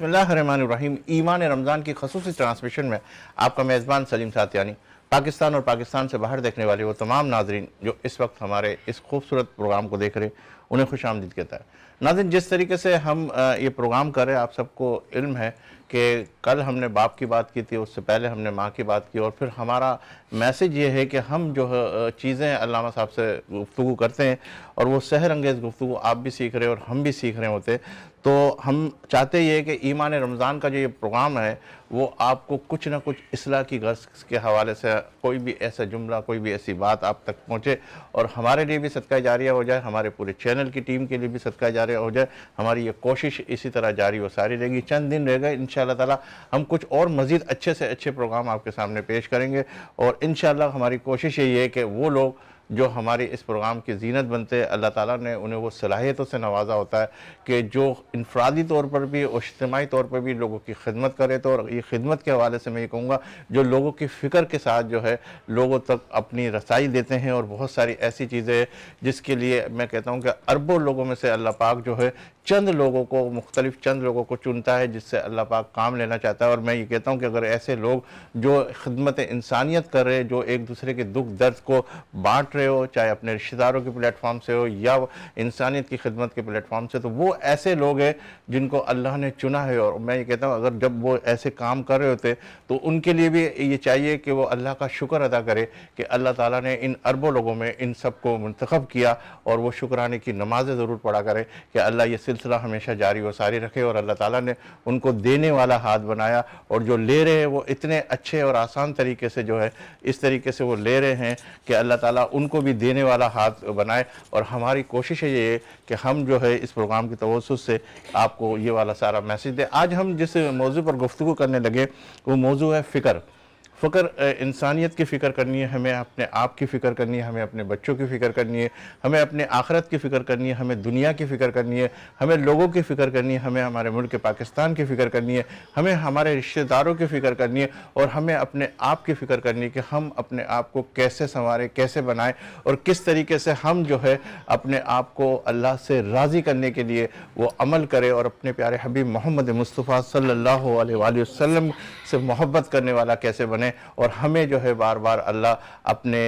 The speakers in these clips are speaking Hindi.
बिस्मिल्लाहिर्रहमानिर्रहीम। ईमान रमज़ान की खसूसी ट्रांसमिशन में आपका मेज़बान सलीम सातियानी, पाकिस्तान और पाकिस्तान से बाहर देखने वाले वो तमाम नाजरीन जो इस वक्त हमारे इस खूबसूरत प्रोग्राम को देख रहे, उन्हें खुशामदीद कहता है। नाज़रीन, जिस तरीके से हम ये प्रोग्राम कर रहे हैं, आप सबको इल्म है कि कल हमने बाप की बात की थी, उससे पहले हमने माँ की बात की, और फिर हमारा मैसेज ये है कि हम जो चीज़ें अल्लामा साहब से गुफ्तगू करते हैं और वो सहर अंगेज़ गुफ्तगू आप भी सीख रहे हैं और हम भी सीख रहे होते, तो हम चाहते ये कि ईमान रमज़ान का जो ये प्रोग्राम है वो आपको कुछ ना कुछ इस्लाह की गर्ज के हवाले से कोई भी ऐसा जुमला, कोई भी ऐसी बात आप तक पहुँचे और हमारे लिए भी सदका जारिया हो जाए, हमारे पूरे चैनल की टीम के लिए भी सदका जारिया हो जाए। हमारी ये कोशिश इसी तरह जारी व सारी रहेगी। चंद दिन रह गए, इंशाअल्लाह ताला हम कुछ और मज़ीद अच्छे से अच्छे प्रोग्राम आपके सामने पेश करेंगे और इंशाअल्लाह हमारी कोशिश यही है कि वो लोग जो हमारे इस प्रोग्राम की ज़ीनत बनते हैं, अल्लाह ताला ने उन्हें वो सलाहियतों से नवाजा होता है कि जो इनफरादी तौर पर भी और इज्तिमाई तौर पर भी लोगों की खिदमत करे। तो और ये खिदमत के हवाले से मैं ये कहूँगा, जो लोगों की फ़िक्र के साथ जो है लोगों तक अपनी रसाई देते हैं और बहुत सारी ऐसी चीज़ें हैं जिसके लिए मैं कहता हूँ कि अरबों लोगों में से अल्लाह पाक जो है चंद लोगों को, मुख्तलिफ चंद लोगों को चुनता है जिससे अल्लाह पाक काम लेना चाहता है। और मैं ये कहता हूँ कि अगर ऐसे लोग जो खिदमत इंसानियत कर रहे, जो एक दूसरे के दुख दर्द को बांट रहे हो, चाहे अपने रिश्तेदारों के प्लेटफॉर्म से हो या इंसानियत की खिदमत के प्लेटफॉर्म से, तो वो ऐसे लोग हैं जिनको अल्लाह ने चुना है। और मैं ये कहता हूँ अगर जब वो ऐसे काम कर रहे होते तो उनके लिए भी ये चाहिए कि वो अल्लाह का शुक्र अदा करे कि अल्लाह ताला ने इन अरबों लोगों में इन सबको मुंतखब किया, और वो शुक्राने की नमाज़ें ज़रूर पढ़ा करे कि अल्लाह ये सिलसिला हमेशा जारी व सारी रखे। और अल्लाह ताला ने उनको देने वाला हाथ बनाया और जो ले रहे हैं वो इतने अच्छे और आसान तरीके से जो है इस तरीके से वो ले रहे हैं कि अल्लाह ताला उनको भी देने वाला हाथ बनाए। और हमारी कोशिश है ये कि हम जो है इस प्रोग्राम की तवज्जुह से आपको ये वाला सारा मैसेज दें। आज हम जिस मौजू पर गुफ्तगू करने लगे वो मौजू है फ़िक्र। फ़िक्र, इंसानियत की फ़िक्र करनी है, हमें अपने आप की फ़िक्र करनी है, हमें अपने बच्चों की फ़िक्र करनी है, हमें अपने आखिरत की फ़िक्र करनी है, हमें दुनिया की फ़िक्र करनी है, हमें लोगों की फ़िक्र करनी है, हमें हमारे मुल्क पाकिस्तान की फ़िक्र करनी है, हमें हमारे रिश्तेदारों की फ़िक्र करनी है और हमें अपने आप की फ़िक्र करनी है कि हम अपने आप को कैसे संवारें, कैसे बनाएं और किस तरीके से हम जो है अपने आप को अल्लाह से राज़ी करने के लिए वो अमल करें और अपने प्यारे हबीब मोहम्मद मुस्तफ़ा सल्लल्लाहु अलैहि वसल्लम से मोहब्बत करने वाला कैसे बने। और हमें जो है बार बार अल्लाह अपने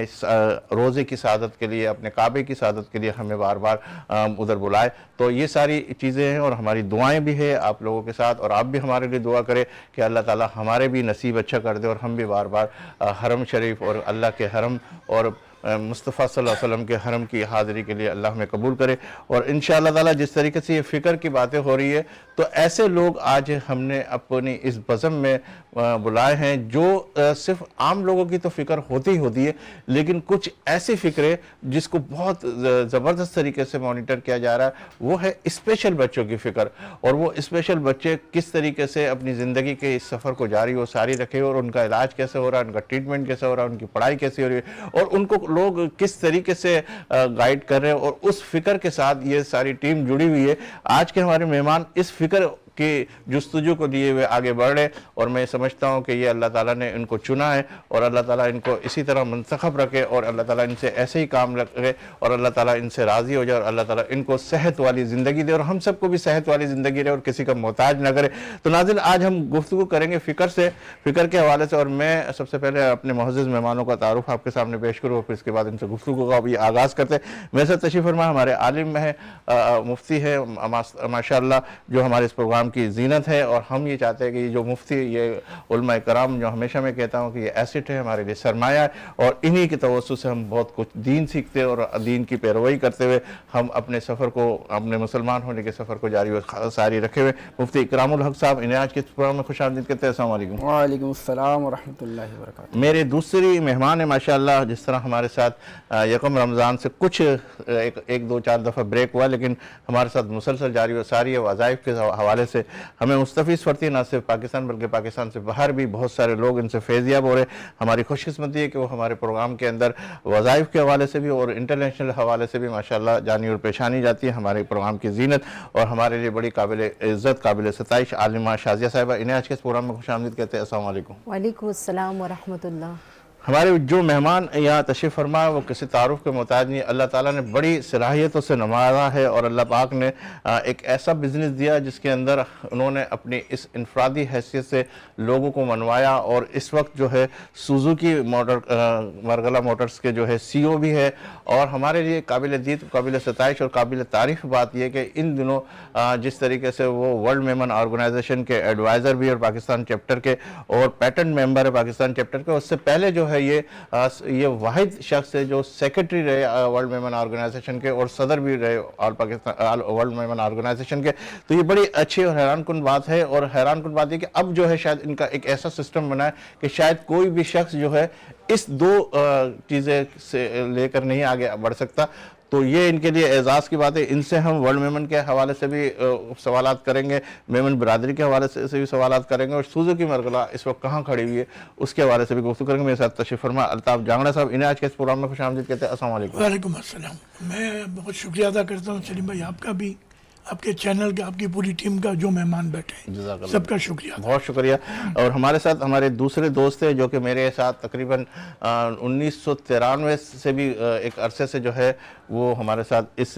रोज़े की सादत के लिए, अपने काबे की सादत के लिए हमें बार बार उधर बुलाए। तो ये सारी चीज़ें हैं और हमारी दुआएं भी है आप लोगों के साथ, और आप भी हमारे लिए दुआ करें कि अल्लाह ताला हमारे भी नसीब अच्छा कर दे और हम भी बार बार हरम शरीफ और अल्लाह के हरम और मुस्तफ़ा सल्लल्लाहु अलैहि वसल्लम के हरम की हाज़िरी के लिए अल्लाह हमें कबूल करे। और इंशाअल्लाह ताला जिस तरीके से ये फ़िक्र की बातें हो रही है, तो ऐसे लोग आज हमने अपनी इस बज़म में बुलाए हैं जो सिर्फ आम लोगों की तो फ़िक्र होती ही होती है, लेकिन कुछ ऐसी फ़िक्रें जिसको बहुत ज़बरदस्त तरीके से मॉनिटर किया जा रहा है, वो है स्पेशल बच्चों की फ़िक्र। और वो स्पेशल बच्चे किस तरीके से अपनी ज़िंदगी के इस सफ़र को जारी व सारी रखे और उनका इलाज कैसे हो रहा है, उनका ट्रीटमेंट कैसे हो रहा है, उनकी पढ़ाई कैसी हो रही है और उनको लोग किस तरीके से गाइड कर रहे हैं, और उस फिक्र के साथ ये सारी टीम जुड़ी हुई है। आज के हमारे मेहमान इस फिक्र के जुस्तजू को दिए हुए आगे बढ़ रहे, और मैं समझता हूँ कि ये अल्लाह ताला ने इनको चुना है और अल्लाह ताला इनको इसी तरह मुंतखब रखे और अल्लाह ताला इनसे ऐसे ही काम रखे और अल्लाह ताला इनसे राज़ी हो जाए और अल्लाह ताला इनको सेहत वाली ज़िंदगी दे और हम सबको भी सेहत वाली ज़िंदगी रहे और किसी का मोहताज ना करे। तो नाज़रीन, आज हम गुफ्तगू करेंगे फ़िक्र के हवाले से, और मैं सबसे पहले अपने मुअज़्ज़ज़ मेहमानों का तारुफ आपके सामने पेश करूँ और फिर इसके बाद इनसे गुफ्तगू का भी आगाज़ करते हैं। मेरे साथ तशरीफ़ फरमा हमारे आलिम है, मुफ्ती है माशाअल्लाह, जो हमारे इस प्रोग्राम की ज़ीनत है। और हम ये चाहते हैं कि जो मुफ्ती, ये उलमा कराम, जो हमेशा मैं कहता हूँ कि ये एसेट है, हमारे लिए सरमाया है, और इन्हीं की तवज्जुह से हम बहुत कुछ दीन सीखते हैं और दीन की पैरवी करते हुए हम अपने सफ़र को, अपने मुसलमान होने के सफ़र को जारी व सारी रखे हुए इकरामुल हक साहब, इन्हें आज के प्रोग्राम में खुशामदीद करते हैं। अस्सलाम वालेकुम। वालेकुम अस्सलाम व रहमतुल्लाहि व बरकातुहू। मेरे दूसरी मेहमान है माशाअल्लाह, जिस तरह हमारे साथ यकम रमज़ान से कुछ एक दो चार दफ़ा ब्रेक हुआ, लेकिन हमारे साथ मुसलसल जारी व सारी है। वज़ाइफ के हवाले से हमें मुस्तफ़ीज़ फरती, ना सिर्फ पाकिस्तान बल्कि पाकिस्तान से बाहर भी बहुत सारे लोग इनसे फैज़याब हो रहे। हमारी खुशकिस्मती है कि वो हमारे प्रोग्राम के अंदर वज़ाइफ के हवाले से भी और इंटरनेशनल हवाले से भी माशाअल्लाह जानी और पेशानी जाती है। हमारे प्रोग्राम की ज़ीनत और हमारे लिए बड़ी काबिल इज़्ज़त, काबिल सताइश आलिमा शाज़िया साहिबा, इन्हें आज के इस प्रोग्राम में खुशामदीद कहते हैं। अस्सलाम वालेकुम। वालेकुम अस्सलाम व रहमतुल्लाह। हमारे जो मेहमान यहाँ तशरीफ़ फरमा वो किसी तारुफ के मोहताज नहीं, अल्लाह ताला ने बड़ी सलाहियतों से नवाजा है और अल्लाह पाक ने एक ऐसा बिज़नेस दिया जिसके अंदर उन्होंने अपनी इस इनफरादी हैसियत से लोगों को मनवाया। और इस वक्त जो है सुजुकी मरगला मोटर्स के जो है CEO भी है। और हमारे लिए काबिल दीद, काबिल सताइश और काबिल तारीफ़ बात यह कि इन दिनों जिस तरीके से वो वर्ल्ड मेमन ऑर्गेनाइजेशन के एडवाइज़र भी और पाकिस्तान चैप्टर के और पैटर्न मेंबर है पाकिस्तान चैप्टर के, उससे पहले जो है ये वाहिद शख्स है जो सेक्रेटरी रहे वर्ल्ड मेमन ऑर्गेनाइजेशन के और सदर भी रहे all Pakistan world Memon organisation के। तो ये बड़ी अच्छी और हैरान कुन बात है। और हैरान कुन बात है कि अब जो है शायद इनका एक ऐसा सिस्टम बना है कि शायद कोई भी शख्स जो है इस दो चीज़ें से लेकर नहीं आगे बढ़ सकता। तो ये इनके लिए एजाज़ की बात है। इनसे हम वर्ल्ड मेमन के हवाले से भी सवालात करेंगे, मेमन बरादरी के हवाले से भी सवालात करेंगे और सुजुकी मरगला इस वक्त कहाँ खड़ी हुई है उसके हवाले से भी गुफ्तगू करेंगे। मेरे साथ तशरीफ़ फरमा अल्ताफ़ जांगड़ा साहब, इन्हें आज के इस प्रोग्राम में खुशामदीद कहते हैं। अस्सलाम वालेकुम। वालेकुम अस्सलाम। मैं बहुत शुक्रिया अदा करता हूँ सलीम भाई, आपका भी, आपके चैनल का, आपकी पूरी टीम का, जो मेहमान बैठे हैं जज़ाकल्लाह। सबका शुक्रिया। बहुत शुक्रिया। और हमारे साथ हमारे दूसरे दोस्त हैं जो कि मेरे साथ तकरीबन 1993 से भी एक अरसे से जो है वो हमारे साथ इस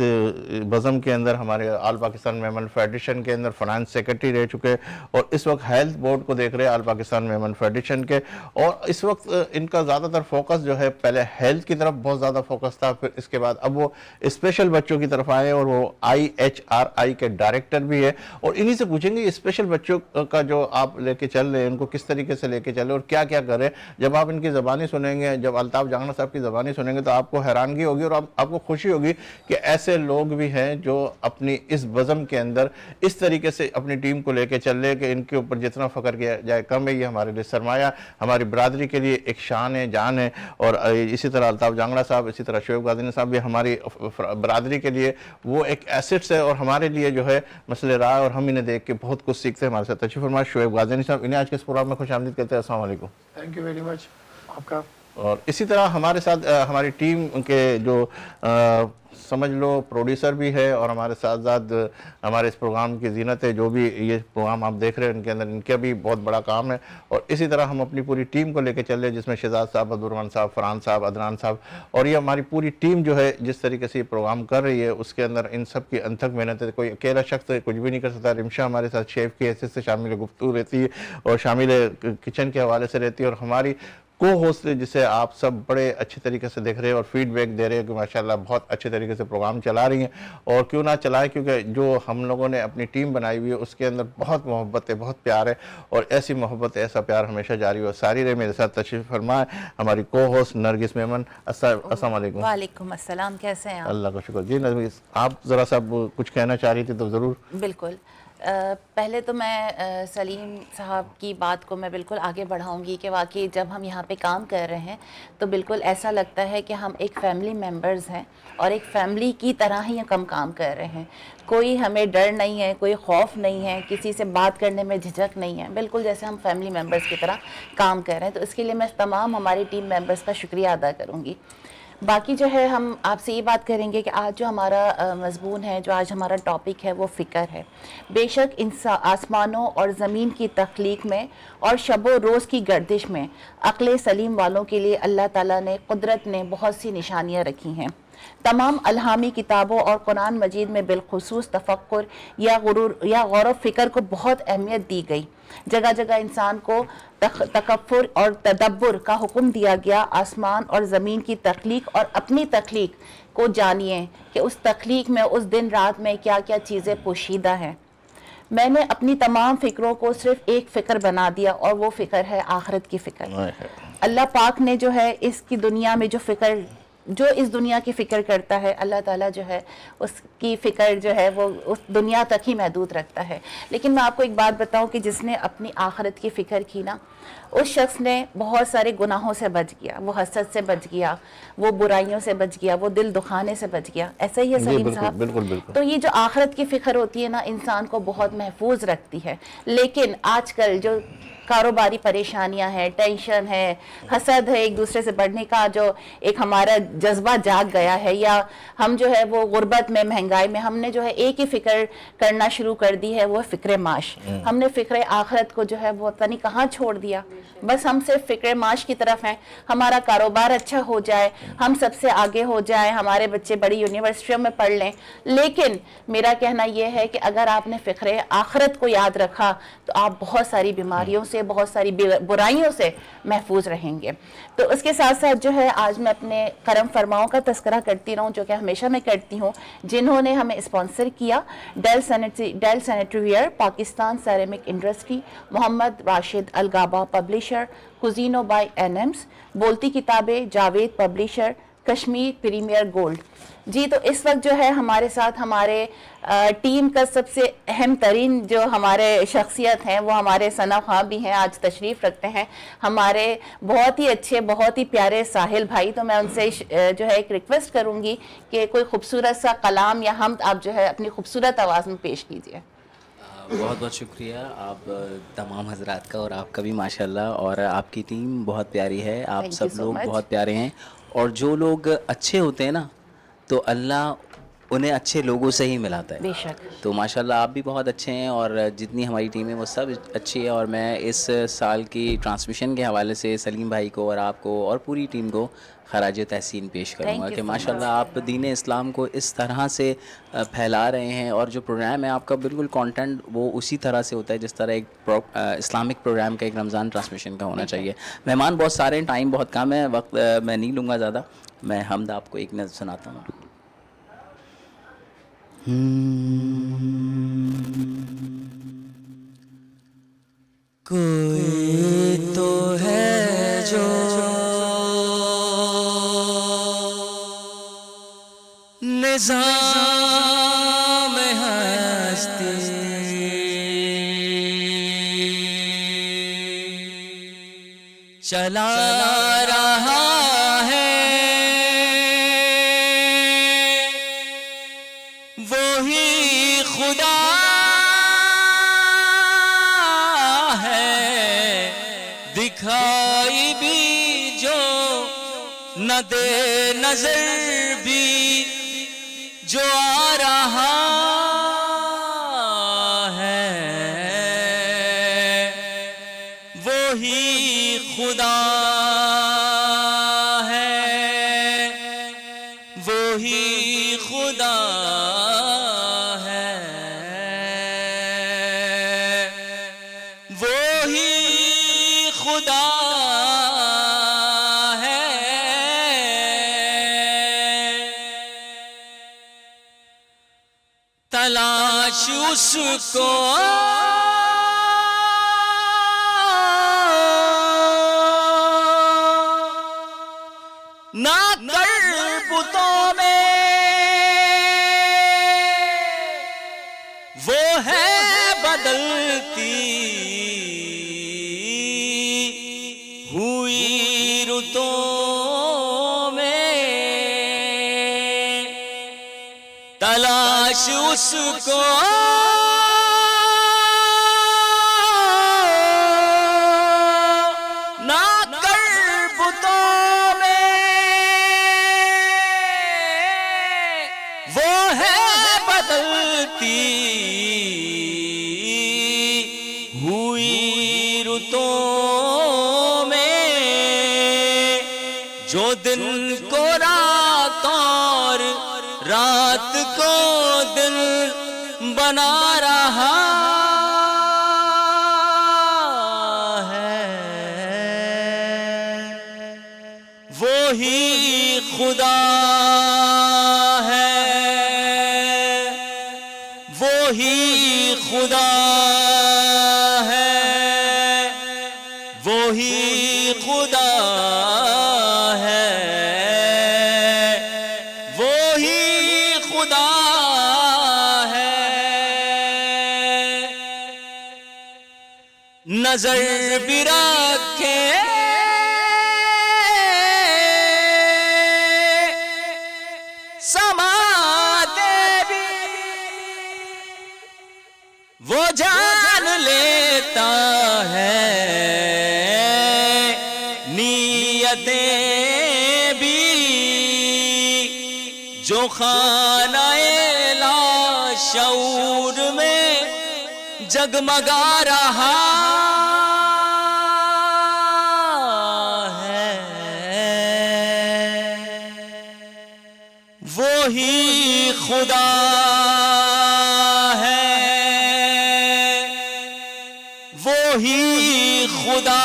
बज़म के अंदर हमारे ऑल पाकिस्तान मेमन फेडरेशन के अंदर फाइनेंस सेक्रेटरी रह चुके और इस वक्त हेल्थ बोर्ड को देख रहे हैं ऑल पाकिस्तान मेमन फेडरेशन के। और इस वक्त इनका ज़्यादातर फोकस जो है पहले हेल्थ की तरफ बहुत ज़्यादा फोकस था, फिर इसके बाद अब वो स्पेशल बच्चों की तरफ आए और वो IHRI के डायरेक्टर भी है। और इन्हीं से पूछेंगे स्पेशल बच्चों का जो आप लेके चल रहे हैं उनको किस तरीके से लेके चले और क्या क्या कर रहे हैं। जब आप इनकी ज़बानी सुनेंगे, जब अल्ताफ़ जांगड़ा साहब की ज़बानी सुनेंगे तो आपको हैरानगी होगी और आपको खुशी होगी कि ऐसे लोग भी हैं जो अपनी इस बज़म के अंदर इस तरीके से अपनी टीम को लेके चल रहे कि इनके ऊपर जितना फ़ख्र किया जाए कम है। ये हमारे लिए सरमाया, हमारी बरादरी के लिए एक शान है, जान है। और इसी तरह अल्ताफ़ जांगड़ा साहब, इसी तरह शोएब गाज़ी साहब भी हमारी बरादरी के लिए वो एक एसेट्स है और हमारे लिए जो है मसले रहा और हम इन्हें देख के बहुत कुछ सीखते हैं। हमारे साथ तशरीफ़ फरमा शोएब गाज़ी साहब, इन्हें आज के इस प्रोग्राम में खुशामदीद कहते हैं। अस्सलाम वालेकुम। थैंक यू वेरी मच आपका। और इसी तरह हमारे साथ हमारी टीम के जो समझ लो प्रोड्यूसर भी है और हमारे साथ साथ हमारे इस प्रोग्राम की जीनत है, जो भी ये प्रोग्राम आप देख रहे हैं इनके अंदर इनका भी बहुत बड़ा काम है। और इसी तरह हम अपनी पूरी टीम को लेकर चल रहे हैं जिसमें शहजाद साहब, अब्दुर्रहमान साहब, फरहान साहब, अदनान साहब और ये हमारी पूरी टीम जो है जिस तरीके से ये प्रोग्राम कर रही है उसके अंदर इन सब की अनथक मेहनत है। कोई अकेला शख्स कुछ भी नहीं कर सकता। रिमशा हमारे साथ शेफ़ की हैसियत से शामिल गुफ्तगू रहती है और शामिल किचन के हवाले से रहती है और हमारी को होस्ट जिसे आप सब बड़े अच्छे तरीके से देख रहे हैं और फीडबैक दे रहे हैं कि माशाल्लाह बहुत अच्छे तरीके से प्रोग्राम चला रही हैं। और क्यों ना चलाएं, क्योंकि जो हम लोगों ने अपनी टीम बनाई हुई है उसके अंदर बहुत मोहब्बत है, बहुत प्यार है और ऐसी मोहब्बत, ऐसा प्यार हमेशा जारी हो सारी रहे। मेरे साथ तशरीफ़ फरमा हमारी को होस्ट नरगिस मेमन। अस्सलाम वालेकुम। वालेकुम अस्सलाम, कैसे हैं आप? अल्लाह का शुक्र। जी नरगिस, आप ज़रा सा कुछ कहना चाह रही थी तो ज़रूर। बिल्कुल। पहले तो मैं सलीम साहब की बात को मैं बिल्कुल आगे बढ़ाऊंगी कि वाकई जब हम यहाँ पे काम कर रहे हैं तो बिल्कुल ऐसा लगता है कि हम एक फैमिली मेंबर्स हैं और एक फैमिली की तरह ही हम काम कर रहे हैं। कोई हमें डर नहीं है, कोई खौफ नहीं है, किसी से बात करने में झिझक नहीं है, बिल्कुल जैसे हम फैमिली मेंबर्स की तरह काम कर रहे हैं। तो इसके लिए मैं तमाम हमारी टीम मेंबर्स का शुक्रिया अदा करूँगी। बाकी जो है हम आपसे ये बात करेंगे कि आज जो हमारा मज़मून है, जो आज हमारा टॉपिक है वो फ़िक्र है। बेशक इंसान आसमानों और ज़मीन की तख्लीक में और शबो रोज़ की गर्दिश में अक्ल सलीम वालों के लिए अल्लाह ताला ने, कुदरत ने बहुत सी निशानियाँ रखी हैं। तमाम अलहामी किताबों और कुरान मजीद में बिलखुसूस तफक्कुर या गुरूर या गौर फ़िक्र को बहुत अहमियत दी गई। जगह जगह इंसान को तकफ़्फ़ुर और तदब्बुर का हुक्म दिया गया। आसमान और ज़मीन की तख्लीक और अपनी तख्लीक को जानिए कि उस तख्लीक में, उस दिन रात में क्या क्या चीज़ें पोशीदा हैं। मैंने अपनी तमाम फ़िक्रों को सिर्फ़ एक फ़िक्र बना दिया और वो फ़िक्र है आखिरत की फ़िक्र। अल्लाह पाक ने जो है इसकी दुनिया में जो इस दुनिया की फ़िक्र करता है, अल्लाह ताला जो है उसकी फ़िक्र जो है वो उस दुनिया तक ही महदूद रखता है। लेकिन मैं आपको एक बात बताऊं कि जिसने अपनी आखिरत की फ़िक्र की ना, उस शख्स ने बहुत सारे गुनाहों से बच गया, वो हसद से बच गया, वो बुराइयों से बच गया, वो दिल दुखाने से बच गया। ऐसा ही है सलीम साहब। बिल्कुल बिल्कुल। तो ये जो आखिरत की फ़िक्र होती है ना, इंसान को बहुत महफूज रखती है। लेकिन आजकल जो कारोबारी परेशानियां हैं, टेंशन है, हसद है, एक दूसरे से बढ़ने का जो एक हमारा जज्बा जाग गया है, या हम जो है वो गुर्बत में, महंगाई में हमने जो है एक ही फ़िक्र करना शुरू कर दी है, वो फ़िक्र माश। हमने फ़िक्र आखिरत को जो है वो पता नहीं कहाँ छोड़ दिया किया, बस हम सिर्फ फिक्र माश की तरफ हैं, हमारा कारोबार अच्छा हो जाए, हम सबसे आगे हो जाए, हमारे बच्चे बड़ी यूनिवर्सिटियों में पढ़ लें। लेकिन मेरा कहना यह है कि अगर आपने फिक्र आखिरत को याद रखा तो आप बहुत सारी बीमारियों से, बहुत सारी बुराइयों से महफूज रहेंगे। तो उसके साथ साथ जो है आज मैं अपने करम फरमाओं का तस्करा करती रहूं, जो कि हमेशा मैं करती हूं, जिन्होंने हमें स्पॉन्सर किया। Dell sanitary ware, Pakistan ceramic industry, Mohammad Rashid अलगाबा पब्लिशर, कुजीनो बाय एनएम्स, बोलती किताबें Javed publisher, Kashmir premier gold. जी, तो इस वक्त जो है हमारे साथ हमारे टीम का सबसे अहम तरीन जो हमारे शख्सियत हैं वो हमारे सना खां भी हैं, आज तशरीफ़ रखते हैं, हमारे बहुत ही अच्छे, बहुत ही प्यारे साहिल भाई। तो मैं उनसे जो है एक रिक्वेस्ट करूंगी कि कोई खूबसूरत सा कलाम या हमद आप जो है अपनी खूबसूरत आवाज़ में पेश कीजिए। बहुत बहुत शुक्रिया आप तमाम हजरात का, और आपका भी माशाल्लाह, और आपकी टीम बहुत प्यारी है, आप Thank you सब so लोग much. बहुत प्यारे हैं। और जो लोग अच्छे होते हैं ना, तो अल्लाह उन्हें अच्छे लोगों से ही मिलाता है। बेशक। तो माशाल्लाह आप भी बहुत अच्छे हैं, और जितनी हमारी टीम है वो सब अच्छी है। और मैं इस साल की ट्रांसमिशन के हवाले से सलीम भाई को और आपको और पूरी टीम को खराज तहसीन पेश करूँगा you कि so माशाल्लाह आप दीन इस्लाम को इस तरह से फैला रहे हैं, और जो प्रोग्राम है आपका बिल्कुल कंटेंट वो उसी तरह से होता है जिस तरह एक इस्लामिक प्रोग्राम का, एक रमज़ान ट्रांसमिशन का होना चाहिए। मेहमान बहुत सारे हैं, टाइम बहुत कम है, वक्त मैं नहीं लूँगा ज़्यादा। मैं हमद आपको एक नज़र सुनाता हूँ। कोई तो है जो निज़ाम हस्ती चला रहा है, वही खुदा है, दिखाई भी जो न दे, नजर भी जो आ रहा है, वही खुदा है, वही खुदा है, वही खुदा है। तलाश उसको ना कर बुतों में, वो है बदलती हुई रुतों में। तलाश उसको ना कर बुतों में, वो है बदलती हुई रुतों में। जो दिन को रात और रात को दिन बना रहा है, वो ही खुदा है, वो ही खुदा है, वो ही खुदा है, वो ही खुदा है। नजर भी रखे समाते भी, वो जान लेता है नीयतें भी। जो खानाए लाशऊर में जगमगा रहा ही खुदा है, वो ही खुदा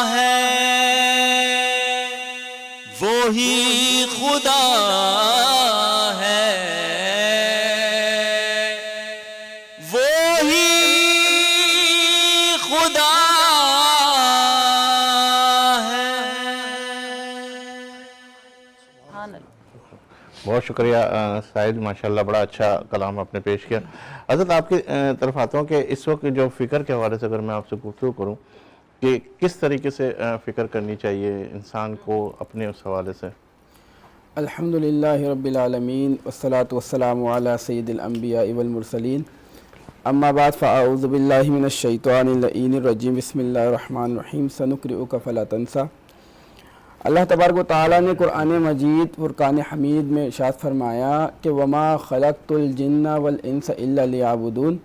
है, वो ही खुदा है, वो ही खुदा है। सुभान अल्लाह। बहुत शुक्रिया साहिद, माशाल्लाह बड़ा अच्छा कलाम आपने पेश किया। हज़रत आपकी तरफ आता हूँ कि इस वक्त जो फ़िक्र के हवाले से अगर मैं आपसे गुफ्तगू करूँ कि किस तरीके से फ़िक्र करनी चाहिए इंसान को अपने उस हवाले से। अल्हम्दुलिल्लाहि रब्बिल आलमीन वस्सलातु वस्सलामु अला सय्यिदिल अंबिया वल मुरसलीन अम्मा बाद फ़अऊज़ु बिल्लाहि मिनश शैतानिर लईनिर रजीम बिस्मिल्लाहिर रहमानिर रहीम सनुक़रिउका फ़ला तंसा। अल्लाह तबारक व तआला ने कुरान मजीद फुरकान हमीद में इरशाद फरमाया कि वमा खलक़तुल जिन्ना वल इंसा इल्ला लियअबुदून।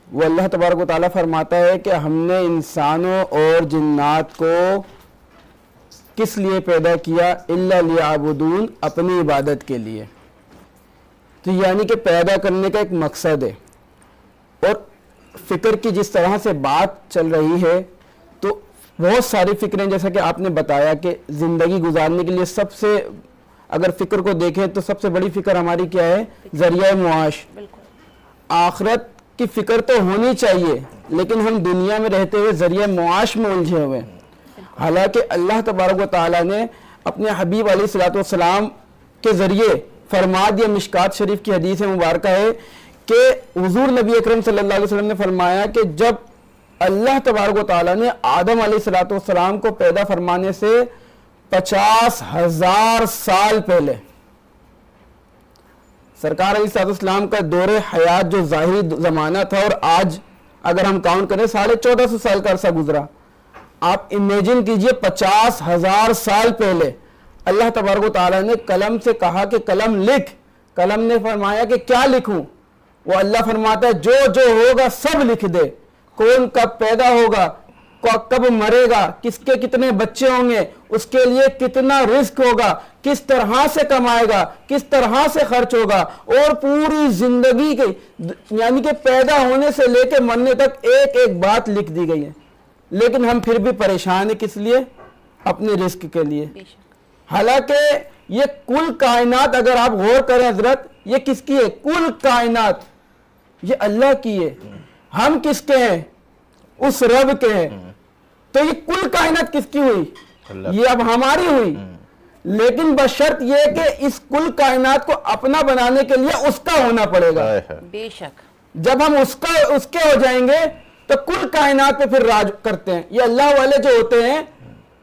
वो अल्लाह तबारक व तआला फरमाता है कि हमने इंसानों और जिन्नात को किस लिए पैदा किया, इल्ला लियअबुदून, अपनी इबादत के लिए। तो यानी कि पैदा करने का एक मकसद है। और फ़िक्र की जिस तरह से बात चल रही है तो बहुत सारी फ़िक्रें, जैसा कि आपने बताया कि ज़िंदगी गुजारने के लिए सबसे, अगर फ़िक्र को देखें तो सबसे बड़ी फ़िक्र हमारी क्या है, ज़रिया मुआश। आखिरत की फ़िक्र तो होनी चाहिए, लेकिन हम दुनिया में रहते हुए ज़रिया मुआश में उलझे हुए हैं। हालांकि अल्लाह तबारक व तआला ने अपने हबीब अलैहिस्सलातु वस्सलाम के ज़रिए फरमा दिया, मिशकात शरीफ की हदीस मुबारक है कि हुज़ूर नबी अकरम सल्लल्लाहु अलैहि वसल्लम ने फरमाया कि जब अल्लाह तबारक व तआला ने आदम अलैहिस्सलातु वस्सलाम को पैदा फरमाने से 50,000 साल पहले, सरकार अलैहिस्सलातु वस्सलाम का दौरे हयात जो ज़ाहिरी ज़माना था और आज अगर हम काउंट करें 1450 साल का अरसा गुजरा। आप इमेजिन कीजिए 50,000 साल पहले अल्लाह तबारक व तआला ने कलम से कहा कि कलम लिख। कलम ने फरमाया कि क्या लिखूं? वो अल्लाह फरमाता है जो जो होगा सब लिख दे। कौन कब पैदा होगा, कब मरेगा, किसके कितने बच्चे होंगे, उसके लिए कितना रिस्क होगा, किस तरह से कमाएगा, किस तरह से खर्च होगा, और पूरी जिंदगी के यानी कि पैदा होने से लेकर मरने तक एक एक बात लिख दी गई है। लेकिन हम फिर भी परेशान है, किस लिए? अपने रिस्क के लिए। हालांकि ये कुल कायनात अगर आप गौर करें हजरत, ये किसकी है? कुल कायनात ये अल्लाह की है। हम किसके हैं? उस रब के हैं। तो ये कुल कायनात किसकी हुई? ये अब हमारी हुई। लेकिन बशर्त ये कि इस कुल कायनात को अपना बनाने के लिए उसका होना पड़ेगा। बेशक जब हम उसके हो जाएंगे तो कुल कायनात पे फिर राज करते हैं। ये अल्लाह वाले जो होते हैं,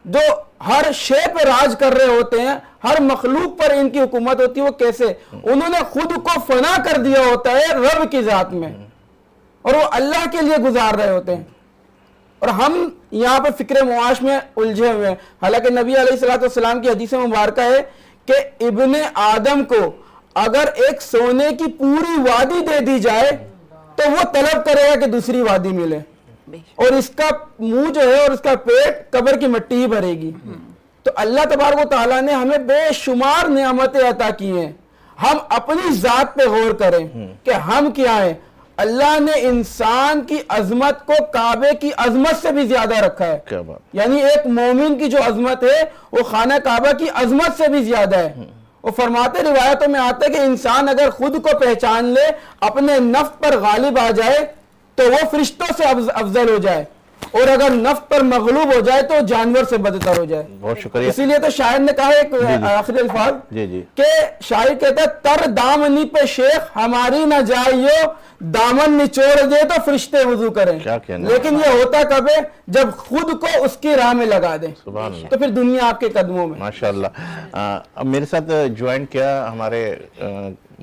जो हर शे पे राज कर रहे होते हैं, हर मखलूक पर इनकी हुकूमत होती है। वो कैसे? उन्होंने खुद को फना कर दिया होता है रब की जात में, और वो अल्लाह के लिए गुजार रहे होते हैं। और हम यहाँ पे फिक्र मुआश में उलझे हुए हैं। हालांकि नबी अलैहिस्सलातु वस्सलाम की हदीस मुबारक है कि इब्ने आदम को अगर एक सोने की पूरी वादी दे दी जाए तो वो तलब करेगा कि दूसरी वादी मिले, और इसका मुंह जो है और इसका पेट कब्र की मिट्टी ही भरेगी। तो अल्लाह तबारक व तआला ने हमें बेशुमार नेमतें अता की हैं। हम अपनी जात पे गौर करें कि हम क्या हैं। अल्लाह ने इंसान की अजमत को काबे की अजमत से भी ज्यादा रखा है। क्या बात। यानी एक मोमिन की जो अजमत है वो खाना काबा की अजमत से भी ज्यादा है। वो फरमाते, रिवायतों में आता है कि इंसान अगर खुद को पहचान ले, अपने नफ्स पर गालिब आ जाए तो वो फरिश्तों से अफजल हो जाए, और अगर नफ्स पर मगलूब हो जाए तो जानवर से बदतर हो जाए। बहुत शुक्रिया। इसीलिए तो शायर ने कहा एक आखिरी अल्फाज कि शायर कहता है, तर दामनी पे शेख हमारी ना जाइयो, दामन निचोड़ दे तो फरिश्ते वुजू करें। क्या कहना। लेकिन ये होता कब है? जब खुद को उसकी राह में लगा दें, तो फिर दुनिया आपके कदमों में। माशाल्लाह। अब मेरे साथ ज्वाइन किया हमारे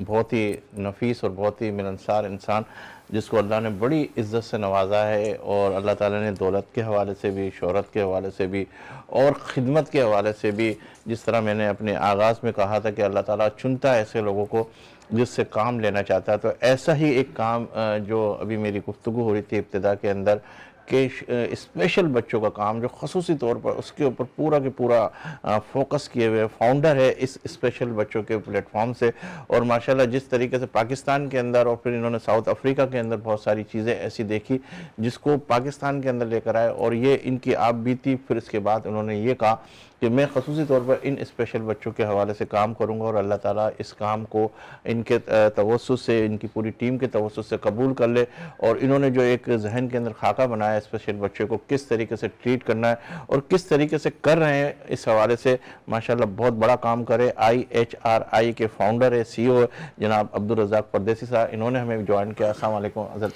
बहुत ही नफीस और बहुत ही मिलनसार इंसान, जिसको अल्लाह ने बड़ी इज़्ज़त से नवाजा है, और अल्लाह ताला ने दौलत के हवाले से भी, शोहरत के हवाले से भी, और ख़िदमत के हवाले से भी, जिस तरह मैंने अपने आगाज़ में कहा था कि अल्लाह ताला चुनता है ऐसे लोगों को जिससे काम लेना चाहता है। तो ऐसा ही एक काम जो अभी मेरी गुफ्तगू हो रही थी इब्तिदा के अंदर कि स्पेशल बच्चों का काम जो खसूसी तौर पर उसके ऊपर पूरा के पूरा फोकस किए हुए फाउंडर है इस स्पेशल बच्चों के प्लेटफॉर्म से। और माशाल्लाह जिस तरीके से पाकिस्तान के अंदर और फिर इन्होंने साउथ अफ्रीका के अंदर बहुत सारी चीज़ें ऐसी देखी जिसको पाकिस्तान के अंदर लेकर आए, और ये इनकी आप बीती। फिर इसके बाद उन्होंने ये कहा कि मैं खसूसी तौर पर इन स्पेशल बच्चों के हवाले से काम करूंगा और अल्लाह ताला इस काम को इनके तवज्जुह से, इनकी पूरी टीम के तवज्जुह से कबूल कर ले। और इन्होंने जो एक जहन के अंदर खाका बनाया स्पेशल बच्चे को किस तरीके से ट्रीट करना है और किस तरीके से कर रहे हैं, इस हवाले से माशाल्लाह बहुत बड़ा काम करे। IHRI के फाउंडर है, CEO जनाब अब्दुल रज़ाक परदेसी साहब, इन्होंने हमें ज्वाइन किया। अस्सलाम वालेकुम हज़रत।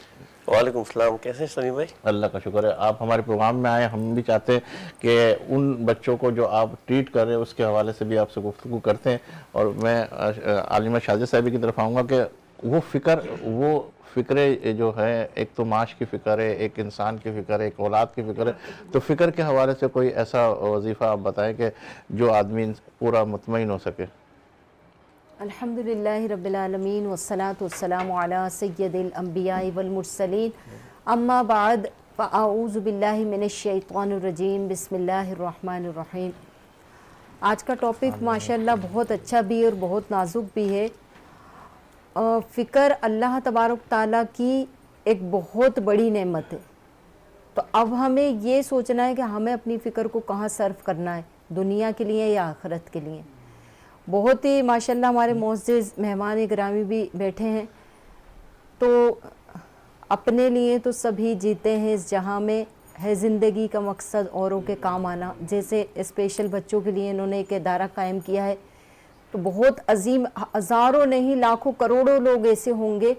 वालेकुम सलाम, कैसे हैं सलीम भाई? अल्लाह का शुक्र है आप हमारे प्रोग्राम में आए। हम भी चाहते हैं कि उन बच्चों को जो आप ट्रीट कर रहे हैं उसके हवाले से भी आपसे गुफ्तगू करते हैं। और मैं आलिमा शाजिद साहबी की तरफ आऊँगा कि वो फ़िक्र जो है, एक तो माश की फ़िक्र है, एक इंसान की फ़िक्र है, एक औलाद की फ़िक्र है, तो फ़िक्र के हवाले से कोई ऐसा वजीफ़ा आप बताएं कि जो आदमी पूरा मुतमईन हो सके। अल्हम्दुलिल्लाहि रब्बिल आलमीन वस्सलातु वस्सलामु अला सय्यदिल अंबिया वल मुरसलीन अम्मा बाद फ़अऊज़ु बिल्लाहि मिनश शैतानिर रजीम बिस्मिल्लाहिर रहमानिर रहीम। आज का टॉपिक माशाल्लाह बहुत अच्छा भी और बहुत नाजुक भी है। फ़िक्र अल्लाह तबारक ताला की एक बहुत बड़ी नेमत है। तो अब हमें ये सोचना है कि हमें अपनी फ़िक्र को कहाँ सर्व करना है, दुनिया के लिए या आखिरत के लिए। बहुत ही माशाल्लाह हमारे मोअज़्ज़िज़ मेहमान गिरामी भी बैठे हैं। तो अपने लिए तो सभी जीते हैं इस जहां में, है ज़िंदगी का मकसद औरों के काम आना। जैसे स्पेशल बच्चों के लिए इन्होंने एक इदारा कायम किया है, तो बहुत अजीम, हज़ारों नहीं लाखों करोड़ों लोग ऐसे होंगे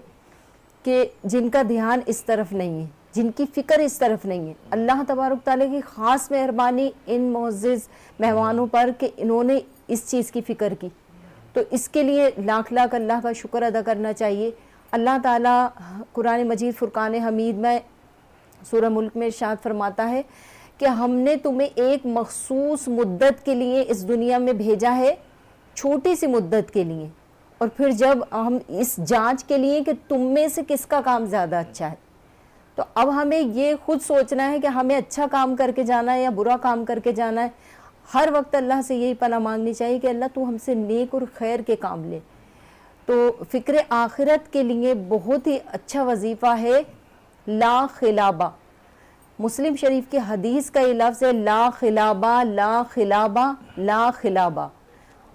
कि जिनका ध्यान इस तरफ नहीं है, जिनकी फ़िक्र इस तरफ नहीं है। अल्लाह तबारक ताला की ख़ास मेहरबानी इन मुअज़्ज़िज़ मेहमानों पर कि इन्होंने इस चीज़ की फ़िक्र की, तो इसके लिए लाख लाख अल्लाह का शुक्र अदा करना चाहिए। अल्लाह ताला कुरान मजीद फ़ुरक़ान हमीद में सूरह मुल्क में इरशाद फरमाता है कि हमने तुम्हें एक मखसूस मुद्दत के लिए इस दुनिया में भेजा है, छोटी सी मुद्दत के लिए, और फिर जब हम इस जांच के लिए कि तुम में से किसका काम ज़्यादा अच्छा है। तो अब हमें ये खुद सोचना है कि हमें अच्छा काम करके जाना है या बुरा काम करके जाना है। हर वक्त अल्लाह से यही पनाह मांगनी चाहिए कि अल्लाह तू हमसे नेक और खैर के काम ले। तो फ़िक्र आखिरत के लिए बहुत ही अच्छा वजीफ़ा है ला खिलाबा। मुस्लिम शरीफ की हदीस का ये लफ्ज़ है ला खिलाबा ला खिलाबा ला खिलाबा।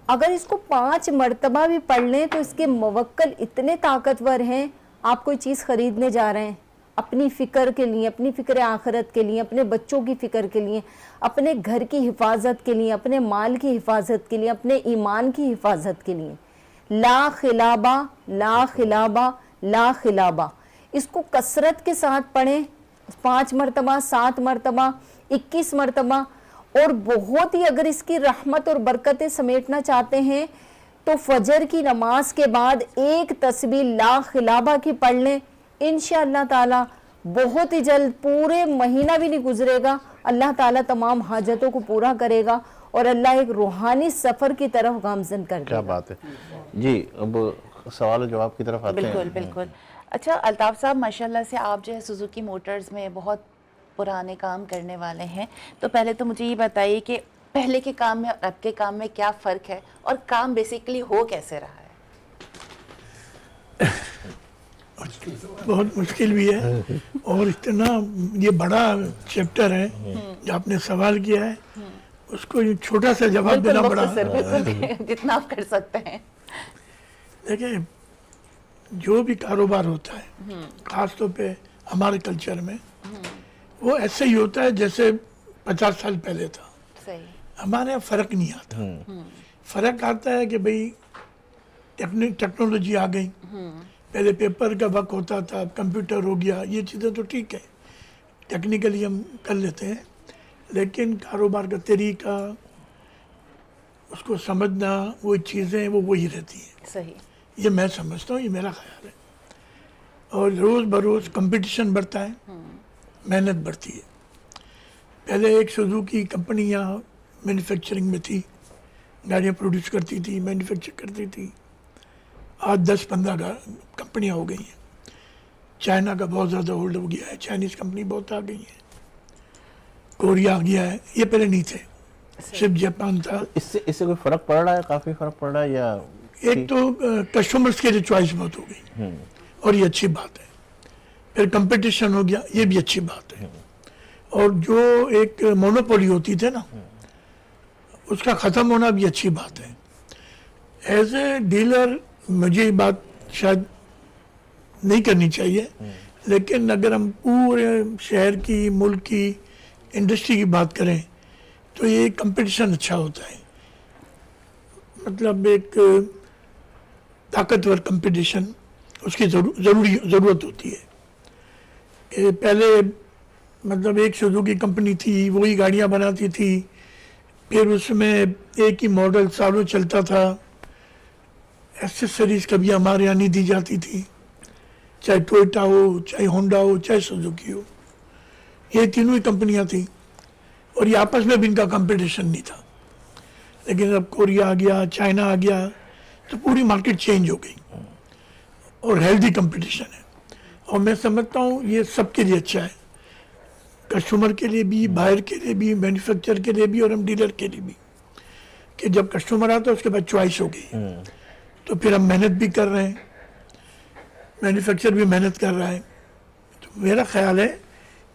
अगर इसको 5 मरतबा भी पढ़ लें तो इसके मवक्कल इतने ताकतवर हैं। आप कोई चीज़ ख़रीदने जा रहे हैं अपनी फ़िक्र के लिए, अपनी फ़िक्र आखिरत के लिए, अपने बच्चों की फ़िक्र के लिए, अपने घर की हिफाजत के लिए, अपने माल की हिफाजत के लिए, अपने ईमान की हिफाजत के लिए। ला खिलाबा ला खिलाबा ला खिलाबा, इसको कसरत के साथ पढ़ें 5 मरतबा, 7 मरतबा, 21 मरतबा। और बहुत ही अगर इसकी रहमत और बरकतें समेटना चाहते हैं तो फजर की नमाज के बाद एक तस्बीह ला खिलाबा की पढ़ लें। इंशाअल्लाह ताला बहुत ही जल्द, पूरे महीना भी नहीं गुजरेगा, अल्लाह ताला तमाम हाजतों को पूरा करेगा और अल्लाह एक रूहानी सफ़र की तरफ गामज़न कर देगा। क्या बात है जी। अब सवाल जवाब की तरफ आते हैं। बिल्कुल बिल्कुल। अच्छा अल्ताफ़ साहब, माशाल्लाह से आप जो है सुजुकी मोटर्स में बहुत पुराने काम करने वाले हैं, तो पहले तो मुझे ये बताइए कि पहले के काम में और अब के काम में क्या फ़र्क है और काम बेसिकली हो कैसे रहा है? बहुत मुश्किल भी है और इतना ये बड़ा चैप्टर है जो आपने सवाल किया है, उसको छोटा सा जवाब देना बड़ा। बिल्कुल जितना आप कर सकते हैं। देखिए, जो भी कारोबार होता है खास तौर पे हमारे कल्चर में वो ऐसे ही होता है जैसे 50 साल पहले था। सही। हमारे यहाँ फ़र्क नहीं आता। फ़र्क आता है कि भाई टेक्नोलॉजी आ गई, पहले पेपर का वक्त होता था, कंप्यूटर हो गया, ये चीज़ें तो ठीक है, टेक्निकली हम कर लेते हैं, लेकिन कारोबार का तरीका, उसको समझना, वो चीज़ें वो वही रहती हैं। सही। ये मैं समझता हूँ, ये मेरा ख्याल है। और रोज़ बरोज़ कंपटीशन बढ़ता है, मेहनत बढ़ती है। पहले एक सुजुकी कंपनी यहाँ मैन्युफैक्चरिंग में थी, गाड़ियाँ प्रोड्यूस करती थी, मैन्युफैक्चर करती थी। आज 10-15 कंपनियाँ हो गई हैं। चाइना का बहुत ज़्यादा होल्ड हो गया है, चाइनीज़ कंपनी बहुत आ गई हैं। कोरिया आ गया है, ये पहले नहीं थे, सिर्फ जापान था। इससे इससे कोई फर्क पड़ रहा है, काफी फर्क पड़ रहा है या? एक तो कस्टमर्स के लिए चॉइस बहुत हो गई और ये अच्छी बात है। फिर कंपटीशन हो गया, ये भी अच्छी बात है। और जो एक मोनोपोली होती थी ना, उसका ख़त्म होना भी अच्छी बात है। एज ए डीलर मुझे ये बात शायद नहीं करनी चाहिए, लेकिन अगर हम पूरे शहर की, मुल्क की इंडस्ट्री की बात करें तो ये कंपटीशन अच्छा होता है। मतलब एक ताकतवर कंपटीशन, उसकी ज़रूरत होती है। कि पहले मतलब एक सुजुकी कंपनी थी, वही गाड़ियाँ बनाती थी, फिर उसमें एक ही मॉडल सालों चलता था, एसेसरीज कभी हमारे यहाँ नहीं दी जाती थी, चाहे टोयोटा हो, चाहे होंडा हो, चाहे सुजुकी हो, ये तीनों ही कंपनियाँ थी और ये आपस में भी इनका कंपटीशन नहीं था। लेकिन अब कोरिया आ गया, चाइना आ गया, तो पूरी मार्केट चेंज हो गई और हेल्दी कंपटीशन है। और मैं समझता हूँ ये सबके लिए अच्छा है, कस्टमर के लिए भी, बायर के लिए भी, मैन्युफैक्चरर के लिए भी और हम डीलर के लिए भी, कि जब कस्टमर आता है उसके बाद चॉइस हो गई। तो फिर हम मेहनत भी कर रहे हैं, मैन्युफैक्चरर भी मेहनत कर रहा है, तो मेरा ख्याल है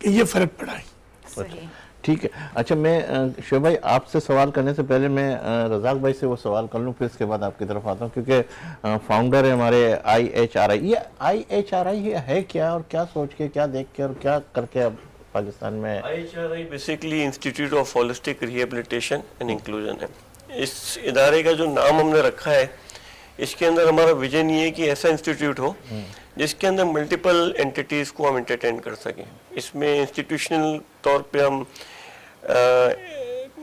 कि ये फ़र्क पड़ा है। सही। ठीक है। अच्छा, मैं शोएब भाई आपसे सवाल करने से पहले मैं रज़ाक भाई से वो सवाल कर लूँ, फिर इसके बाद आपकी तरफ आता हूँ, क्योंकि फाउंडर है हमारे IHRI। ये IHRI है क्या और क्या सोच के, क्या देख के और क्या करके अब पाकिस्तान में? IHRI basically institute of holistic rehabilitation and inclusion है। इस इदारे का जो नाम हमने रखा है, इसके अंदर हमारा विजन ये है कि ऐसा इंस्टीट्यूट हो जिसके अंदर मल्टीपल एंटिटीज़ को हम एंटरटेन कर सकें। इसमें इंस्टीट्यूशनल तौर पे हम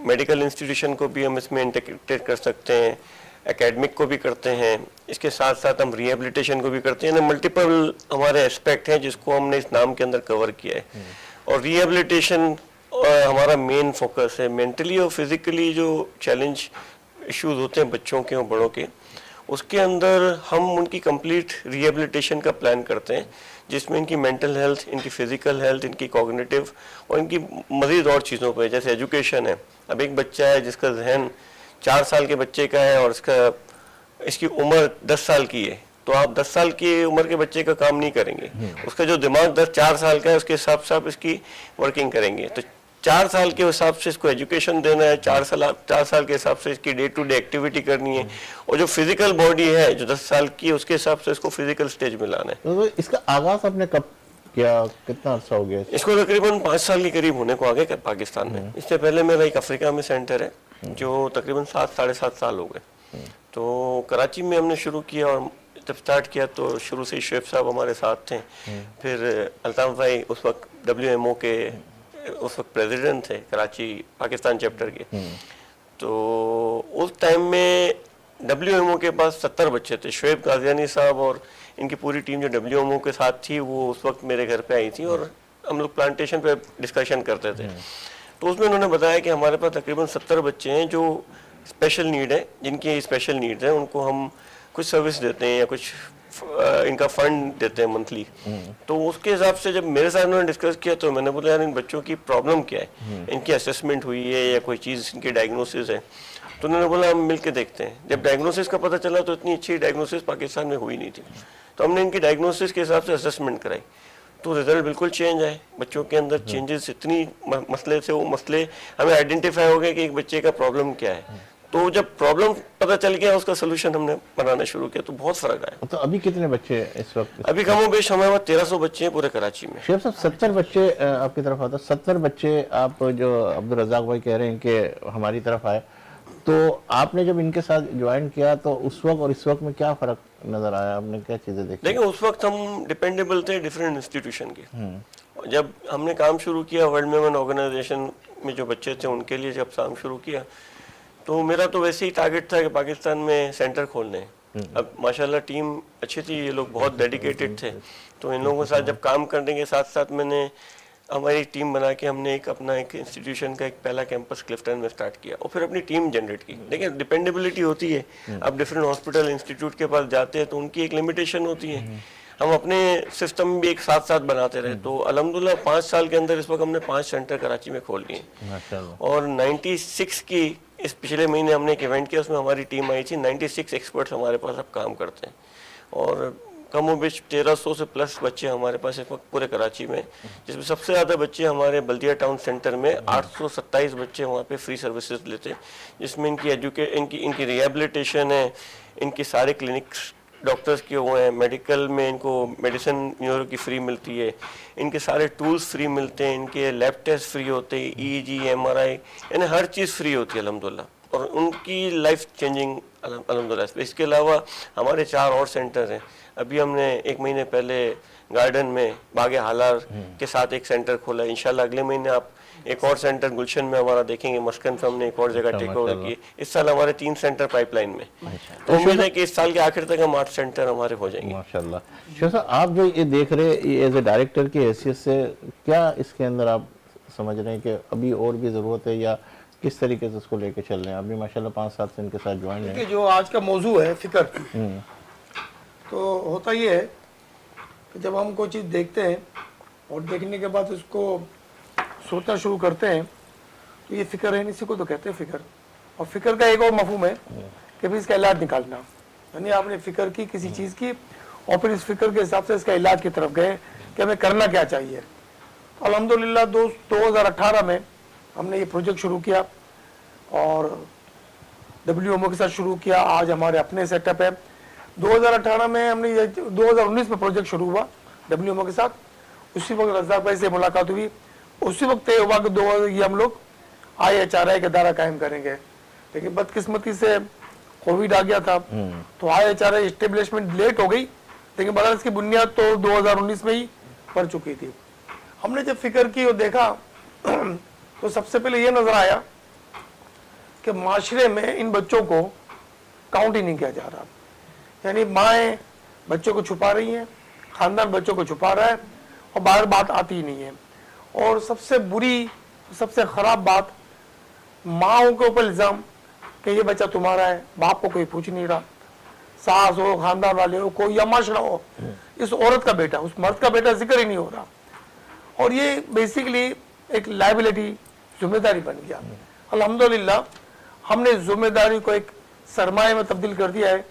मेडिकल इंस्टीट्यूशन को भी हम इसमें इंटीग्रेट कर सकते हैं, एकेडमिक को भी करते हैं, इसके साथ साथ हम रिहेबिलिटेशन को भी करते हैं। मल्टीपल हमारे एस्पेक्ट हैं जिसको हमने इस नाम के अंदर कवर किया है। और रिहेबिलिटेशन हमारा मेन फोकस है। मेंटली और फिजिकली जो चैलेंज इश्यूज होते हैं बच्चों के और बड़ों के, उसके अंदर हम उनकी कंप्लीट रिहेबिलिटेशन का प्लान करते हैं, जिसमें इनकी मेंटल हेल्थ, इनकी फिजिकल हेल्थ, इनकी कॉग्निटिव और इनकी मज़ीद और चीज़ों पर, जैसे एजुकेशन है। अब एक बच्चा है जिसका जहन 4 साल के बच्चे का है और इसकी उम्र 10 साल की है, तो आप 10 साल की उम्र के बच्चे का काम नहीं करेंगे। उसका जो दिमाग 4 साल का है, उसके हिसाब से आप इसकी वर्किंग करेंगे। तो 4 साल के हिसाब से इसको एजुकेशन देना है, 4 साल के हिसाब से इसकी डे टू डे एक्टिविटी करनी है, और जो फिजिकल बॉडी है जो 10 साल की, उसके हिसाब से इसको फिजिकल स्टेज में लाना है। तो इसका आगाज आपने कब किया, कितना अर्सा हो गया? इसको तकरीबन 5 साल के करीब होने को आ गए पाकिस्तान में। इससे पहले मेरा एक अफ्रीका में सेंटर है जो तकरीबन 7-7.5 साल हो गए। तो कराची में हमने शुरू किया, और जब स्टार्ट किया तो शुरू से शोएब साहब हमारे साथ थे। फिर अल्ताफ भाई उस वक्त WMO के उस वक्त प्रेसिडेंट थे कराची पाकिस्तान चैप्टर के। तो उस टाइम में WMO के पास 70 बच्चे थे। शोएब गाजियानी साहब और इनकी पूरी टीम जो WMO के साथ थी, वो उस वक्त मेरे घर पे आई थी और हम लोग प्लांटेशन पे डिस्कशन करते थे। तो उसमें उन्होंने बताया कि हमारे पास तकरीबन 70 बच्चे हैं जो स्पेशल नीड है, जिनकी स्पेशल नीड्स हैं, उनको हम कुछ सर्विस देते हैं या कुछ इनका फंड देते हैं मंथली। तो उसके हिसाब से जब मेरे साथ उन्होंने डिस्कस किया तो मैंने बोला यार इन बच्चों की प्रॉब्लम क्या है, इनकी असेसमेंट हुई है या कोई चीज़ इनकी डायग्नोसिस है। तो उन्होंने बोला हम मिल के देखते हैं। जब डायग्नोसिस का पता चला तो इतनी अच्छी डायग्नोसिस पाकिस्तान में हुई नहीं थी, तो हमने इनकी डायग्नोसिस के हिसाब से असेसमेंट कराई, तो रिजल्ट बिल्कुल चेंज आए। बच्चों के अंदर चेंजेस इतनी मसले से, वो मसले हमें आइडेंटिफाई हो गए कि एक बच्चे का प्रॉब्लम क्या है। तो जब प्रॉब्लम पता चल गया, उसका सोल्यूशन हमने बनाना शुरू किया, तो बहुत फर्क आया। तो अभी कितने बच्चे इस वक्त? अभी कमोबेश हमारे पास 1300 बच्चे हैं पूरे कराची में। शेख साहब 70 बच्चे आपकी तरफ आता, 70 बच्चे आप जो अब्दुल रज़ाक भाई कह रहे हैं कि हमारी तरफ आए, तो आपने जब इनके साथ ज्वाइन किया तो उस वक्त और इस वक्त में क्या फ़र्क नज़र आया? आपने क्या चीज़ें देखी? देखिए, उस वक्त हम डिपेंडेबल थे डिफरेंट इंस्टीट्यूशन के। जब हमने काम शुरू किया वर्ल्ड मेमन ऑर्गेनाइजेशन में जो बच्चे थे उनके लिए जब काम शुरू किया, तो मेरा तो वैसे ही टारगेट था कि पाकिस्तान में सेंटर खोलने हैं। अब माशाल्लाह टीम अच्छी थी, ये लोग बहुत डेडिकेटेड थे, तो इन लोगों के साथ जब काम करने के साथ साथ मैंने हमारी टीम बना के हमने अपना एक इंस्टीट्यूशन का एक पहला कैंपस क्लिफ्टन में स्टार्ट किया और फिर अपनी टीम जनरेट की। देखिए, डिपेंडेबिलिटी होती है। अब डिफरेंट हॉस्पिटल इंस्टीट्यूट के पास जाते हैं तो उनकी एक लिमिटेशन होती है। हम अपने सिस्टम भी एक साथ साथ बनाते रहे। तो अल्हम्दुलिल्लाह 5 साल के अंदर इस वक्त हमने 5 सेंटर कराची में खोल लिए माशाल्लाह। और 96 की इस पिछले महीने हमने एक इवेंट किया, उसमें हमारी टीम आई थी, 96 एक्सपर्ट्स हमारे पास अब काम करते हैं और कमोबेश 1300 से प्लस बच्चे हमारे पास इस वक्त पूरे कराची में, जिसमें सबसे ज़्यादा बच्चे हमारे बल्दिया टाउन सेंटर में 827 बच्चे वहाँ पे फ्री सर्विसेज लेते हैं, जिसमें इनकी रिहेबिलिटेशन है, इनकी सारे क्लिनिक्स डॉक्टर्स के हुए हैं, मेडिकल में इनको मेडिसिन न्यूरो की फ्री मिलती है, इनके सारे टूल्स फ्री मिलते हैं, इनके लैब टेस्ट फ्री होते हैं, EEG MRI यानी हर चीज़ फ्री होती है अल्हम्दुलिल्लाह, और उनकी लाइफ चेंजिंग अल्हम्दुलिल्लाह। इसके अलावा हमारे 4 और सेंटर हैं। अभी हमने 1 महीने पहले गार्डन में बागे हालार के साथ एक सेंटर खोला है। इंशाल्लाह अगले महीने आप एक और सेंटर गुलशन में हमारा देखेंगे, मस्कन पे हमने एक और जगह टेक ओवर की। इस साल हमारे 3 सेंटर पाइपलाइन में, तो उम्मीद है कि इस साल के आखिर तक हम 8 सेंटर हमारे हो जाएंगे माशाल्लाह। शेख साहब, आप जो ये देख रहे एज ए डायरेक्टर की हैसियत से क्या इसके अंदर आप समझ रहे हैं कि अभी और भी ज़रूरत है या किस तरीके से इसको लेके चल रहे हैं? अभी माशाल्लाह 5 साल से इनके साथ ज्वाइन है। जो आज का मौजू है फिक्र, तो होता ये है कि जब हम कोई चीज़ देखते हैं और देखने के बाद उसको सोचना शुरू करते हैं तो ये फिक्र है, इसी को तो कहते हैं फिक्र। और फिक्र का एक और मफहूम है कि भी इसका इलाज निकालना, यानी आपने फिक्र की किसी चीज़ की और फिर इस फिक्र के हिसाब से इसका इलाज की तरफ गए कि हमें करना क्या चाहिए। तो अल्हम्दुलिल्लाह 2018 में हमने ये प्रोजेक्ट शुरू किया और WMO के साथ शुरू किया। आज हमारे अपने सेटअप है। 2018 में हमने ये 2019 में प्रोजेक्ट शुरू हुआ WMO के साथ। उसी वक्त रज़ाक भाई से मुलाकात हुई, उसी वक्त तय हुआ कि ये हम लोग IHRI का दायरा कायम करेंगे, लेकिन बदकिस्मती से कोविड आ गया था तो IHRI इस्टेब्लिशमेंट लेट हो गई, लेकिन बहरहाल इसकी बुनियाद तो 2019 में ही पड़ चुकी थी। हमने जब फिक्र की और देखा तो सबसे पहले ये नजर आया कि माशरे में इन बच्चों को काउंट ही नहीं किया जा रहा, यानी माएँ बच्चों को छुपा रही हैं, खानदान बच्चों को छुपा रहा है और बाहर बात आती ही नहीं है। और सबसे बुरी, सबसे ख़राब बात, माओं के ऊपर इल्ज़ाम कि ये बच्चा तुम्हारा है, बाप को कोई पूछ नहीं रहा, सास हो, खानदान वाले हो, कोई या माशरा हो, इस औरत का बेटा, उस मर्द का बेटा जिक्र ही नहीं हो रहा। और ये बेसिकली एक लायबिलिटी, जिम्मेदारी बन गया। अल्हम्दुलिल्लाह हमने जिम्मेदारी को एक सरमाए में तब्दील कर दिया है,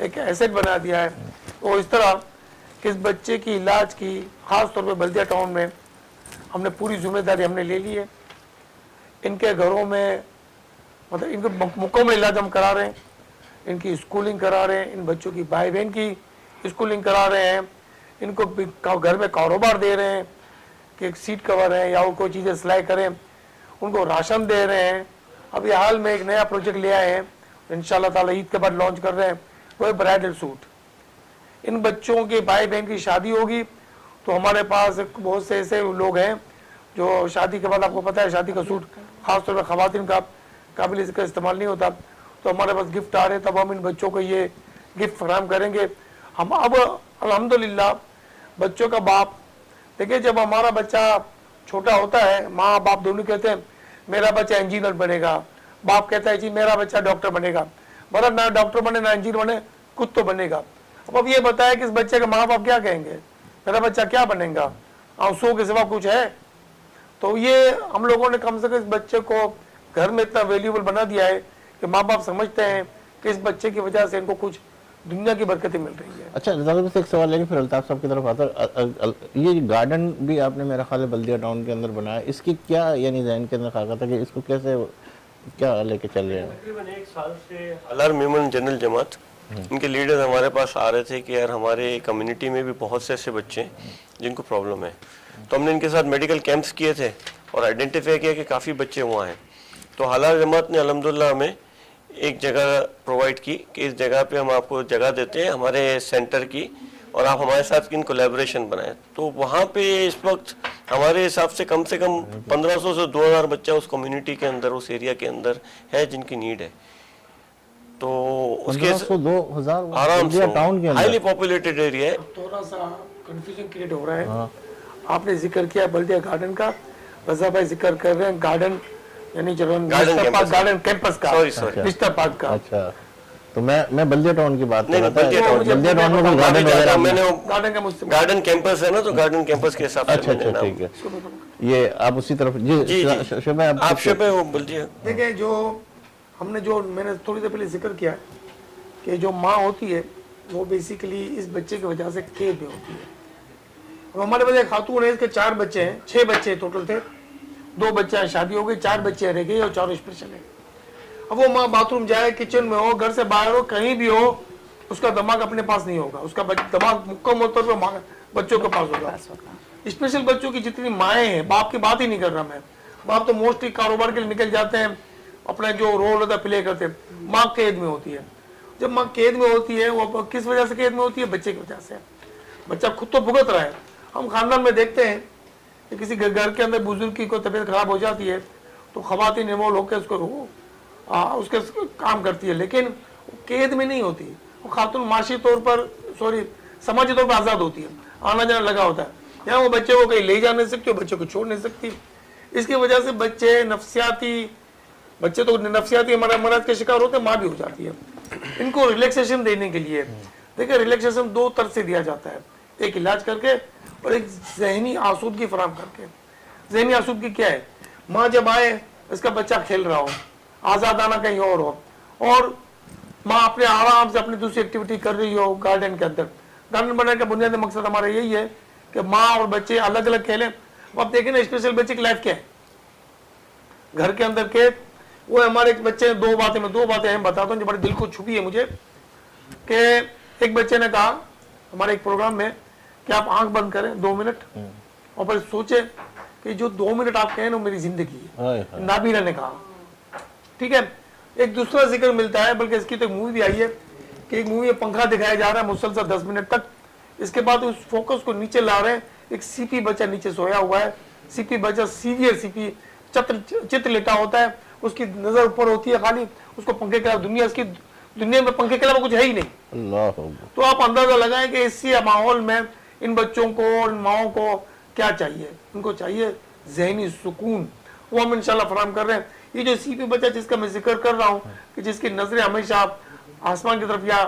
एक एसेट बना दिया है। तो इस तरह कि इस बच्चे की इलाज की ख़ास तौर पर बल्दिया टाउन में हमने पूरी जिम्मेदारी हमने ले ली है। इनके घरों में मतलब इनको मुकम्मल इलाज हम करा रहे हैं, इनकी स्कूलिंग करा रहे हैं, इन बच्चों की भाई बहन की स्कूलिंग करा रहे हैं, इनको घर में कारोबार दे रहे हैं कि एक सीट कवर है या वो कोई चीज़ें सिलाई करें, उनको राशन दे रहे हैं। अभी हाल में एक नया प्रोजेक्ट ले आए हैं, इंशाल्लाह ताला ईद के बाद लॉन्च कर रहे हैं, वो है ब्राइडल सूट। इन बच्चों के भाई बहन की शादी होगी तो हमारे पास बहुत से ऐसे लोग हैं जो शादी के बाद, आपको पता है शादी का सूट खासतौर पर ख़वातीन का काबिल इसका इस्तेमाल नहीं होता, तो हमारे पास गिफ्ट आ रहे हैं, तब हम इन बच्चों को ये गिफ्ट फराहम करेंगे। हम अब अल्हम्दुलिल्लाह बच्चों का बाप, देखिए जब हमारा बच्चा छोटा होता है, माँ बाप दोनों कहते हैं मेरा बच्चा इंजीनियर बनेगा, बाप कहता है जी मेरा बच्चा डॉक्टर बनेगा, मतलब ना डॉक्टर बने ना इंजीनियर बने, कुछ तो बनेगा। अब ये बताया कि इस बच्चे के माँ बाप क्या कहेंगे, मेरा बच्चा क्या बनेगा, आंसुओं के सिवा कुछ है। तो ये हम लोगों ने कम से कम इस बच्चे को घर में इतना वैल्यूबल बना दिया है कि माँ बाप समझते हैं कि इस बच्चे की वजह से इनको कुछ दुनिया की बरकतें मिल रही है। अच्छा, रज़ाक से एक सवाल लेके फिर अल्ताफ साहब की तरफ आता। ये गार्डन भी आपने मेरा ख्याल है बल्दिया टाउन के अंदर बनाया, इसकी क्या यानी जहन के अंदर खाका था कि इसको कैसे क्या लेके चल रहे हैं? तकरीबन 1 साल से हालार मेमन जनरल जमात, इनके लीडर्स हमारे पास आ रहे थे कि यार हमारे कम्युनिटी में भी बहुत से ऐसे बच्चे हैं जिनको प्रॉब्लम है, तो हमने इनके साथ मेडिकल कैंप्स किए थे और आइडेंटिफाई किया कि काफ़ी बच्चे वहाँ हैं। तो हालार जमात ने अल्हम्दुलिल्लाह हमें एक जगह प्रोवाइड की कि इस जगह पे हम आपको जगह देते हैं हमारे सेंटर की और आप हमारे साथ इन कोलैबोरेशन बनाएं। तो वहाँ पे इस वक्त हमारे हिसाब से कम 1500 से 2000 बच्चा उस कम्युनिटी के अंदर, उस एरिया के अंदर है जिनकी नीड है। तो उसके 2000 आराम से टाउन के अंदर हाईली पॉपुलेटेड एरिया है। थोड़ा सा कंफ्यूजन क्रिएट हो रहा है। आपने जिक्र किया बल्दिया गार्डन का, रज़ा भाई जिक्र कर रहे हैं गार्डन यानी गार्डन कैंपस का, सॉरी मिस्टर पार्क का। अच्छा, तो मैं बल्दिया टाउन की बात कर नहीं, रहा था। बल्दिया टाउन- बल्दिया टाउन में कोई गार्डन ज्यादा वगैरह मैंने गार्डन का मुझसे गार्डन कैंपस है ना, तो गार्डन कैंपस के हिसाब से अच्छा मैंने अच्छा नाम- ठीक है, ये आप उसी तरफ जी जी जी शोभा आप शोभा वो बोलिए। देखिए, जो हमने जो मैंने थोड़ी देर पहले जिक्र किया कि जो माँ होती है वो बेसिकली इस बच्चे की वजह से कैद में होती है। अब हमारे पास एक खातून है, इसके 4 बच्चे हैं, 6 बच्चे टोटल थे, 2 बच्चे शादी हो गई, 4 बच्चे रह गए और 4 स्पेशल है। अब वो माँ बाथरूम जाए, किचन में हो, घर से बाहर हो, कहीं भी हो, उसका दिमाग अपने पास नहीं होगा, उसका दिमाग मुकम्मल तौर पर बच्चों के पास होगा। स्पेशल बच्चों की जितनी माएँ हैं, बाप की बात ही नहीं कर रहा मैं, बाप तो मोस्टली कारोबार के लिए निकल जाते हैं, अपना जो रोल होता है प्ले करते हैं। माँ कैद में होती है। जब माँ कैद में होती है, वो किस वजह से कैद में होती है? बच्चे की वजह से। बच्चा खुद तो भुगत रहा है। हम खानदान में देखते हैं कि किसी घर के अंदर बुजुर्ग की कोई तबीयत खराब हो जाती है तो खवातीन इन्वॉल्व होकर उसके काम करती है, लेकिन वो कैद में नहीं होती। वो खातून माशी तौर पर समाजी तौर पर आज़ाद होती है, आना जाना लगा होता है। यहाँ वो बच्चे को कहीं ले जा नहीं सकती, बच्चे को छोड़ नहीं सकती। इसकी वजह से बच्चे तो नफ्सियाती मराज के शिकार होते हैं, माँ भी हो जाती है। इनको रिलैक्सेशन देने के लिए देखिए, रिलैक्सेशन 2 तरह से दिया जाता है, एक इलाज करके और एक जहनी आसूदगी फराम करके। जहनी आसूदगी क्या है? माँ जब आए, इसका बच्चा खेल रहा हो, आज़ादाना कहीं और हो, और माँ अपने आराम से अपनी दूसरी एक्टिविटी कर रही हो गार्डन के अंदर। गार्डन बनाने का बुनियादी मकसद हमारा यही है कि माँ और बच्चे अलग अलग खेलें। अब देखें ना, स्पेशल बच्चे की लाइफ क्या है, घर के अंदर के वो हमारे एक बच्चे ने 2 बातें हम बताता हूँ जो बड़े दिल को छुपी है मुझे। कि एक बच्चे ने कहा हमारे एक प्रोग्राम में कि आप आंख बंद करें 2 मिनट और फिर सोचे कि जो 2 मिनट आप कहें ना मेरी जिंदगी है। नाबीरा ने कहा, ठीक है। एक दूसरा जिक्र मिलता है, बल्कि इसकी तो एक मूवी भी आई है कि एक मूवी में पंखा दिखाया जा रहा है मुसलसल 10 मिनट तक। इसके बाद उस फोकस को नीचे ला रहे हैं, एक सीपी बच्चा नीचे सोया हुआ है। सीपी बच्चा सीवियर सीपी चित्र लेटा होता है, उसकी नजर ऊपर होती है खाली, उसको पंखे के अलावा दुनिया में पंखे के अलावा कुछ है ही नहीं। अल्लाह। तो आप अंदाजा लगाएं कि इसी माहौल में इन बच्चों को और इन माओं को क्या चाहिए? उनको चाहिए जहनी सुकून, वो हम इंशाल्लाह फराम कर रहे हैं। ये जो सीपी बच्चा जिसका मैं जिक्र कर रहा हूँ कि जिसकी नजरें हमेशा आसमान की तरफ या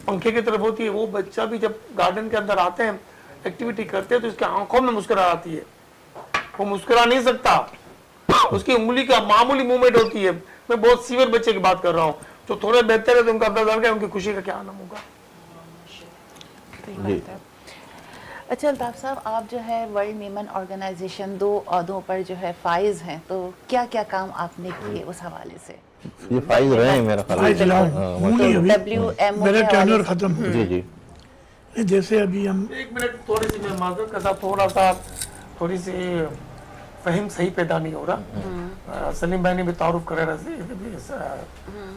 पंखे की तरफ होती है, वो बच्चा भी जब गार्डन के अंदर आते हैं, एक्टिविटी करते हैं, तो इसकी आंखों में मुस्कुराहट आती है। वो मुस्कुरा नहीं सकता, उसकी उंगली का मामूली मूवमेंट होती है। मैं बहुत सीवियर बच्चे की बात कर रहा हूँ, जो थोड़े बेहतर है तो उनका अंदाजा है उनकी खुशी का क्या आलम होगा। अच्छा अल्ताफ साहब, आप जो है वर्ल्ड वीमेन ऑर्गेनाइजेशन 2 ओहदों पर जो है फाइज हैं, तो क्या क्या काम आपने किए उस हवाले से? ये फाइज रहे हैं मेरा ख्याल फाइज रहा हूँ, हूँ नहीं अभी, WMO मेरा के टर्नर हवाले से- खत्म हो जी जी गया। जैसे अभी हम 1 मिनट थोड़ी सी मैं माजूर का साथ थोड़ी सी फहीम सही पैदा नहीं हो रहा। सलीम भाई ने भी तारुफ कराया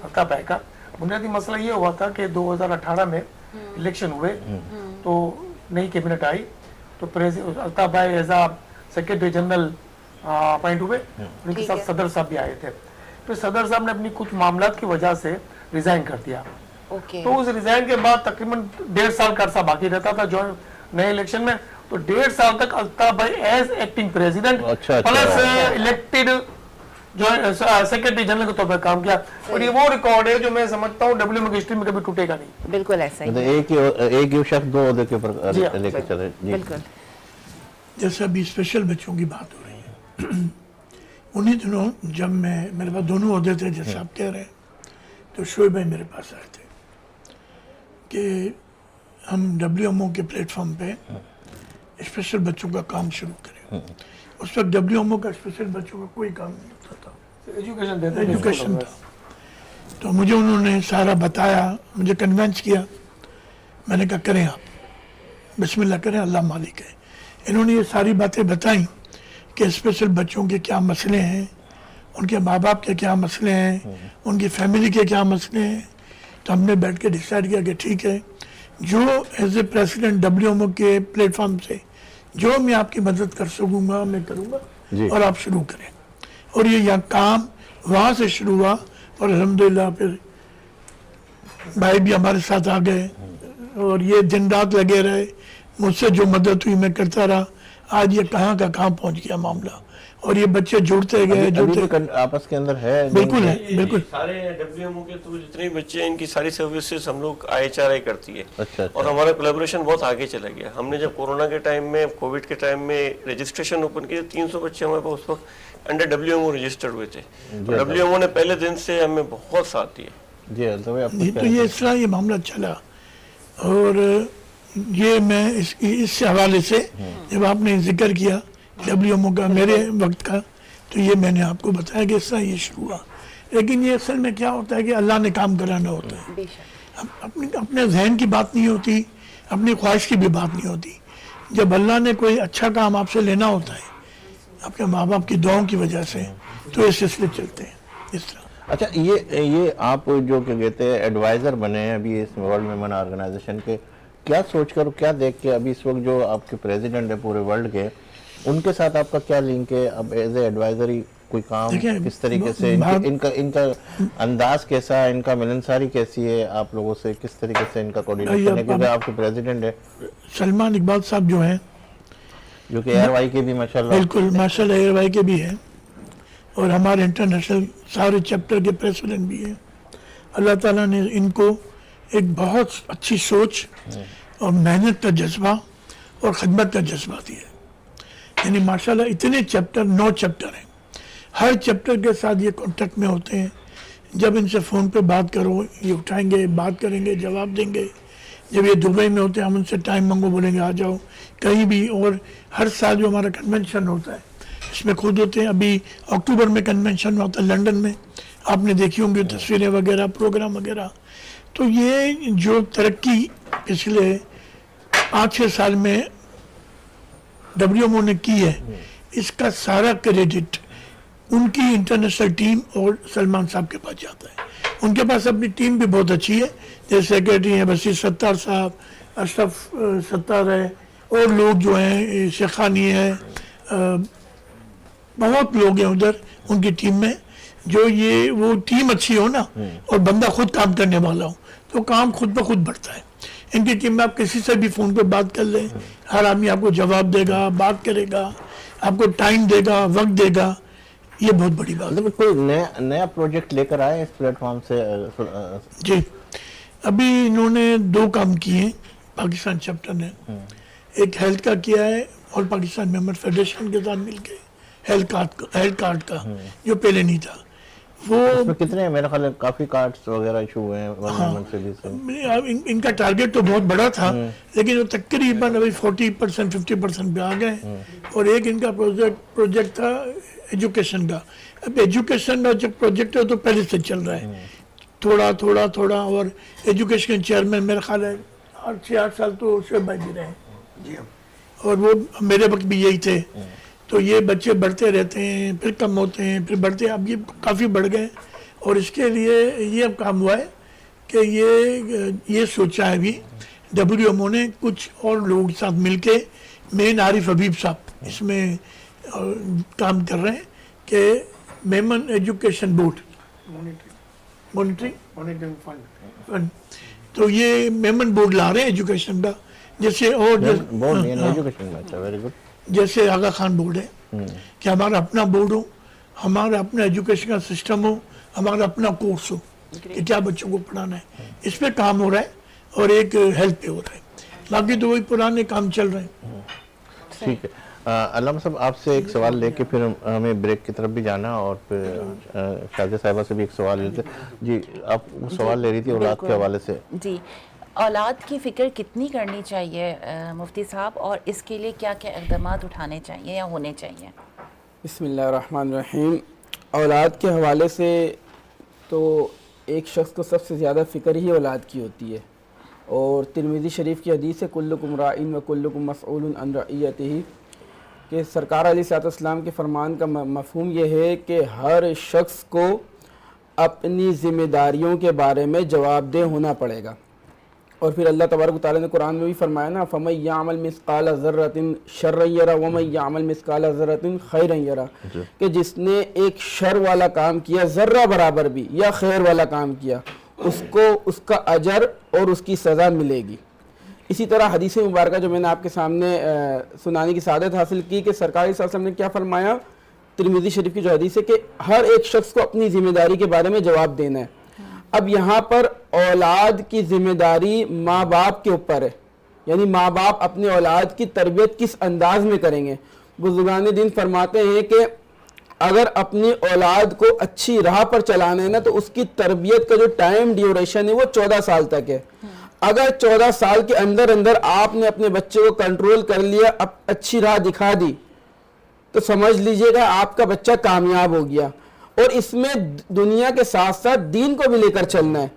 अक्का भाई का। बुनियादी मसला ये हुआ था कि 2018 में इलेक्शन हुए तो नई कैबिनेट आई, तो अल्ताफ भाई एज आ सेक्रेटरी जनरल अपॉइंट हुए, उनके साथ सदर साहब भी आए थे। फिर सदर साहब ने अपनी कुछ मामलात की वजह से रिजाइन कर दिया। तो उस रिजाइन के बाद तकरीबन 1.5 साल का अरसा बाकी रहता था जो नए इलेक्शन में, तो 1.5 साल तक अल्ताफ भाई as acting president plus elected जो सेक्रेटरी जनरल के तौर पर काम किया। और ये वो रिकॉर्ड है जो मैं समझता हूँ WMO की हिस्ट्री में कभी टूटेगा नहीं। बिल्कुल ऐसा ही मतलब है। एक ही शख्स 2 ओहदे के ऊपर जी हाँ, लेके चले। जी बिल्कुल। जैसे अभी स्पेशल बच्चों की बात हो रही है, उन्हीं दिनों जब मेरे पास दोनों ओहदे थे जैसे आप कह रहे हैं, तो शोएब भाई मेरे पास आए थे कि हम WMO के प्लेटफॉर्म पे स्पेशल बच्चों का काम शुरू करें। उस वक्त WMO का स्पेशल बच्चों का कोई काम नहीं होता था, एजुकेशन था। तो मुझे उन्होंने सारा बताया, मुझे कन्वेंस किया। मैंने कहा करें आप, बिस्मिल्लाह करें, अल्लाह मालिक है। इन्होंने ये सारी बातें बताई कि स्पेशल बच्चों के क्या मसले हैं, उनके माँ बाप के क्या मसले हैं, उनकी फैमिली के क्या मसले हैं। तो हमने बैठ के डिसाइड किया कि ठीक है, जो एज ए प्रेसिडेंट WMO के प्लेटफॉर्म से जो मैं आपकी मदद कर सकूँगा मैं करूँगा, और आप शुरू करें। और ये यहाँ काम वहाँ से शुरू हुआ, और अल्हम्दुलिल्लाह फिर भाई भी हमारे साथ आ गए, और ये दिन रात लगे रहे। मुझसे जो मदद हुई मैं करता रहा। आज ये कहाँ का कहाँ पहुँच गया मामला, और ये बच्चे जुड़ते गए अभी जुड़ते भी आपस के अंदर है बिल्कुल है बिल्कुल। सारे WMO के थ्रू जितने भी बच्चे हैं इनकी सारी सर्विसेज हम लोग IHRI करती है। अच्छा, और हमारा कोलैबोरेशन बहुत आगे चला गया। हमने जब कोरोना के टाइम में, कोविड के टाइम में रजिस्ट्रेशन ओपन किया, 300 बच्चे हमारे पास उस वक्त अंडर WMO रजिस्टर्ड हुए थे। WMO ने पहले दिन से हमें बहुत साथ दिया। जी अल्ताफ भाई, आपको नहीं क्या तो ये इस तरह ये मामला चला। और ये मैं इस हवाले से जब आपने जिक्र किया WMO का मेरे वक्त का, तो ये मैंने आपको बताया कि इस तरह ये शुरू हुआ। लेकिन ये असल में क्या होता है कि अल्लाह ने काम कराना होता है। अपने जहन की बात नहीं होती, अपनी ख्वाहिश की भी बात नहीं होती। जब अल्लाह ने कोई अच्छा काम आपसे लेना होता है अपने माँ बाप की दुआओं की वजह से, तो ये सिलसिले चलते हैं इस तरह। अच्छा, ये आप जो क्या कहते हैं एडवाइज़र बने हैं अभी इस वर्ल्ड मेमन ऑर्गेनाइजेशन के, क्या सोचकर क्या देख के अभी इस वक्त जो आपके प्रेसिडेंट है पूरे वर्ल्ड के, उनके साथ आपका क्या लिंक है? अब एज ए एडवाइजरी कोई काम किस तरीके से, इनका अंदाज कैसा है, इनका मिलनसारी कैसी है आप लोगों से, किस तरीके से इनका कोऑर्डिनेशन है? क्योंकि आपके प्रेसिडेंट है सलमान इकबाल साहब जो हैं, जो कि एयरवाई के भी माशाल्लाह, बिल्कुल माशाल्लाह एयरवाई के भी हैं, और हमारे इंटरनेशनल सारे चैप्टर के प्रेसिडेंट भी हैं। अल्लाह ताला ने इनको एक बहुत अच्छी सोच और मेहनत का जज्बा और ख़िदमत का जज्बा दिया। यानी माशाल्लाह इतने चैप्टर, 9 चैप्टर हैं, हर चैप्टर के साथ ये कांटेक्ट में होते हैं। जब इनसे फ़ोन पे बात करो ये उठाएंगे, बात करेंगे, जवाब देंगे। जब ये दुबई में होते हैं हम उनसे टाइम मांगो, बोलेंगे आ जाओ कहीं भी। और हर साल जो हमारा कन्वेंशन होता है इसमें खुद होते हैं। अभी अक्टूबर में कन्वेंशन होता है लंदन में, आपने देखी होंगी तस्वीरें वगैरह, प्रोग्राम वगैरह। तो ये जो तरक्की पिछले 5-6 साल में WMO ने की है, इसका सारा क्रेडिट उनकी इंटरनेशनल टीम और सलमान साहब के पास जाता है। उनके पास अपनी टीम भी बहुत अच्छी है, जैसे सेक्रेटरी हैं बशीर सत्तार साहब, अशरफ सत्तार है, और लोग जो हैं शेखानी है, बहुत लोग हैं उधर उनकी टीम में। जो ये वो टीम अच्छी हो ना और बंदा खुद काम करने वाला हो तो काम खुद ब खुद बढ़ता है। इनकी टीम में आप किसी से भी फ़ोन पे बात कर लें, हर आदमी आपको जवाब देगा, बात करेगा, आपको टाइम देगा, वक्त देगा। ये बहुत बड़ी बात है। कोई नया प्रोजेक्ट लेकर आए इस प्लेटफॉर्म से? जी, अभी इन्होंने 2 काम किए पाकिस्तान चैप्टर ने। एक हेल्थ का किया है और पाकिस्तान मेंबर फेडरेशन के साथ मिलके हेल्थ कार्ड का जो पहले नहीं था वो। इसमें कितने मेरे ख्याल में काफी कार्ड्स वगैरह इशू हुए हैं इनका टारगेट तो बहुत बड़ा था, लेकिन वो तकरीबन अभी 40% 50% पे आ गए। और एक इनका प्रोजेक्ट था एजुकेशन का। अब एजुकेशन का जो प्रोजेक्ट है तो पहले से चल रहा है, थोड़ा। और एजुकेशन के चेयरमैन मेरा ख्याल है 6-8 साल तो शोएब भाई भी रहे, और वो मेरे वक्त भी यही थे। तो ये बच्चे बढ़ते रहते हैं, फिर कम होते हैं, फिर बढ़ते हैं। अब ये काफ़ी बढ़ गए, और इसके लिए ये अब काम हुआ है कि ये सोचा है अभी WMO ने कुछ और लोगों के साथ मिलके, मेन आरिफ हबीब साहब इसमें काम कर रहे हैं कि Memon education board monitoring fund, तो ये मेमन बोर्ड ला रहे हैं एजुकेशन का, जैसे और वेरी गुड, जैसे आगा खान बोर्ड है कि हमारा अपना बोर्ड हो, हमारा अपना एजुकेशन का सिस्टम हो, हमारा अपना कोर्स हो कि क्या बच्चों को पढ़ाना है। इस पे काम हो रहा है, और एक हेल्थ पे हो रहा है। बाकी तो वही पुराने काम चल रहे हैं। ठीक है। अल्लामा साहब, आपसे एक सवाल लेके फिर हमें ब्रेक की तरफ भी जाना, और फिर शाजिया साहिबा से भी एक सवाल लेते। जी, आप सवाल ले रही थी औलाद के हवाले से। जी, औलाद की फ़िक्र कितनी करनी चाहिए मुफ्ती साहब, और इसके लिए क्या क्या इक़दाम उठाने चाहिए या होने चाहिए? बिस्मिल्लाहिर्रहमानिर्रहीम। औलाद के हवाले से तो एक शख्स को सबसे ज़्यादा फ़िक्र ही औलाद की होती है, और तिरमिज़ी शरीफ की हदीस है कुल्लुकुम राइन व कुल्लुकुम मसऊलुन अन रइयतिही, कि सरकार अलैहिस्सलाम के फरमान का मफ़हूम ये है कि हर शख्स को अपनी ज़िम्मेदारियों के बारे में जवाबदेह होना पड़ेगा। और फिर अल्लाह तबारक व तआला ने कुरान में भी फरमाया ना, फमन यअमल मिस्काल ज़र्रतिन शर्रन यरा व मन यअमल मिस्काल ज़र्रतिन खैरन यरा, कि जिसने एक शर वाला काम किया ज़र्रा बराबर भी या खैर वाला काम किया, उसको उसका अजर और उसकी सज़ा मिलेगी। इसी तरह हदीस मुबारक जो मैंने आपके सामने सुनाने की सादत हासिल की कि सरकार सल्लल्लाहु अलैहि वसल्लम ने क्या फरमाया तिरमिज़ी शरीफ की जो हदीस है कि हर एक शख्स को अपनी जिम्मेदारी के बारे में जवाब देना है। अब यहाँ पर औलाद की जिम्मेदारी माँ बाप के ऊपर है, यानी माँ बाप अपने औलाद की तरबियत किस अंदाज में करेंगे। बुजुर्गान दीन फरमाते हैं कि अगर अपनी औलाद को अच्छी राह पर चलाना है ना, तो उसकी तरबियत का जो टाइम ड्यूरेशन है वो 14 साल तक है। अगर 14 साल के अंदर अंदर आपने अपने बच्चे को कंट्रोल कर लिया, अब अच्छी राह दिखा दी, तो समझ लीजिएगा आपका बच्चा कामयाब हो गया। और इसमें दुनिया के साथ साथ दीन को भी लेकर चलना है।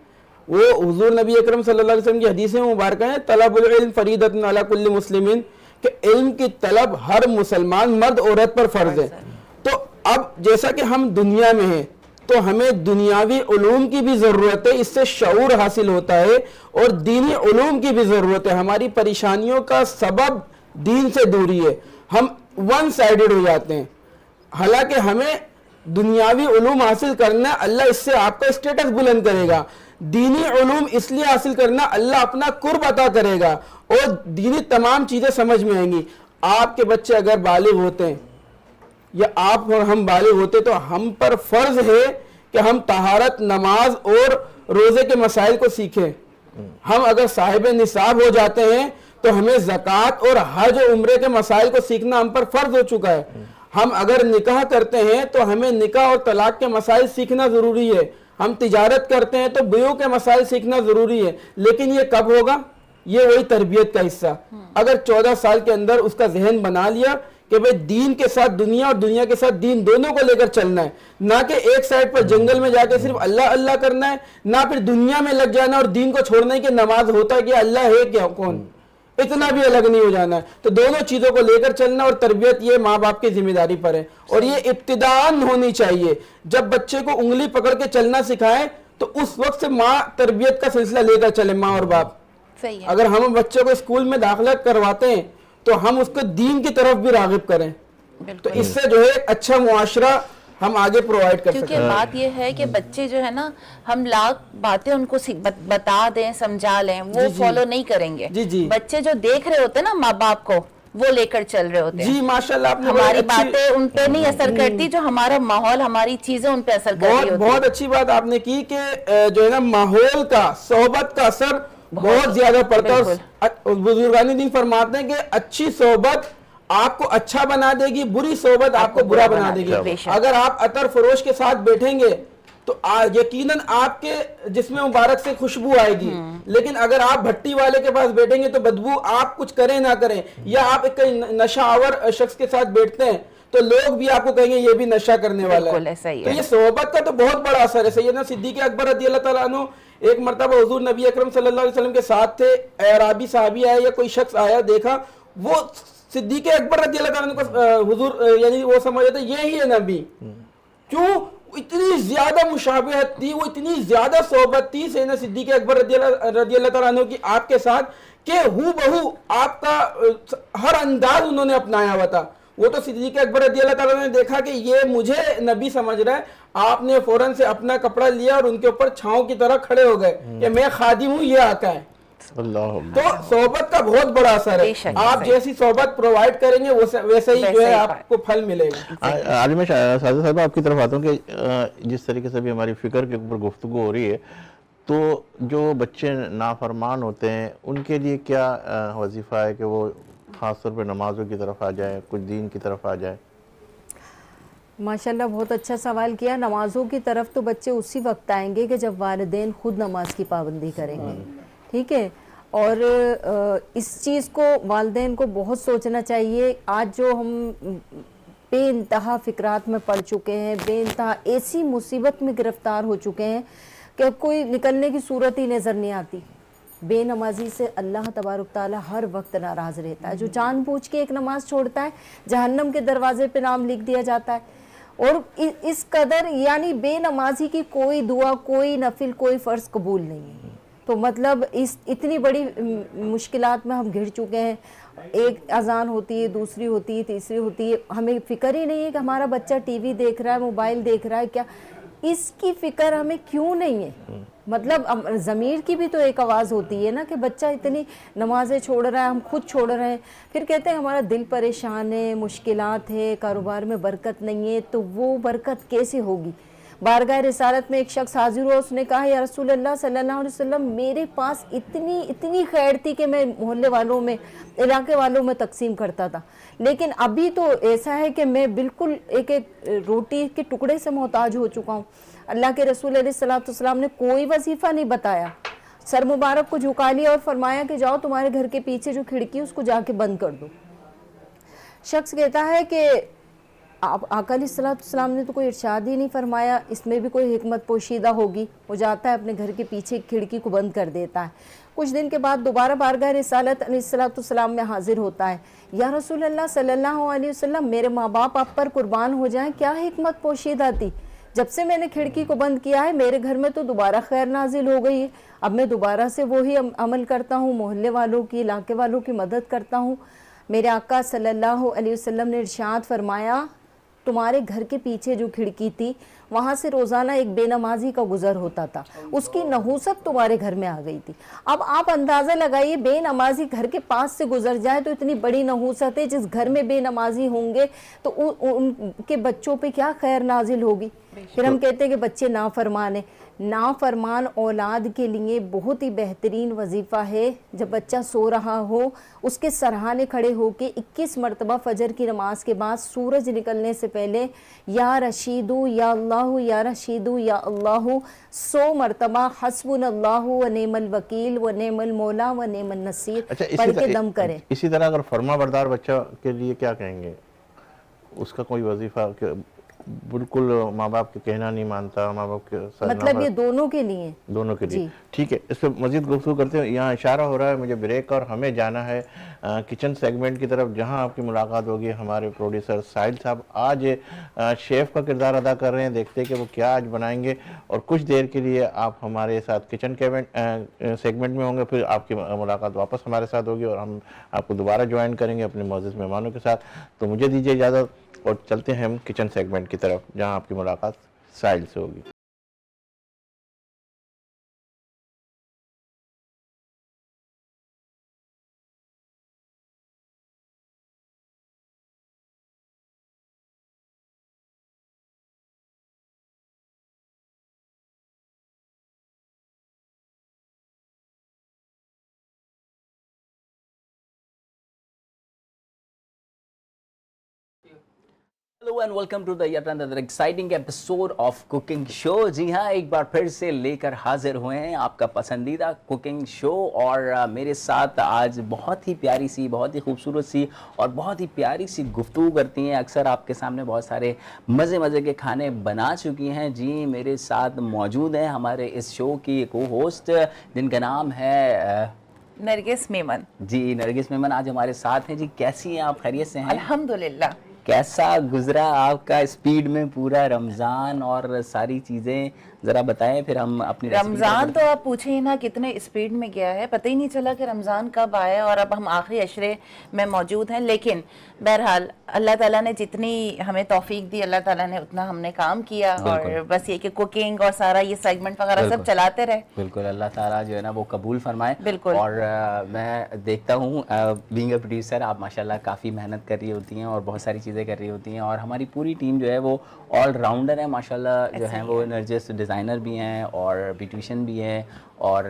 वो हुजूर नबी अकरम सल्लल्लाहु अलैहि वसल्लम की हदीसें मुबारक हैं, तलबुल इल्म फरीदतुन अला कुल्ली मुस्लिमीन, कि इल्म की तलब हर मुसलमान मर्द औरत पर फर्ज है। तो अब जैसा कि हम दुनिया में हैं, तो हमें दुनियावी उलूम की भी ज़रूरत है, इससे शऊर हासिल होता है, और दीनी उलूम की भी ज़रूरत है। हमारी परेशानियों का सबब दीन से दूरी है, हम वन साइडेड हो जाते हैं। हालांकि हमें दुनियावी उलूम हासिल करना, अल्लाह इससे आपका स्टेटस बुलंद करेगा। दीनी उलूम इसलिए हासिल करना, अल्लाह अपना कुर्ब अता करेगा और दीनी तमाम चीज़ें समझ में आएंगी। आपके बच्चे अगर बालिग होते हैं या आप और हम बालिग होते, तो हम पर फर्ज है कि हम तहारत, नमाज और रोज़े के मसाइल को सीखें। हम अगर साहिब निसाब हो जाते हैं तो हमें ज़कात और हज और उम्रे के मसाइल को सीखना हम पर फर्ज हो चुका है। हम अगर निकाह करते हैं तो हमें निकाह और तलाक के मसाइल सीखना ज़रूरी है। हम तिजारत करते हैं तो बेयों के मसाइल सीखना ज़रूरी है। लेकिन ये कब होगा? ये वही तरबियत का हिस्सा। अगर 14 साल के अंदर उसका जहन बना लिया कि भाई दीन के साथ दुनिया और दुनिया के साथ दीन दोनों को लेकर चलना है, ना कि एक साइड पर जंगल में जाके सिर्फ अल्लाह अल्लाह करना है, ना फिर दुनिया में लग जाना और दीन को छोड़ना है कि नमाज होता है कि अल्लाह है क्या कौन, इतना भी अलग नहीं हो जाना है। तो दोनों चीज़ों को लेकर चलना और तरबियत ये माँ बाप की जिम्मेदारी पर है। और ये इब्तिदान होनी चाहिए। जब बच्चे को उंगली पकड़ के चलना सिखाए तो उस वक्त से माँ तरबियत का सिलसिला लेकर चले, माँ और बाप। सही है। अगर हम बच्चे को स्कूल में दाखिला करवाते हैं तो हम उसको दीन की तरफ भी रागिब करें, तो इससे जो है अच्छा मुआशरा हम आगे प्रोवाइड कर सकते क्योंकि हैं। बात यह है कि बच्चे जो है ना, हम लाख बातें उनको बता दें, समझा लें, वो फॉलो नहीं करेंगे। जी। बच्चे जो देख रहे होते हैं ना माँ बाप को, वो लेकर चल रहे होते हैं। जी माशाल्लाह, आपने हमारी बातें उन पे नहीं असर करती, जो हमारा माहौल, हमारी चीजें उन पे असर कर रही होती हैं। बहुत अच्छी बात आपने की कि जो है ना माहौल का, सोहबत का असर बहुत ज्यादा पड़ता है। बुजुर्गान दीन फरमाते हैं कि अच्छी सोहबत आपको अच्छा बना देगी, बुरी सोहबत आपको बुरा बना देगी। अगर आप अतर फरोश के साथ बैठेंगे तो यकीनन आपके जिस्म मुबारक से खुशबू आएगी। लेकिन अगर आप भट्टी वाले के पास बैठेंगे तो बदबू, आप कुछ करें ना करें, या आप एक नशावर शख्स के साथ बैठते हैं तो लोग भी आपको कहेंगे ये भी नशा करने वाला है। तो ये सोहबत का तो बहुत बड़ा असर है। सैयदना सिद्दीक़ अकबर रज़ियल्लाहु ताला अन्हु एक मरतबा हुजूर नबी अकरम सल्लल्लाहु अलैहि वसल्लम के साथ थे। अराबी साहबी आया या कोई शख्स आया, देखा वो सिद्दीक़ अकबर रज़ियल्लाहु ताला अन्हु को हुजूर यानी वो समझ रहे थे ये ही है नबी। क्यों? इतनी ज्यादा मुशाबहत थी, वो इतनी ज्यादा सोहबत थी सैयदना सिद्दीक़ अकबर रज़ियल्लाहु ताला अन्हु की आपके साथ कि हूबहू आपका हर अंदाज उन्होंने अपनाया हुआ था। वो तो सिद्दीक़ अकबर रज़ियल्लाहु ताला ने देखा कि ये मुझे नबी समझ रहा है, आपने फौरन से अपना कपड़ा लिया और उनके ऊपर छांव की तरह खड़े हो गए कि मैं खादिम हूँ, ये आका है। तो सोहबत का बहुत बड़ा असर है। आप जैसी सोहबत प्रोवाइड करेंगे वैसे ही जो है आपको फल मिलेगा। आलिम साजिद साहब, आपकी तरफ आता हूँ कि जिस तरीके से भी हमारी फिक्र के ऊपर गुफ्तगू हो रही है, तो जो बच्चे नाफरमान होते हैं उनके लिए क्या वजीफ़ा है कि वो ख़ास तौर पर नमाज़ों की तरफ आ जाए, कुछ दीन की तरफ आ जाए? माशाल्लाह, बहुत अच्छा सवाल किया। नमाज़ों की तरफ तो बच्चे उसी वक्त आएंगे कि जब वालिदैन खुद नमाज की पाबंदी करेंगे, ठीक है। और इस चीज़ को वालिदैन को बहुत सोचना चाहिए। आज जो हम बेइंतहा फ़िक्रात में पड़ चुके हैं, बेइंतहा ऐसी मुसीबत में गिरफ़्तार हो चुके हैं कि अब कोई निकलने की सूरत ही नज़र नहीं आती। बेनमाजी से अल्लाह तबारक ताला हर वक्त नाराज़ रहता है। जो जानबूझ के एक नमाज छोड़ता है, जहन्नम के दरवाजे पे नाम लिख दिया जाता है। और इस कदर यानी बेनमाजी की कोई दुआ, कोई नफिल, कोई फ़र्ज़ कबूल नहीं है। तो मतलब इस इतनी बड़ी मुश्किलात में हम घिर चुके हैं। एक अजान होती है, दूसरी होती है, तीसरी होती है, हमें फ़िक्र ही नहीं है कि हमारा बच्चा टीवी देख रहा है, मोबाइल देख रहा है क्या। इसकी फिक्र हमें क्यों नहीं है? मतलब ज़मीर की भी तो एक आवाज़ होती है ना कि बच्चा इतनी नमाजें छोड़ रहा है, हम खुद छोड़ रहे हैं, फिर कहते हैं हमारा दिल परेशान है, मुश्किलात है, कारोबार में बरकत नहीं है, तो वो बरकत कैसे होगी? बारगाह रिसालत में एक शख्स हाजिर हुआ, उसने कहा या रसूल अल्लाह सल्लल्लाहु अलैहि वसल्लम, मेरे पास इतनी खैर थी कि मैं मोहल्ले वालों में, इलाके वालों में तकसीम करता था, लेकिन अभी तो ऐसा है कि मैं बिल्कुल एक एक रोटी के टुकड़े से मोहताज हो चुका हूँ। अल्लाह के रसूल अलैहिस्सलाम ने कोई वजीफ़ा नहीं बताया, सर मुबारक को झुका लिया और फरमाया कि जाओ तुम्हारे घर के पीछे जो खिड़की है उसको जाके बंद कर दो। शख्स कहता है कि आका अलैहिस्सलाम ने तो कोई इरशाद ही नहीं फरमाया, इसमें भी कोई हिकमत पोशीदा होगी। वो जाता है अपने घर के पीछे खिड़की को बंद कर देता है। कुछ दिन के बाद दोबारा बारगाह रिसालत अलैहिस्सलाम में हाजिर होता है, या रसूल अल्लाह सल्लल्लाहु अलैहि वसल्लम, मेरे माँ बाप आप पर कुर्बान हो जाएं, क्या हिकमत पोशीदा थी, जब से मैंने खिड़की को बंद किया है मेरे घर में तो दोबारा खैर नाजिल हो गई है, अब मैं दोबारा से वही अमल करता हूँ, मोहल्ले वालों की, इलाके वालों की मदद करता हूँ। मेरे आका सल्लल्लाहु अलैहि वसल्लम ने इरशाद फरमाया, तुम्हारे घर के पीछे जो खिड़की थी वहाँ से रोज़ाना एक बेनमाजी का गुजर होता था, उसकी नहूसत तुम्हारे घर में आ गई थी। अब आप अंदाज़ा लगाइए, बेनमाजी घर के पास से गुजर जाए तो इतनी बड़ी नहूसत है, जिस घर में बेनमाजी होंगे तो उनके बच्चों पे क्या खैर नाजिल होगी। फिर हम कहते हैं कि बच्चे नाफरमान है। नाफरमान औलाद के लिए बहुत ही बेहतरीन वजीफ़ा है, जब बच्चा सो रहा हो उसके सरहाने खड़े होके 21 मरतबा फजर की नमाज के बाद सूरज निकलने से पहले या रशीदू या अल्लाहु या रशीदू या अल्लाहु 100 मरतबा हस्बुनल्लाहु व नेमल वकील व नेमल मौला व नेमल नसीर पढ़ के दम करें। इसी तरह अगर फर्माबरदार बच्चा के लिए क्या कहेंगे, उसका कोई वजीफा बिल्कुल माँ बाप के कहना नहीं मानता, माँ बाप के मतलब ये दोनों के लिए ठीक है। इस पर मजीद गुफ्तगू करते हैं। यहाँ इशारा हो रहा है मुझे ब्रेक और हमें जाना है किचन सेगमेंट की तरफ, जहाँ आपकी मुलाकात होगी हमारे प्रोड्यूसर साहिल साहब। आज शेफ़ का किरदार अदा कर रहे हैं, देखते हैं कि वो क्या आज बनाएंगे, और कुछ देर के लिए आप हमारे साथ किचन सेगमेंट में होंगे, फिर आपकी मुलाकात वापस हमारे साथ होगी और हम आपको दोबारा ज्वाइन करेंगे अपने मौजूद मेहमानों के साथ। तो मुझे दीजिए इजाज़त और चलते हैं हम किचन सेगमेंट की तरफ, जहां आपकी मुलाकात साहिल से होगी। Hello and welcome to the yet another exciting episode of cooking show. जी हाँ, एक बार फिर से लेकर हाजिर हुए हैं आपका पसंदीदा कुकिंग शो, और मेरे साथ आज बहुत ही प्यारी सी, बहुत ही खूबसूरत सी और बहुत ही प्यारी सी गुफ्तगू करती हैं। अक्सर आपके सामने बहुत सारे मज़े के खाने बना चुकी हैं। जी, मेरे साथ मौजूद हैं हमारे इस शो की को होस्ट, जिनका नाम है नरगिस मेमन। जी, नरगिस मेमन आज हमारे साथ हैं। जी, कैसी हैं आप, खैरियत से हैं? अल्हम्दुलिल्लाह। कैसा गुजरा आपका स्पीड में पूरा रमज़ान और सारी चीज़ें ज़रा बताएं, फिर हम अपनी रमज़ान तो आप पूछे ही ना कितने स्पीड में गया है, पता ही नहीं चला कि रमज़ान कब आया और अब हम आखिरी अशरे में मौजूद हैं। लेकिन बहरहाल अल्लाह ताला ने जितनी हमें तौफीक दी, अल्लाह ताला ने उतना हमने काम किया, और बस ये कि कुकिंग और सारा ये सेगमेंट वगैरह सब चलाते रहे। बिल्कुल, अल्लाह ताला जो है ना वो कबूल फरमाए। बिल्कुल। और मैं देखता हूँ बीइंग अ प्रोड्यूसर आप माशाल्लाह काफ़ी मेहनत कर रही होती हैं और बहुत सारी चीज़ें कर रही होती हैं, और हमारी पूरी टीम जो है वो ऑलराउंडर है माशाल्लाह, जो है वो नरगिस डिज़ाइनर भी हैं और ब्यूटिशियन भी हैं और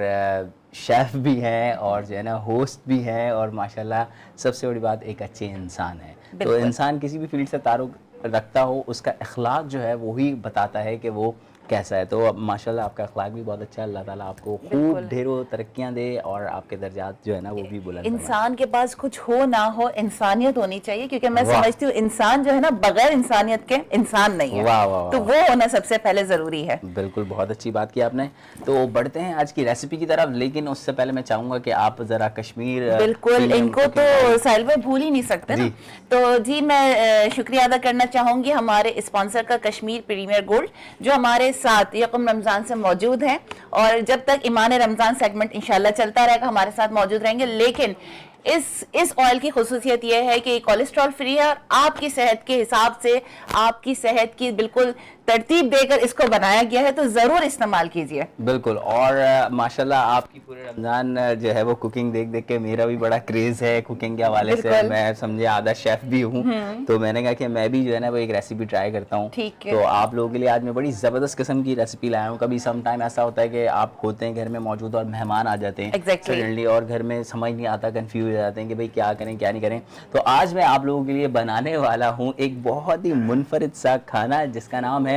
शेफ़ भी हैं और जो है ना होस्ट भी हैं, और माशाल्लाह सबसे बड़ी बात एक अच्छे इंसान है। तो इंसान किसी भी फील्ड से ताल्लुक़ रखता हो, उसका अखलाक जो है वही बताता है कि वो कैसा है। तो अब माशाल्लाह आपका अखलाक भी बहुत अच्छा है, अल्लाह ताला आपको खूब ढेरों तरक्कियां दे और आपके दर्जात जो है ना वो भी बुलंद। इंसान के पास कुछ हो ना हो, इंसानियत होनी चाहिए, क्योंकि मैं समझती हूँ इंसान जो है ना बगैर इंसानियत के इंसान नहीं है। वाह वाह, तो वो होना सबसे पहले जरूरी है। बिल्कुल, बहुत अच्छी बात की आपने। तो बढ़ते हैं आज की रेसिपी की तरफ, लेकिन उससे पहले मैं चाहूंगा कि आप जरा कश्मीर, बिल्कुल इनको तो साहिल भाई भूल ही नहीं सकते ना। तो जी मैं शुक्रिया अदा करना चाहूंगी हमारे स्पॉन्सर का, कश्मीर प्रीमियर गोल्ड, जो हमारे साथ यकम रमज़ान से मौजूद हैं, और जब तक ईमान रमज़ान सेगमेंट इंशाल्लाह चलता रहेगा हमारे साथ मौजूद रहेंगे। लेकिन इस ऑयल की खुसूसियत यह है कि कोलेस्ट्रॉल फ्री है और आपकी सेहत के हिसाब से, आपकी सेहत की बिल्कुल तरतीब देकर इसको बनाया गया है, तो जरूर इस्तेमाल कीजिए। बिल्कुल। और माशाल्लाह आपकी पूरे रमजान जो है वो कुकिंग देख देख के मेरा भी बड़ा क्रेज है कुकिंग के हवाले से। बिल्कुल। मैं समझे आधा शेफ भी हूँ, तो मैंने कहा कि मैं भी जो है ना वो एक रेसिपी ट्राई करता हूँ। ठीक है। तो आप लोगों के लिए आज मैं बड़ी ज़बरदस्त किस्म की रेसिपी लाया हूँ। कभी सम टाइम ऐसा होता है कि आप होते हैं घर में मौजूद और मेहमान आ जाते हैं Exactly। सडनली, और घर में समझ नहीं आता, कंफ्यूज हो जाते हैं कि भाई क्या करें क्या नहीं करें। तो आज मैं आप लोगों के लिए बनाने वाला हूँ एक बहुत ही मुनफरिद सा खाना जिसका नाम है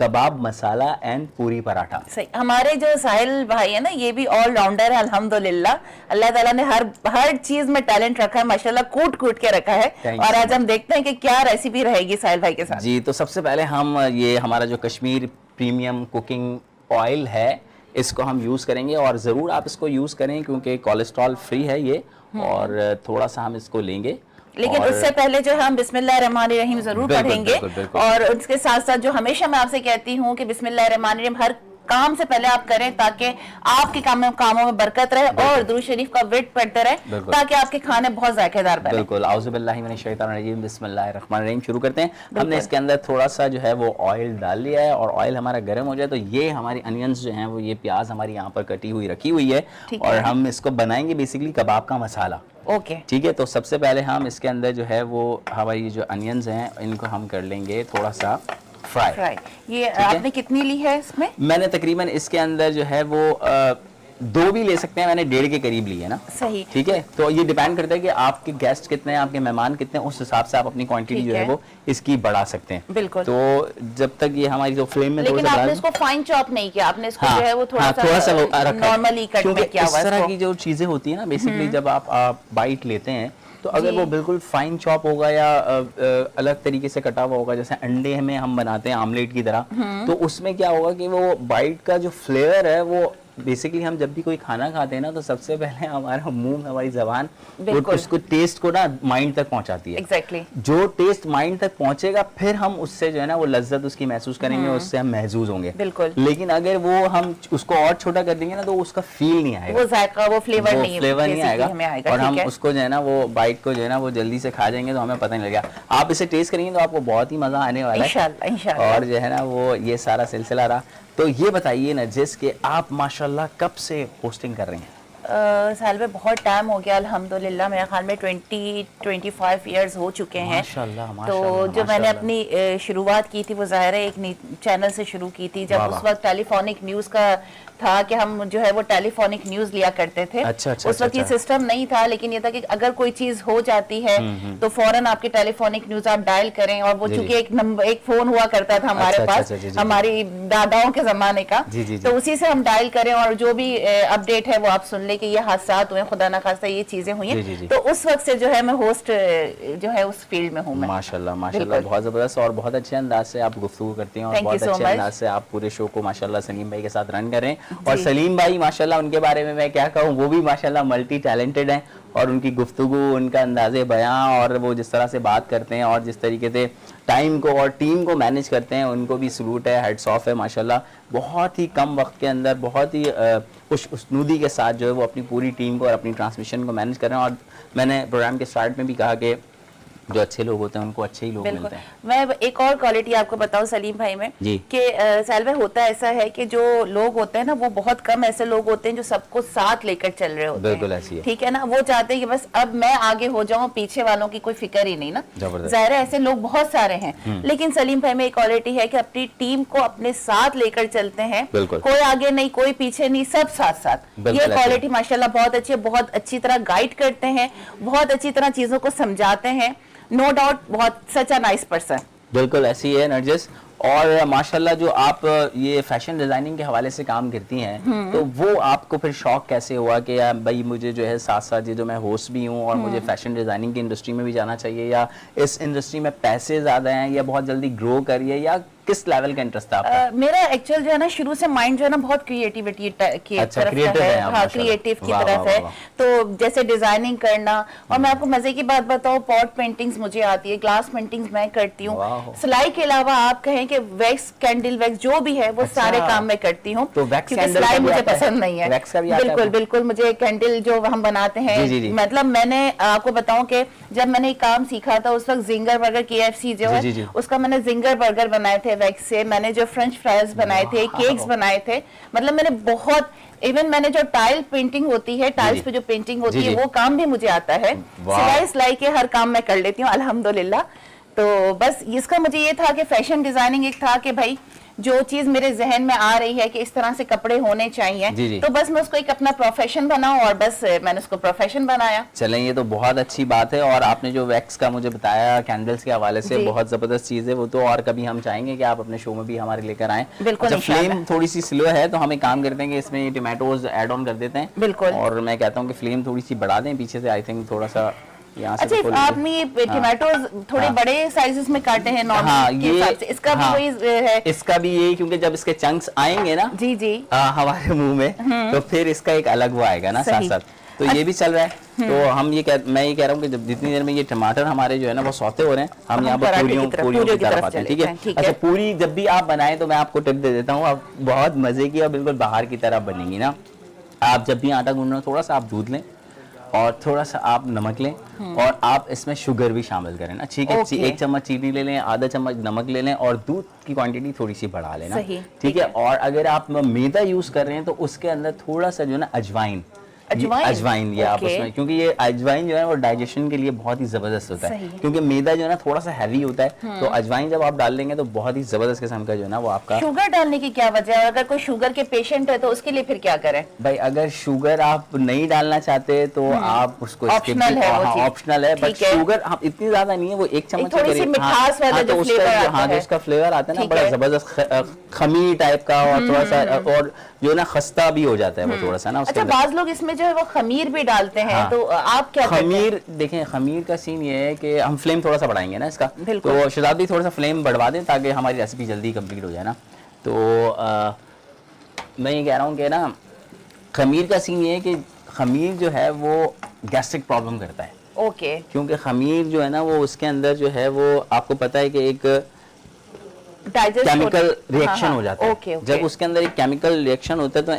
कबाब मसाला एंड पूरी पराठा। सही। हमारे जो साहिल भाई है ना, ये भी ऑलराउंडर है अल्हम्दुलिल्लाह। अल्लाह ताला ने हर चीज में टैलेंट रखा है माशाल्लाह, कूट कूट के रखा है। Thank और you। आज हम देखते हैं कि क्या रेसिपी रहेगी साहिल भाई के साथ। जी, तो सबसे पहले हम ये हमारा जो कश्मीर प्रीमियम कुकिंग ऑयल है इसको हम यूज़ करेंगे, और ज़रूर आप इसको यूज़ करें क्योंकि कोलेस्ट्रॉल फ्री है ये। और थोड़ा सा हम इसको लेंगे, लेकिन और उससे पहले जो हम बिस्मिल्लाहिर्रहमानिर्रहीम जरूर बिल्कुल, पढ़ेंगे। बिल्कुल, बिल्कुल। और उसके साथ साथ जो हमेशा मैं आपसे कहती हूँ कि बिस्मिल्लाहिर्रहमानिर्रहीम हर काम से पहले आप करें, ताकि आपके कामों में बरकत रहे, और दुरूद शरीफ का विर्द पढ़ते रहे, बिल्कुल। ताकि आपके खाने बहुत जायकेदार बने। बिल्कुल। औज़ु बिल्लाहि मिनश शैतानिर रजीम, बिस्मिल्लाहिर्रहमानिर्रहीम। शुरू करते हैं। हमने इसके अंदर थोड़ा सा जो है वो ऑयल डाल लिया है, और ऑयल हमारा गर्म हो जाए तो ये हमारी अनियंस जो हैं वो ये प्याज हमारी यहाँ पर कटी हुई रखी हुई है, ठीक और है। हम इसको बनाएंगे बेसिकली कबाब का मसाला। ओके। ठीक है। तो सबसे पहले हम इसके अंदर जो है वो हमारी जो अनियंस हैं इनको हम कर लेंगे थोड़ा सा फ्राई। ये है। आपने कितनी ली है इसमें? मैंने तकरीबन इसके अंदर जो है वो 2 भी ले सकते हैं, मैंने 1.5 के करीब लिए ना। सही। ठीक है। तो ये डिपेंड करता है कि आपके गेस्ट कितने हैं, आपके मेहमान कितने हैं, उस हिसाब से आप अपनी क्वांटिटी ठीक जो है है। वो इसकी बढ़ा सकते हैं। बिल्कुल। तो जब तक ये हमारी जो फ्लेम में लेकिन थोड़ा सा आपने इसको फाइन चॉप नहीं किया, आपने इसको जो है वो हाँ, थोड़ा सा वो रखा है। नॉर्मली कट क्योंकि में किया इस हुआ है तरह इसको। की जो चीजें होती है ना बेसिकली जब आप बाइट लेते हैं तो अगर जी। वो बिल्कुल फाइन चॉप होगा या अलग तरीके से कटा हुआ होगा, जैसे अंडे में हम बनाते हैं आमलेट की तरह, तो उसमें क्या होगा कि वो बाइट का जो फ्लेवर है वो बेसिकली हम जब भी कोई खाना खाते हैं ना तो सबसे पहले हमारा मुंह, हमारी जबान बिल्कुल। उसको टेस्ट को ना माइंड तक पहुंचाती है। एग्जैक्टली। जो टेस्ट माइंड तक पहुंचेगा फिर हम उससे जो है ना वो लज्जत उसकी महसूस करेंगे, उससे हम महसूस होंगे। बिल्कुल। लेकिन अगर वो हम उसको और छोटा कर देंगे ना तो उसका फील नहीं आएगा, वो जायका, वो फ्लेवर वो नहीं फ्लेवर नहीं basically आएगा, हमें आएगा। और हम ठीक है। उसको जो है ना वो बाइट को जो है ना वो जल्दी से खा जाएंगे तो हमें पता नहीं लगेगा। आप इसे टेस्ट करेंगे तो आपको बहुत ही मजा आने वाला है इंशाल्लाह, इंशाल्लाह। और जो है ना वो ये सारा सिलसिला रहा। तो ये बताइए ना जिसके आप माशाल्लाह कब से होस्टिंग कर रहे हैं? साल में बहुत टाइम हो गया अल्हम्दुलिल्लाह, मेरे ख्याल में 20-25 इयर्स हो चुके हैं। माशाल्लाह, तो माशाल्लाह, जो मैंने माशाल्लाह। अपनी शुरुआत की थी वो ज़ाहिर है एक चैनल से शुरू की थी, जब वाह, उस वाह। वक्त टेलीफोनिक न्यूज़ का था कि हम जो है वो टेलीफोनिक न्यूज़ लिया करते थे। अच्छा, अच्छा, उस वक्त ये अच्छा। सिस्टम नहीं था, लेकिन ये था कि अगर कोई चीज़ हो जाती है तो फौरन आपके टेलीफोनिक न्यूज़ आप डायल करें, और वो जी, चूंकि जी। एक फोन हुआ करता था हमारे अच्छा, पास, अच्छा, जी, जी, जी। हमारी दादाओं के ज़माने का, जी, जी, जी। तो उसी से हम डायल करें और जो भी अपडेट है वो आप सुन ले कि ये हादसात हुए, खुदा ना खास्ता ये चीजें हुई जी, जी, जी। हैं। तो उस वक्त से जो है मैं होस्ट जो है उस फील्ड में हूँ मैं। माशाल्लाह, माशाल्लाह, बिल्कुल। बहुत ज़बरदस्त और बहुत अच्छे अंदाज से आप गुफ्तगू करती हैं, और Thank you बहुत so अच्छे much। अंदाज से आप पूरे शो को माशाल्लाह सलीम भाई के साथ रन कर रहे हैं। और सलीम भाई माशाल्लाह उनके बारे में मैं क्या कहूँ, वो भी माशाल्लाह मल्टी टैलेंटेड हैं, और उनकी गुफ्तगू, उनका अंदाज़े बयां, और वो जिस तरह से बात करते हैं और जिस तरीके से टाइम को और टीम को मैनेज करते हैं, उनको भी सलूट है, हेड्स ऑफ है माशाल्लाह। बहुत ही कम वक्त के अंदर बहुत ही खुशनुदी के साथ जो है वो अपनी पूरी टीम को और अपनी ट्रांसमिशन को मैनेज कर रहे हैं। और मैंने प्रोग्राम के स्टार्ट में भी कहा कि जो अच्छे लोग होते हैं उनको अच्छे ही लोग बिल्कुल। मिलते हैं। मैं एक और क्वालिटी आपको बताऊं सलीम भाई में जी। कि सालवे होता ऐसा है कि जो लोग होते हैं ना वो बहुत कम ऐसे लोग होते हैं जो सबको साथ लेकर चल रहे होते हैं। बिल्कुल ऐसी है। ठीक है ना, वो चाहते हैं कि बस अब मैं आगे हो जाऊं, पीछे वालों की कोई फिक्र ही नहीं ना। जबरदस्त। जाहिर है ऐसे लोग बहुत सारे हैं, लेकिन सलीम भाई में एक क्वालिटी है कि अपनी टीम को अपने साथ लेकर चलते हैं। बिल्कुल। कोई आगे नहीं, कोई पीछे नहीं, सब साथ साथ। बिल्कुल ये ऐसे क्वालिटी माशाल्लाह बहुत अच्छी है, बहुत अच्छी तरह गाइड करते हैं, बहुत अच्छी तरह चीजों को समझाते हैं। नो डाउट बहुत सच अ नाइस पर्सन। बिल्कुल ऐसी है नरजिस। और माशाल्लाह जो आप ये फैशन डिजाइनिंग के हवाले से काम करती हैं, तो वो आपको फिर शौक कैसे हुआ कि यार भाई मुझे जो है साथ साथ ये जो मैं होस्ट भी हूँ और मुझे फैशन डिजाइनिंग की इंडस्ट्री में भी जाना चाहिए, या इस इंडस्ट्री में पैसे ज्यादा हैं या बहुत जल्दी ग्रो करिए, या किस लेवल का इंटरेस्ट था आपका? मेरा एक्चुअल जो है ना शुरू से माइंड जो है ना बहुत क्रिएटिविटी की अच्छा, तरफ creative का है है। आप हाँ, माशाल्लाह। क्रिएटिव की वाह, तरफ वाह, है। वाह। तो जैसे डिजाइनिंग करना, और मैं आपको मजे की बात बताऊं, पॉट पेंटिंग्स मुझे आती है, ग्लास पेंटिंग्स मैं करती हूँ, वाह। सिलाई के अलावा आप कहें कि वैक्स, कैंडल वैक्स जो भी है वो अच्छा। सारे काम मैं करती हूँ, तो वैक्स क्योंकि कैंडल सिलाई का भी मुझे आता है? पसंद नहीं है। वैक्स का भी आता है बिल्कुल आपको? बिल्कुल, मुझे कैंडल जो हम बनाते हैं, जी, जी, जी। मतलब मैंने आपको बताऊं कि जब मैंने काम सीखा था उस वक्त जिंगर बर्गर KFC जो जी, जी, जी। है उसका मैंने जिंगर बर्गर बनाए थे वैक्स से। मैंने जो फ्रेंच फ्राइज बनाए थे, केक्स बनाए थे, मतलब मैंने बहुत, इवन मैंने जो टाइल पेंटिंग होती है, टाइल्स पे जो पेंटिंग होती है, वो काम भी मुझे आता है। सिलाई सिलाई के हर काम मैं कर लेती हूँ अल्हम्दुलिल्लाह। तो बस इसका मुझे ये था कि फैशन डिजाइनिंग एक था कि भाई जो चीज मेरे जहन में आ रही है कि इस तरह से कपड़े होने चाहिए, तो बस मैं उसको एक अपना प्रोफेशन बनाऊं, और बस मैंने उसको प्रोफेशन बनाया। चलें, ये तो बहुत अच्छी बात है। और आपने जो वैक्स का मुझे बताया कैंडल्स के हवाले से, बहुत जबरदस्त चीज है वो तो। और कभी हम चाहेंगे कि आप अपने शो में भी हमारे लेकर आएं। बिल्कुल, अच्छा, फ्लेम थोड़ी सी स्लो है तो हम एक काम करते हैं कि इसमें टोमेटोज ऐड ऑन कर देते हैं। बिल्कुल। और मैं कहता हूँ कि फ्लेम थोड़ी सी बढ़ा दें पीछे से, आई थिंक थोड़ा सा यहाँ से। अच्छा, आपने ये टोमेटोज थोड़े बड़े साइजेस में काटे हैं नॉर्मल के हिसाब से, इसका भी वही है? इसका भी यही, क्योंकि जब इसके चंक्स आएंगे ना जी जी हमारे मुंह में, तो फिर इसका एक अलग वो आएगा ना साथ साथ। तो ये भी चल रहा है। तो हम मैं ये कह रहा हूँ कि जब जितनी देर में ये टमाटर हमारे जो है ना वो सौते हो रहे हैं, हम यहाँ पर पूरियों की तरफ आते हैं। ठीक है? अच्छा, पूरी जब भी आप बनाएं तो मैं आपको टिप दे देता हूँ, आप बहुत मजे की और बिल्कुल बाहर की तरह बनेंगी ना। आप जब भी आटा गूंद रहे हो, थोड़ा सा आप दूध लें और थोड़ा सा आप नमक लें, और आप इसमें शुगर भी शामिल करें ना। ठीक है? 1 चम्मच चीनी ले लें, आधा चम्मच नमक ले लें, और दूध की क्वांटिटी थोड़ी सी बढ़ा लेना। ठीक है? और अगर आप मैदा यूज कर रहे हैं तो उसके अंदर थोड़ा सा जो है ना अजवाइन ये आप उसमें, क्योंकि ये अजवाइन जो है वो डाइजेशन के लिए बहुत ही जबरदस्त होता है, क्योंकि मैदा जो है ना थोड़ा सा हैवी होता है। तो अजवाइन जब आप डाल लेंगे तो बहुत ही जबरदस्त किस्म का जो है ना वो आपका। शुगर डालने की क्या वजह है? अगर कोई शुगर के पेशेंट है तो उसके लिए फिर क्या करें? भाई अगर शुगर आप नहीं डालना चाहते तो आप उसको ऑप्शनल है, ऑप्शनल है, बट शुगर थोड़ी ज्यादा नहीं है, वो 1 चम्मच उसका फ्लेवर आता है ना बड़ा जबरदस्त खमीर टाइप का, और थोड़ा सा और जो ना खस्ता भी हो जाता है वो थोड़ा सा ना। अच्छा, बाज लोग इसमें जो है वो खमीर भी डालते हैं, तो आप क्या खमीर देखें, खमीर का सीन ये है कि हम फ्लेम थोड़ा सा बढ़ाएंगे ना इसका, तो शहजाद थोड़ा सा फ्लेम बढ़वा दें ताकि हमारी रेसिपी जल्दी कंप्लीट हो जाए ना। तो मैं ये कह रहा हूँ कि ना खमीर का सीन ये है कि खमीर जो है वो गैस्ट्रिक प्रॉब्लम करता है। ओके। क्योंकि खमीर जो है ना वो उसके अंदर जो है वो आपको पता है कि एक केमिकल रिएक्शन हो जाता है। जब उसके अंदर एक केमिकल रिएक्शन होता है तो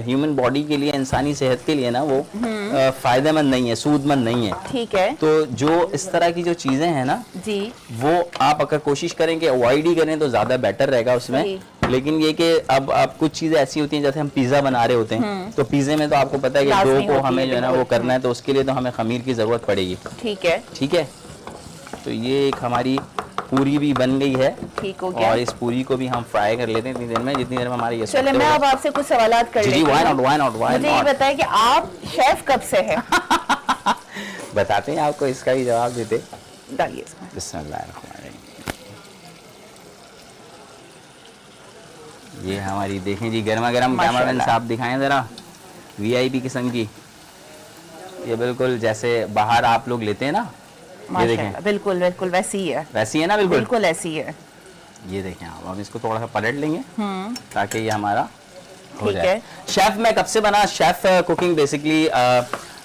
ह्यूमन बॉडी के लिए, इंसानी सेहत के लिए ना वो फायदेमंद नहीं है, सूदमंद नहीं है। ठीक है? तो जो इस तरह की जो चीजें हैं ना जी, वो आप अगर कोशिश करें कि अवॉइड ही करें तो ज्यादा बेटर रहेगा उसमें। लेकिन ये कि अब कुछ चीजें ऐसी होती हैं, जैसे हम पिज्जा बना रहे होते हैं, तो पिज्जे में तो आपको पता है कि डो को हमें जो है ना वो करना है, तो उसके लिए तो हमें खमीर की जरूरत पड़ेगी। ठीक है? ठीक है? तो ये एक हमारी पूरी भी बन गई है। ठीक हो गया। और इस पूरी को भी हम फ्राई कर लेते हैं इतनी देर में, जितनी देर में हमारी ये। चलिए, मैं अब आपसे कुछ सवालात कर लेती हूं। Why not? मुझे ये बताएं कि आप शेफ कब से हैं? बताते हैं आपको, इसका भी जवाब देते। डालिए। बिस्मिल्लाहिर्रहमानिर्रहीम। ये हमारी देखें जी गर्मा गर्म, कैमरामैन साहब दिखाएं जरा, VIP किस्म की। ये बिल्कुल जैसे बाहर आप लोग लेते हैं ना, ये देखें, बिल्कुल बिल्कुल वैसी ही है। वैसी है ना? बिल्कुल बिल्कुल ऐसी है। ये देखें आप, हम इसको थोड़ा सा पलट लेंगे ताकि ये हमारा हो ठीक जाए। है? शेफ मैं कब से बना? शेफ कुकिंग बेसिकली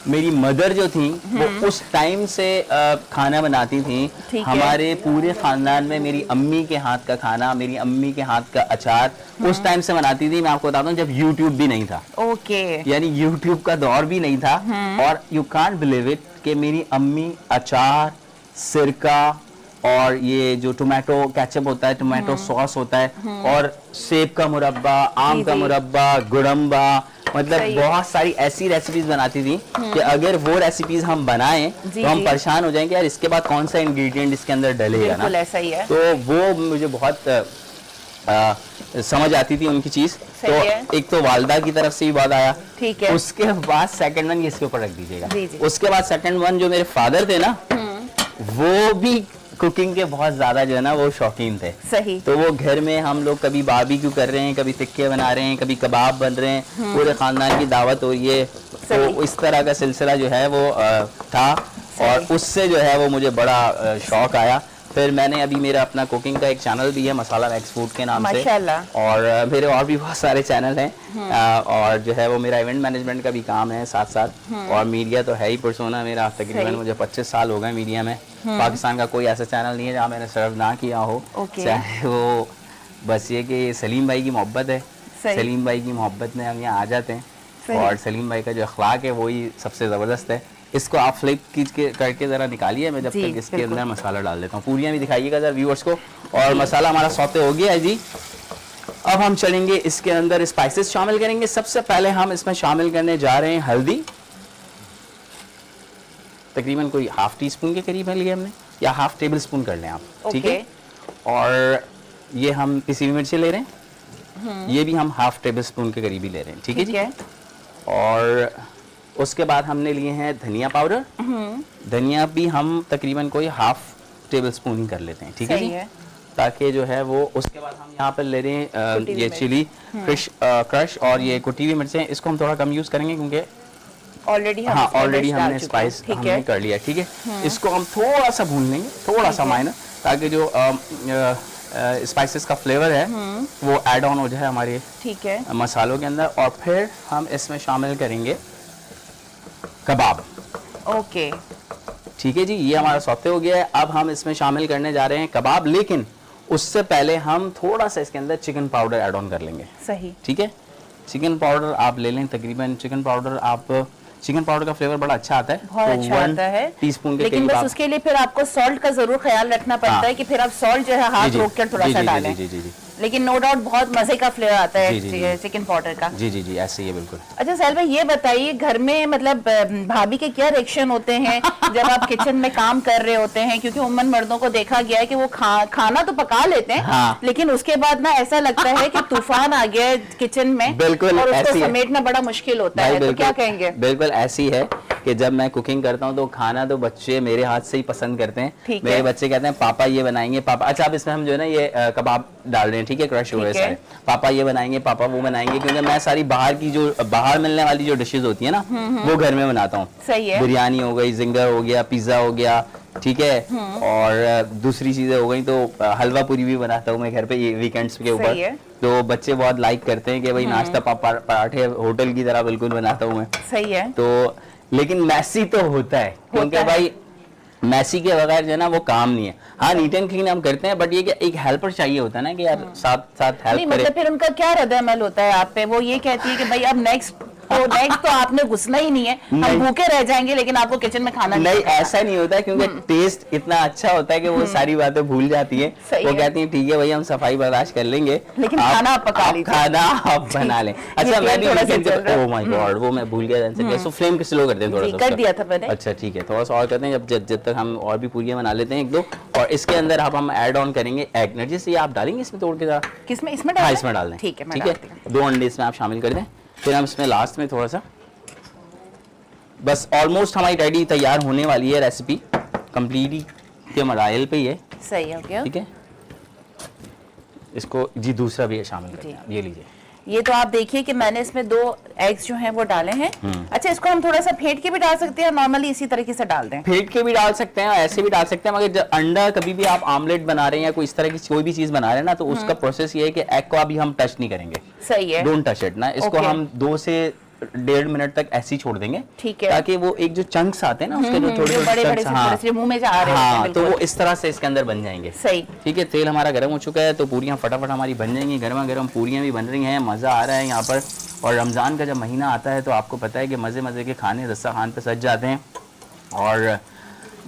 मेरी मदर जो थी वो उस टाइम से खाना बनाती थी। हमारे पूरे खानदान में मेरी अम्मी के हाथ का खाना, मेरी अम्मी के हाथ का अचार उस टाइम से बनाती थी। मैं आपको बताता हूँ जब YouTube भी नहीं था। ओके। यानी YouTube का दौर भी नहीं था। और यू कांट बिलीव इट कि मेरी अम्मी अचार, सिरका और ये जो टोमेटो केचप होता है, टोमेटो सॉस होता है, और सेब का मुरब्बा, आम का मुरब्बा, गुड़म्बा, मतलब बहुत सारी ऐसी रेसिपीज बनाती थी कि अगर वो रेसिपीज हम बनाएं तो हम परेशान हो जाएंगे यार, इसके बाद कौन सा इंग्रेडिएंट इसके अंदर डलेगा ना। ऐसा ही है। तो वो मुझे बहुत समझ आती थी उनकी चीज। तो एक तो वालदा की तरफ से ही बात आया। ठीक है। उसके बाद सेकंड वन इसके ऊपर रख दीजिएगा। उसके बाद सेकंड वन जो मेरे फादर थे ना, वो भी कुकिंग के बहुत ज्यादा जो है ना वो शौकीन थे। सही। तो वो घर में हम लोग कभी बारबेक्यू कर रहे हैं, कभी टिक्के बना रहे हैं, कभी कबाब बन रहे हैं, पूरे खानदान की दावत हो रही है। तो इस तरह का सिलसिला जो है वो था, और उससे जो है वो मुझे बड़ा शौक आया। फिर मैंने अभी मेरा अपना कुकिंग का एक चैनल भी है, मसाला मैक्स फूड के नाम से, और मेरे और भी बहुत सारे चैनल हैं। और जो है वो मेरा इवेंट मैनेजमेंट का भी काम है साथ साथ, और मीडिया तो है ही पर्सोना मेरा। तकरीबन मुझे 25 साल हो गए मीडिया में। पाकिस्तान का कोई ऐसा चैनल नहीं है जहाँ मैंने सर्व ना किया हो। चाहे वो बस ये कि सलीम भाई की मोहब्बत है, सलीम भाई की मोहब्बत में हम यहाँ आ जाते हैं, और सलीम भाई का जो अखलाक है वही सबसे ज़बरदस्त है। इसको आप फ्लिप करके ज़रा निकालिए, मैं जब जी, तक इसके बिल्कुल। अंदर मसाला डाल देता हूँ। पूरियाँ भी दिखाइएगा ज़रा व्यूअर्स को। और मसाला हमारा सौते हो गया है जी। अब हम चलेंगे इसके अंदर स्पाइसेस शामिल करेंगे। सबसे पहले हम इसमें शामिल करने जा रहे हैं हल्दी, तकरीबन कोई हाफ टी स्पून के करीब है लिए हमने, या हाफ टेबल स्पून कर लें आप, ठीक है। और ये हम पिसी हुई मिर्ची ले रहे हैं, ये भी हम हाफ टेबल स्पून के करीब ही ले रहे हैं, ठीक है जी। और उसके बाद हमने लिए हैं धनिया पाउडर, धनिया भी हम तकरीबन कोई हाफ टेबल स्पून ही कर लेते हैं, ठीक है जी, ताकि जो है वो। उसके बाद हम यहाँ पर ले रहे हैं ये चिली क्रश और ये कुटी हुई मिर्चें, इसको हम थोड़ा कम यूज करेंगे क्योंकि ऑलरेडी हमने स्पाइस हमने कर लिया, ठीक है। इसको हम थोड़ा सा भून लेंगे, थोड़ा सा माइनर, ताकि जो स्पाइसेस का फ्लेवर है वो ऐड ऑन हो जाए हमारे, ठीक है, मसालों के अंदर। और फिर हम इसमें शामिल करेंगे कबाब, ओके, ठीक है जी। ये हमारा सौते हो गया है। अब हम इसमें शामिल करने जा रहे हैं कबाब, लेकिन उससे पहले हम थोड़ा सा इसके अंदर चिकन पाउडर ऐड ऑन कर लेंगे, सही, ठीक है। चिकन पाउडर आप ले लें, तकरीबन चिकन पाउडर चिकन पाउडर का फ्लेवर बड़ा अच्छा आता है, बहुत अच्छा आता है, टीस्पून के लेकिन करीब बस आप, उसके लिए फिर आपको सॉल्ट का जरूर ख्याल रखना पड़ता है कि फिर आप सॉल्ट जो है हाथ रोक कर थोड़ा सा डालें, लेकिन नो डाउट बहुत मजे का फ्लेवर आता है चिकन पाउडर का। जी जी जी, ऐसे ही है बिल्कुल। अच्छा साहिल भाई, ये बताइए घर में मतलब भाभी के क्या रिएक्शन होते हैं जब आप किचन में काम कर रहे होते हैं? क्योंकि उम्मन मर्दों को देखा गया है कि वो खाना तो पका लेते हैं, हाँ। लेकिन उसके बाद ना ऐसा लगता है कि तूफान आ गया है किचन में, बिल्कुल, और उसको ऐसी है। समेटना बड़ा मुश्किल होता है, तो क्या कहेंगे? बिल्कुल ऐसी है कि जब मैं कुकिंग करता हूँ तो खाना तो बच्चे मेरे हाथ से ही पसंद करते हैं। मेरे बच्चे कहते हैं पापा ये बनाएंगे, पापा अच्छा अब इसमें हम जो है ना ये कबाब डाल रहे हैं, ठीक है, क्रश हुए सारे, पापा ये बनाएंगे, पापा वो बनाएंगे, क्योंकि मैं सारी बाहर मिलने वाली जो डिशेज होती है ना वो घर में बनाता हूँ। सही है। बिरयानी हो गई, जिंगर हो गया, पिज्जा हो गया, ठीक है, और दूसरी चीजें हो गई तो हलवा पूरी भी बनाता हूँ मैं घर पे ये वीकेंड्स के ऊपर। तो बच्चे बहुत लाइक करते हैं कि भाई नाश्ता पराठे होटल की तरह बिल्कुल बनाता हूँ मैं। सही है। तो लेकिन मैसी तो होता है, क्योंकि भाई मैसी के बगैर जो है ना वो काम नहीं है। हाँ, नीट एंड क्लीन हम करते हैं, बट ये कि एक हेल्पर चाहिए होता है ना कि यार साथ साथ हेल्प करे। मतलब फिर उनका क्या रद्द-ए-अमल होता है आप पे? वो ये कहती है कि भाई अब नेक्स्ट तो आपने घुसना ही नहीं है, हम भूखे रह जाएंगे, लेकिन आपको किचन में खाना नहीं, ऐसा नहीं होता है, क्योंकि टेस्ट इतना अच्छा होता है कि वो सारी बातें भूल जाती है। वो कहती है ठीक है भाई हम सफाई बर्दाश्त कर लेंगे, लेकिन खाना आप पका लीजिए, खाना आप बना लें। अच्छा मैं भी ओह माय गॉड वो मैं भूल गया, सो फ्लेम को स्लो कर दें थोड़ा सा, कर दिया था मैंने। अच्छा ठीक है, थोड़ा सा और करते हैं जब तक हम और भी पूरियां बना लेते हैं एक दो। और इसके अंदर हम ऐड ऑन करेंगे एग। नर्जिस ये आप डालेंगे इसमें तोड़ के जरा? किसमें? इसमें हाँ इसमें डाल दें, ठीक है, ठीक है। 2 अंडे इसमें आप शामिल कर दें। फिर हम इसमें लास्ट में थोड़ा सा, बस ऑलमोस्ट हमारी रेडी तैयार होने वाली है रेसिपी, कंप्लीटली के मराइल पे ही है। सही हो गया, ठीक है। इसको जी दूसरा भी शामिल करते हैं, ये लीजिए। ये तो आप देखिए कि मैंने इसमें 2 एग्स जो हैं वो डाले हैं। अच्छा, इसको हम थोड़ा सा फेंट के भी डाल सकते हैं, नॉर्मली इसी तरीके से डाल दें? फेंट के भी डाल सकते हैं और ऐसे भी डाल सकते हैं, मगर जब अंडा कभी भी आप आमलेट बना रहे हैं या कोई इस तरह की कोई भी चीज बना रहे हैं ना, तो उसका प्रोसेस ये है कि एग को अभी हम टच नहीं करेंगे। सही है, डोंट टच इट ना। इसको हम 2 से 1.5 मिनट तक ऐसे ही छोड़ देंगे, ठीक है, ताकि वो एक जो चंक्स आते हैं ना उसके जो थोड़े बड़े से मुंह में जा रहे हैं, तो वो इस तरह से इसके अंदर बन जाएंगे। सही, ठीक है। तेल हमारा गर्म हो चुका है, तो पूरियां फटाफट हमारी बन जाएंगी। गर्मा गर्म पूरियां भी बन रही हैं, मज़ा आ रहा है यहाँ पर। और रमज़ान का जब महीना आता है तो आपको पता है कि मज़े मज़े के खाने दस्तरखान पे सज जाते हैं। और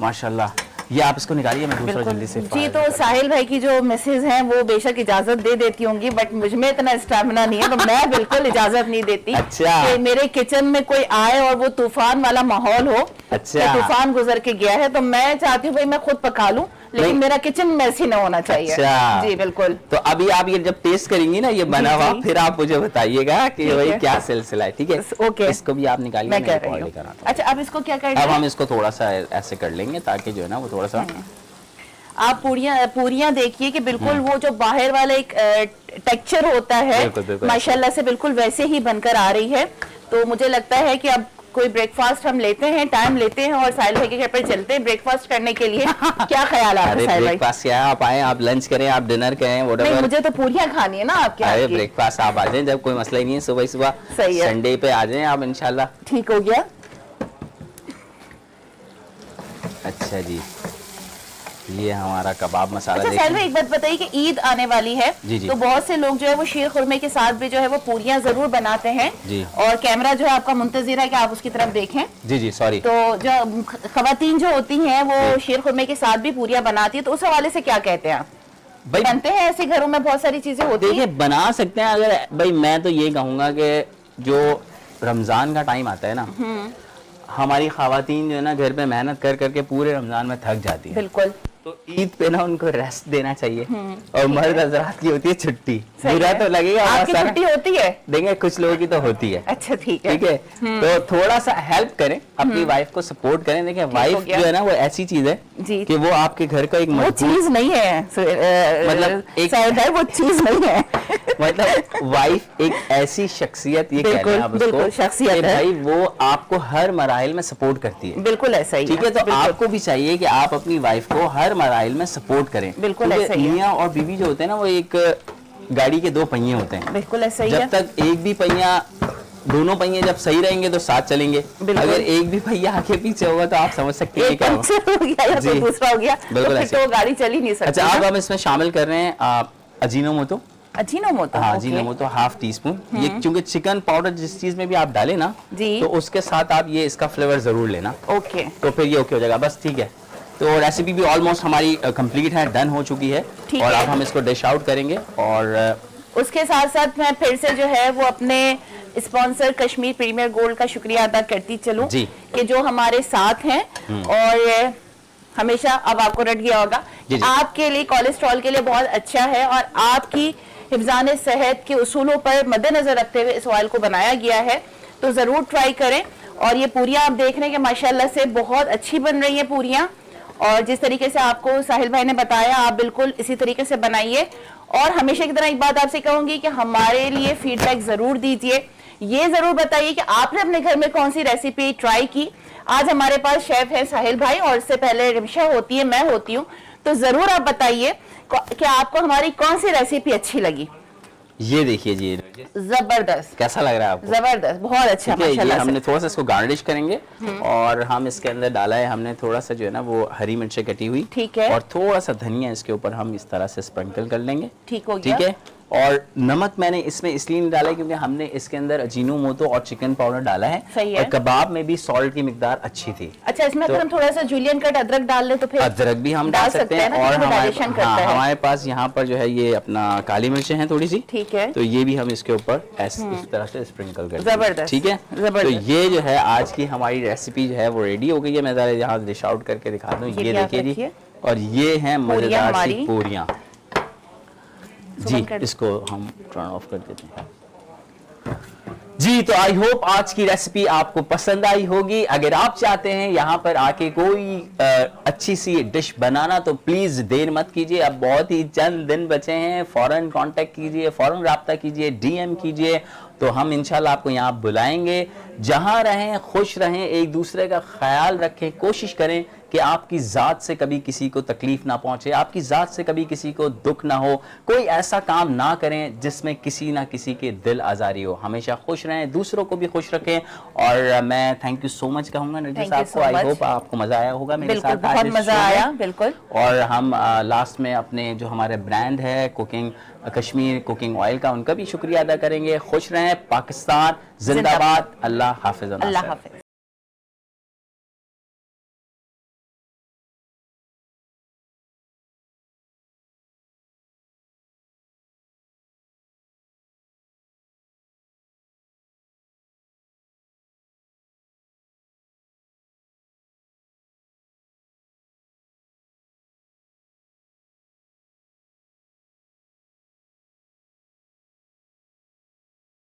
माशाल्लाह ये आप इसको निकालिए, मैं दूसरा जल्दी से। जी, तो साहिल भाई की जो मिसेज हैं वो बेशक इजाजत दे देती होंगी, बट मुझ में इतना स्टैमिना नहीं है, तो मैं बिल्कुल इजाजत नहीं देती। अच्छा। कि मेरे किचन में कोई आए और वो तूफान वाला माहौल हो। अच्छा। तूफान गुजर के गया है तो मैं चाहती हूँ भाई मैं खुद पका लूं, लेकिन मेरा किचन मैसी ना होना चाहिए। अच्छा। जी बिल्कुल। तो अभी आप ये जब टेस्ट करेंगी ना ये बना हुआ, फिर आप मुझे बताइएगा कि भाई क्या सिलसिला है। ठीक है, ओके। इसको भी आप निकालिए, मैं कर रही हूँ। अच्छा, अब इसको क्या करना है? अब हम इसको थोड़ा सा ऐसे कर लेंगे ताकि जो है ना वो थोड़ा सा, आप पूरियां देखिए कि बिल्कुल वो जो बाहर वाला एक टेक्सचर होता है माशाल्लाह से बिल्कुल वैसे ही बनकर आ रही है। तो मुझे लगता है कि अब कोई ब्रेकफास्ट हम लेते हैं, टाइम लेते हैं और साहिल भाई के घर पर चलते हैं ब्रेकफास्ट करने के लिए। क्या ख्याल है आपका साहिल भाई? ब्रेकफास्ट क्या है, आप आए, आप लंच करें, आप डिनर करें, व्हाटएवर। नहीं, मुझे तो पूरियां खानी है ना आपके हाथ की। ब्रेकफास्ट आप आ जाएं, जब कोई मसला ही नहीं है, सुबह सुबह संडे पे आ जाएं आप इंशाल्लाह। ठीक हो गया। अच्छा जी, ये हमारा कबाब मसाला अच्छा साहिल भाई, एक बात बताइए कि ईद आने वाली है, जी, जी। तो बहुत से लोग जो है वो शीर खुरमे के साथ भी जो है वो पूरियां जरूर बनाते हैं, जी। और कैमरा जो है आपका मुंतजिर है कि आप उसकी तरफ देखें। जी जी सॉरी। तो जो खवातीन जो होती हैं वो शीर खुरमे के साथ भी पूरियां बनाती है, तो उस हवाले से क्या कहते हैं आप? भाई बनते हैं ऐसे घरों में, बहुत सारी चीजें होती देखिए हैं। बना सकते हैं, अगर भाई मैं तो ये कहूँगा कि जो रमज़ान का टाइम आता है ना, हमारी ख़वातीन जो है ना घर पे मेहनत कर करके पूरे रमज़ान में थक जाती है, बिल्कुल तो ईद पे ना उनको रेस्ट देना चाहिए। और मर्द हजरात की होती है छुट्टी। बुरा तो लगेगा, आपकी बहुत छुट्टी होती है? देंगे, कुछ लोगों की तो होती है। अच्छा ठीक है, ठीक है, तो थोड़ा सा हेल्प करें, अपनी वाइफ को सपोर्ट करें। देखिए वाइफ गया। जो है ना वो ऐसी चीज है जी। कि वो आपके घर का एक वो मजबूत, चीज नहीं है मतलब एक- शायद है, वो चीज नहीं है। मतलब वाइफ एक ऐसी शख्सियत, ये कह बिल्कुल, रहे हैं आप उसको, बिल्कुल, शख्सियत कि है। भाई वो आपको हर मराइल में सपोर्ट करती है। बिल्कुल ऐसा ही ठीक है, तो बिल्कुल। आपको भी चाहिए कि आप अपनी वाइफ को हर मराइल में सपोर्ट करें। बिल्कुल क्योंकि ऐसा ही है। मियां और बीवी जो होते हैं ना वो एक गाड़ी के दो पहिए होते हैं। बिल्कुल ऐसा ही जब है। तक एक भी पहिया, दोनों पहिए जब सही रहेंगे तो साथ चलेंगे। बिल्कुल। अगर एक भी पहिया आगे पीछे होगा तो आप समझ सकते हैं एक क्या होगा। पंक्चर हो गया या जी। कोई दूसरा हो गया, तो बिल्कुल फिर ऐसे। तो गाड़ी चल ही नहीं सकती। अच्छा, अब हम इसमें शामिल कर रहे हैं अजीनोमोटो। अजीनोमोटो, हाँ, okay. Ajinomoto half tea spoon. ये क्योंकि चिकन पाउडर जिस चीज में भी आप डालें ना, जी। तो उसके साथ आप ये इसका फ्लेवर जरूर लेना, ओके तो फिर ये ओके हो जाएगा। बस ठीक है, तो रेसिपी भी ऑलमोस्ट हमारी कंप्लीट है, डन हो चुकी है। ठीक और है। अब हम इसको डिश आउट करेंगे। और उसके साथ साथ मैं फिर से जो है वो अपने स्पॉन्सर कश्मीर प्रीमियर गोल्ड का शुक्रिया अदा करती चलूं जी। कि जो हमारे साथ हैं, और हमेशा, अब आपको रट गया होगा, जी, जी। आपके लिए कोलेस्ट्रॉल के लिए बहुत अच्छा है, और आपकी हिफ्ज़ान सेहत के उसूलों पर मद्देनजर रखते हुए इस ऑयल को बनाया गया है, तो जरूर ट्राई करें। और ये पूरियां आप देख रहे हैं कि माशाल्लाह से बहुत अच्छी बन रही है पूरियां, और जिस तरीके से आपको साहिल भाई ने बताया, आप बिल्कुल इसी तरीके से बनाइए। और हमेशा की तरह एक बात आपसे कहूंगी कि हमारे लिए फीडबैक जरूर दीजिए, ये जरूर बताइए कि आपने अपने घर में कौन सी रेसिपी ट्राई की। आज हमारे पास शेफ है साहिल भाई, और इससे पहले रिमशा होती है, मैं होती हूँ, तो जरूर आप बताइए कि आपको हमारी कौन सी रेसिपी अच्छी लगी। ये देखिए जी, जबरदस्त, कैसा लग रहा है आपको? जबरदस्त, बहुत अच्छा ठीक है, ये माशाल्लाह से। हमने थोड़ा सा इसको गार्निश करेंगे, और हम इसके अंदर डाला है हमने थोड़ा सा जो है ना वो हरी मिर्चें कटी हुई, ठीक है। और थोड़ा सा धनिया इसके ऊपर हम इस तरह से स्प्रिंकल कर लेंगे। ठीक हो गया। ठीक है, और नमक मैंने इसमें इसलिए नहीं डाला है क्योंकि हमने इसके अंदर अजीनोमोटो और चिकन पाउडर डाला है, सही है। और कबाब में भी सॉल्ट की मिकदार अच्छी थी। अच्छा, इसमें अगर हम थोड़ा सा जूलियन कट अदरक डाल लें तो फिर अदरक भी हम डाल सकते हैं, ना, और क्योंकि वो डाइजेशन करता है। हमारे पास यहाँ पर जो है ये अपना काली मिर्चें हैं थोड़ी सी, ठीक है। तो ये भी हम इसके ऊपर इस तरह से स्प्रिंकल कर देंगे। जबरदस्त, ठीक है, जबरदस्त। तो ये जो है आज की हमारी रेसिपी जो है वो रेडी हो गई है। मैं जरा यहाँ डिश आउट करके दिखा दूँ, ये ये भी आप देखिए जी, रखिए। और ये हैं मजेदार सी हमारी। पूरियाँ। जी, सुबह कर- इसको हम टर्न ऑफ कर देते हैं। जी, तो आई होप आज की रेसिपी आपको पसंद आई होगी। अगर आप चाहते हैं यहाँ पर आके कोई अच्छी सी डिश बनाना, तो प्लीज देर मत कीजिए, अब बहुत ही चंद दिन बचे हैं। फौरन कांटेक्ट कीजिए, फौरन राब्ता कीजिए, डीएम कीजिए, तो हम इंशाल्लाह आपको यहाँ बुलाएंगे। जहाँ रहें खुश रहें, एक दूसरे का ख्याल रखें, कोशिश करें कि आपकी ज़ात से कभी किसी को तकलीफ ना पहुंचे, आपकी ज़ात से कभी किसी को दुख ना हो, कोई ऐसा काम ना करें जिसमें किसी ना किसी के दिल आज़ारी हो। हमेशा खुश रहें, दूसरों को भी खुश रखें। और मैं थैंक यू सो मच कहूँगा नरगिस Thank you आपको। so आई much। होप आपको मज़ा आया होगा मेरे बिल्कुल, साथ आज बहुत इस मजा शो में। आया, बिल्कुल। और हम लास्ट में अपने जो हमारे ब्रांड है कुकिंग कश्मीर कुकिंग ऑयल का, उनका भी शुक्रिया अदा करेंगे। खुश रहें, पाकिस्तान जिंदाबाद, अल्लाह हाफिज़। अल्लाह हाफिज।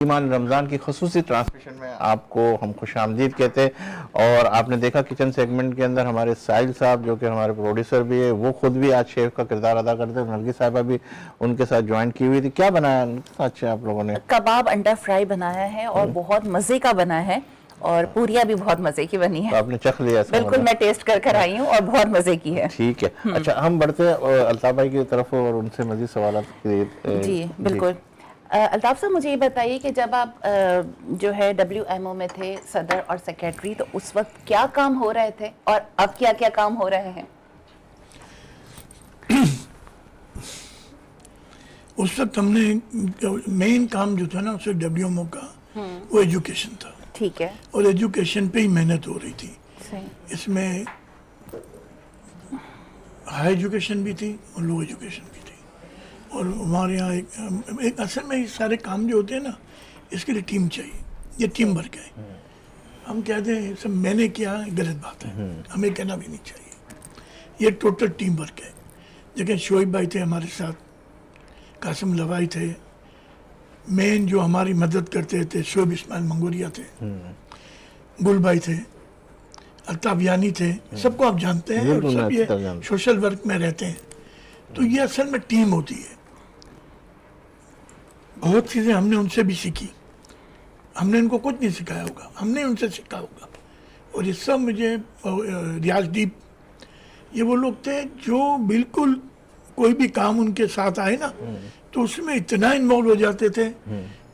ईमान रमज़ान की खसूसी ट्रांसमिशन में आपको हम खुशामदीद कहते हैं। और आपने देखा किचन सेगमेंट के अंदर हमारे साहिल साहब जो कि हमारे प्रोड्यूसर भी है, वो खुद भी आज शेफ का किरदार अदा करते हैं। नरगिस साहिबा भी उनके साथ ज्वाइन की हुई थी। क्या बनाया अच्छा आप लोगों ने? कबाब अंडा फ्राई बनाया है, और बहुत मजे का बना है, और पूरियां भी बहुत मजे की बनी तो है। आपने चख लिया इसका बिल्कुल, मतलब? मैं टेस्ट कर कर आई हूँ और बहुत मजे की है। ठीक है। अच्छा, हम बढ़ते हैं अल्ताफ भाई की तरफ और उनसे मजीद सवाल जी बिल्कुल। अल्ताफ साहब, मुझे ये बताइए कि जब आप जो है WMO में थे सदर और सेक्रेटरी, तो उस वक्त क्या काम हो रहे थे और अब क्या क्या काम हो रहे हैं? उस वक्त हमने मेन काम जो था ना उस वक्त WMO का वो एजुकेशन था, ठीक है, और एजुकेशन पे ही मेहनत हो रही थी। सही, इसमें हाई एजुकेशन भी थी और लो एजुकेशन भी थी। और हमारे यहाँ एक असल में ये सारे काम जो होते हैं ना, इसके लिए टीम चाहिए, ये टीम वर्क है। हम कहते हैं सब मैंने किया, गलत बात है, हमें कहना भी नहीं चाहिए। ये टोटल टीम वर्क है। लेकिन शोएब भाई थे हमारे साथ, कासिम लवाई थे, मेन जो हमारी मदद करते थे शोएब इस्माइल मंगोरिया थे, गुल भाई थे, अल्ताफ यानी थे, सबको आप जानते हैं, और सब ये सोशल वर्क में रहते हैं। तो ये असल में टीम होती है। बहुत चीज़ें हमने उनसे भी सीखी। हमने इनको कुछ नहीं सिखाया होगा, हमने उनसे सीखा होगा। और ये सब मुझे रियाजदीप, ये वो लोग थे जो बिल्कुल कोई भी काम उनके साथ आए ना तो उसमें इतना इन्वॉल्व हो जाते थे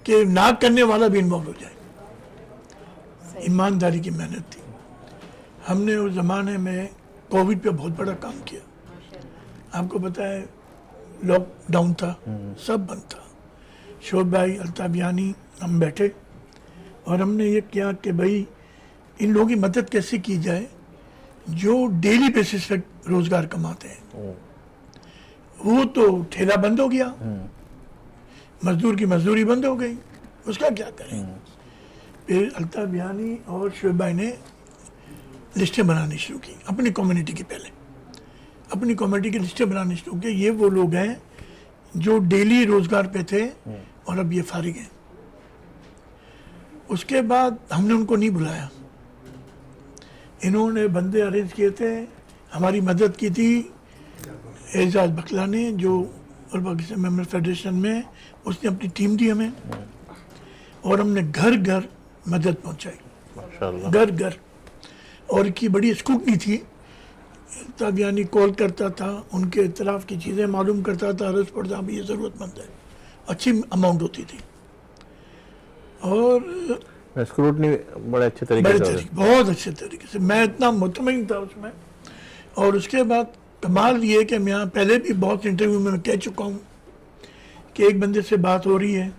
कि ना करने वाला भी इन्वॉल्व हो जाए। ईमानदारी की मेहनत थी। हमने उस ज़माने में कोविड पे बहुत बड़ा काम किया। आपको पता है लॉकडाउन था, सब बंद था। शोएब भाई, अल्ताफ यानी, हम बैठे और हमने ये किया कि भाई इन लोगों की मदद कैसे की जाए जो डेली बेसिस पे रोज़गार कमाते हैं। वो तो ठेला बंद हो गया, मजदूर की मजदूरी बंद हो गई, उसका क्या करें। फिर अल्ताफ यानी और शोएब भाई ने लिस्टें बनानी शुरू की अपनी कम्युनिटी की। पहले अपनी कम्युनिटी की लिस्टें बनानी शुरू की। ये वो लोग हैं जो डेली रोजगार पे थे और अब ये फारिग हैं। उसके बाद हमने उनको नहीं बुलाया, इन्होंने बंदे अरेंज किए थे, हमारी मदद की थी एजाज बकला ने, जो और पाकिस्तान मेंबर फेडरेशन में, उसने अपनी टीम दी हमें और हमने घर घर मदद पहुंचाई, घर घर। और की बड़ी स्कूटनी थी। तब यानी कॉल करता था, उनके इतराफ़ की चीज़ें मालूम करता था, अर्ज़ पड़ता भी ये ज़रूरतमंद है, अच्छी अमाउंट होती थी। और स्क्रूटनी बड़े अच्छे तरीके से, बहुत अच्छे तरीके से, मैं इतना मुतमईन था उसमें। और उसके बाद कमाल ये कि मैं यहाँ पहले भी बहुत इंटरव्यू में कह चुका हूँ कि एक बंदे से बात हो रही है,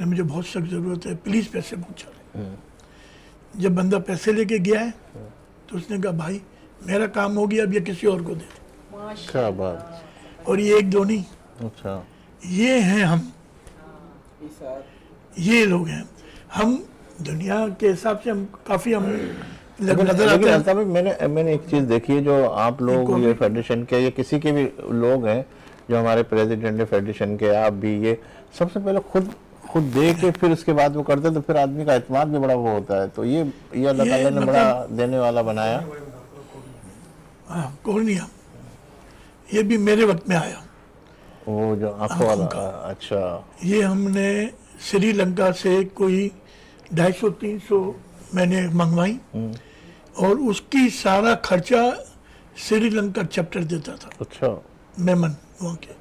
मुझे बहुत सख्त ज़रूरत है, प्लीज़ पैसे पहुँचा दें। जब बंदा पैसे लेके गया है तो उसने कहा भाई मेरा काम हो गया, अब ये किसी और को दे दे। क्या बात। और ये एक दो नहीं, अच्छा, ये हैं हम, ये लोग हैं हम। दुनिया के हिसाब से हम काफ़ी हम नजर आते हैं। लेकिन मैंने एक चीज़ देखी है, जो आप लोग ये फेडरेशन के, ये किसी के भी लोग हैं जो हमारे प्रेसिडेंट है फेडरेशन के, आप भी, ये सबसे पहले खुद दे के फिर उसके बाद वो करते, तो फिर आदमी का एतमाद भी बड़ा वो होता है। तो ये अल्लाह ताला ने बड़ा देने वाला बनाया। हाँ, कोर्निया ये भी मेरे वक्त में आया, वो जो आंखों वाला। अच्छा, ये हमने श्रीलंका से कोई 250-300 मैंने मंगवाई और उसकी सारा खर्चा श्रीलंका चैप्टर देता था। अच्छा, मेमन वहाँ के।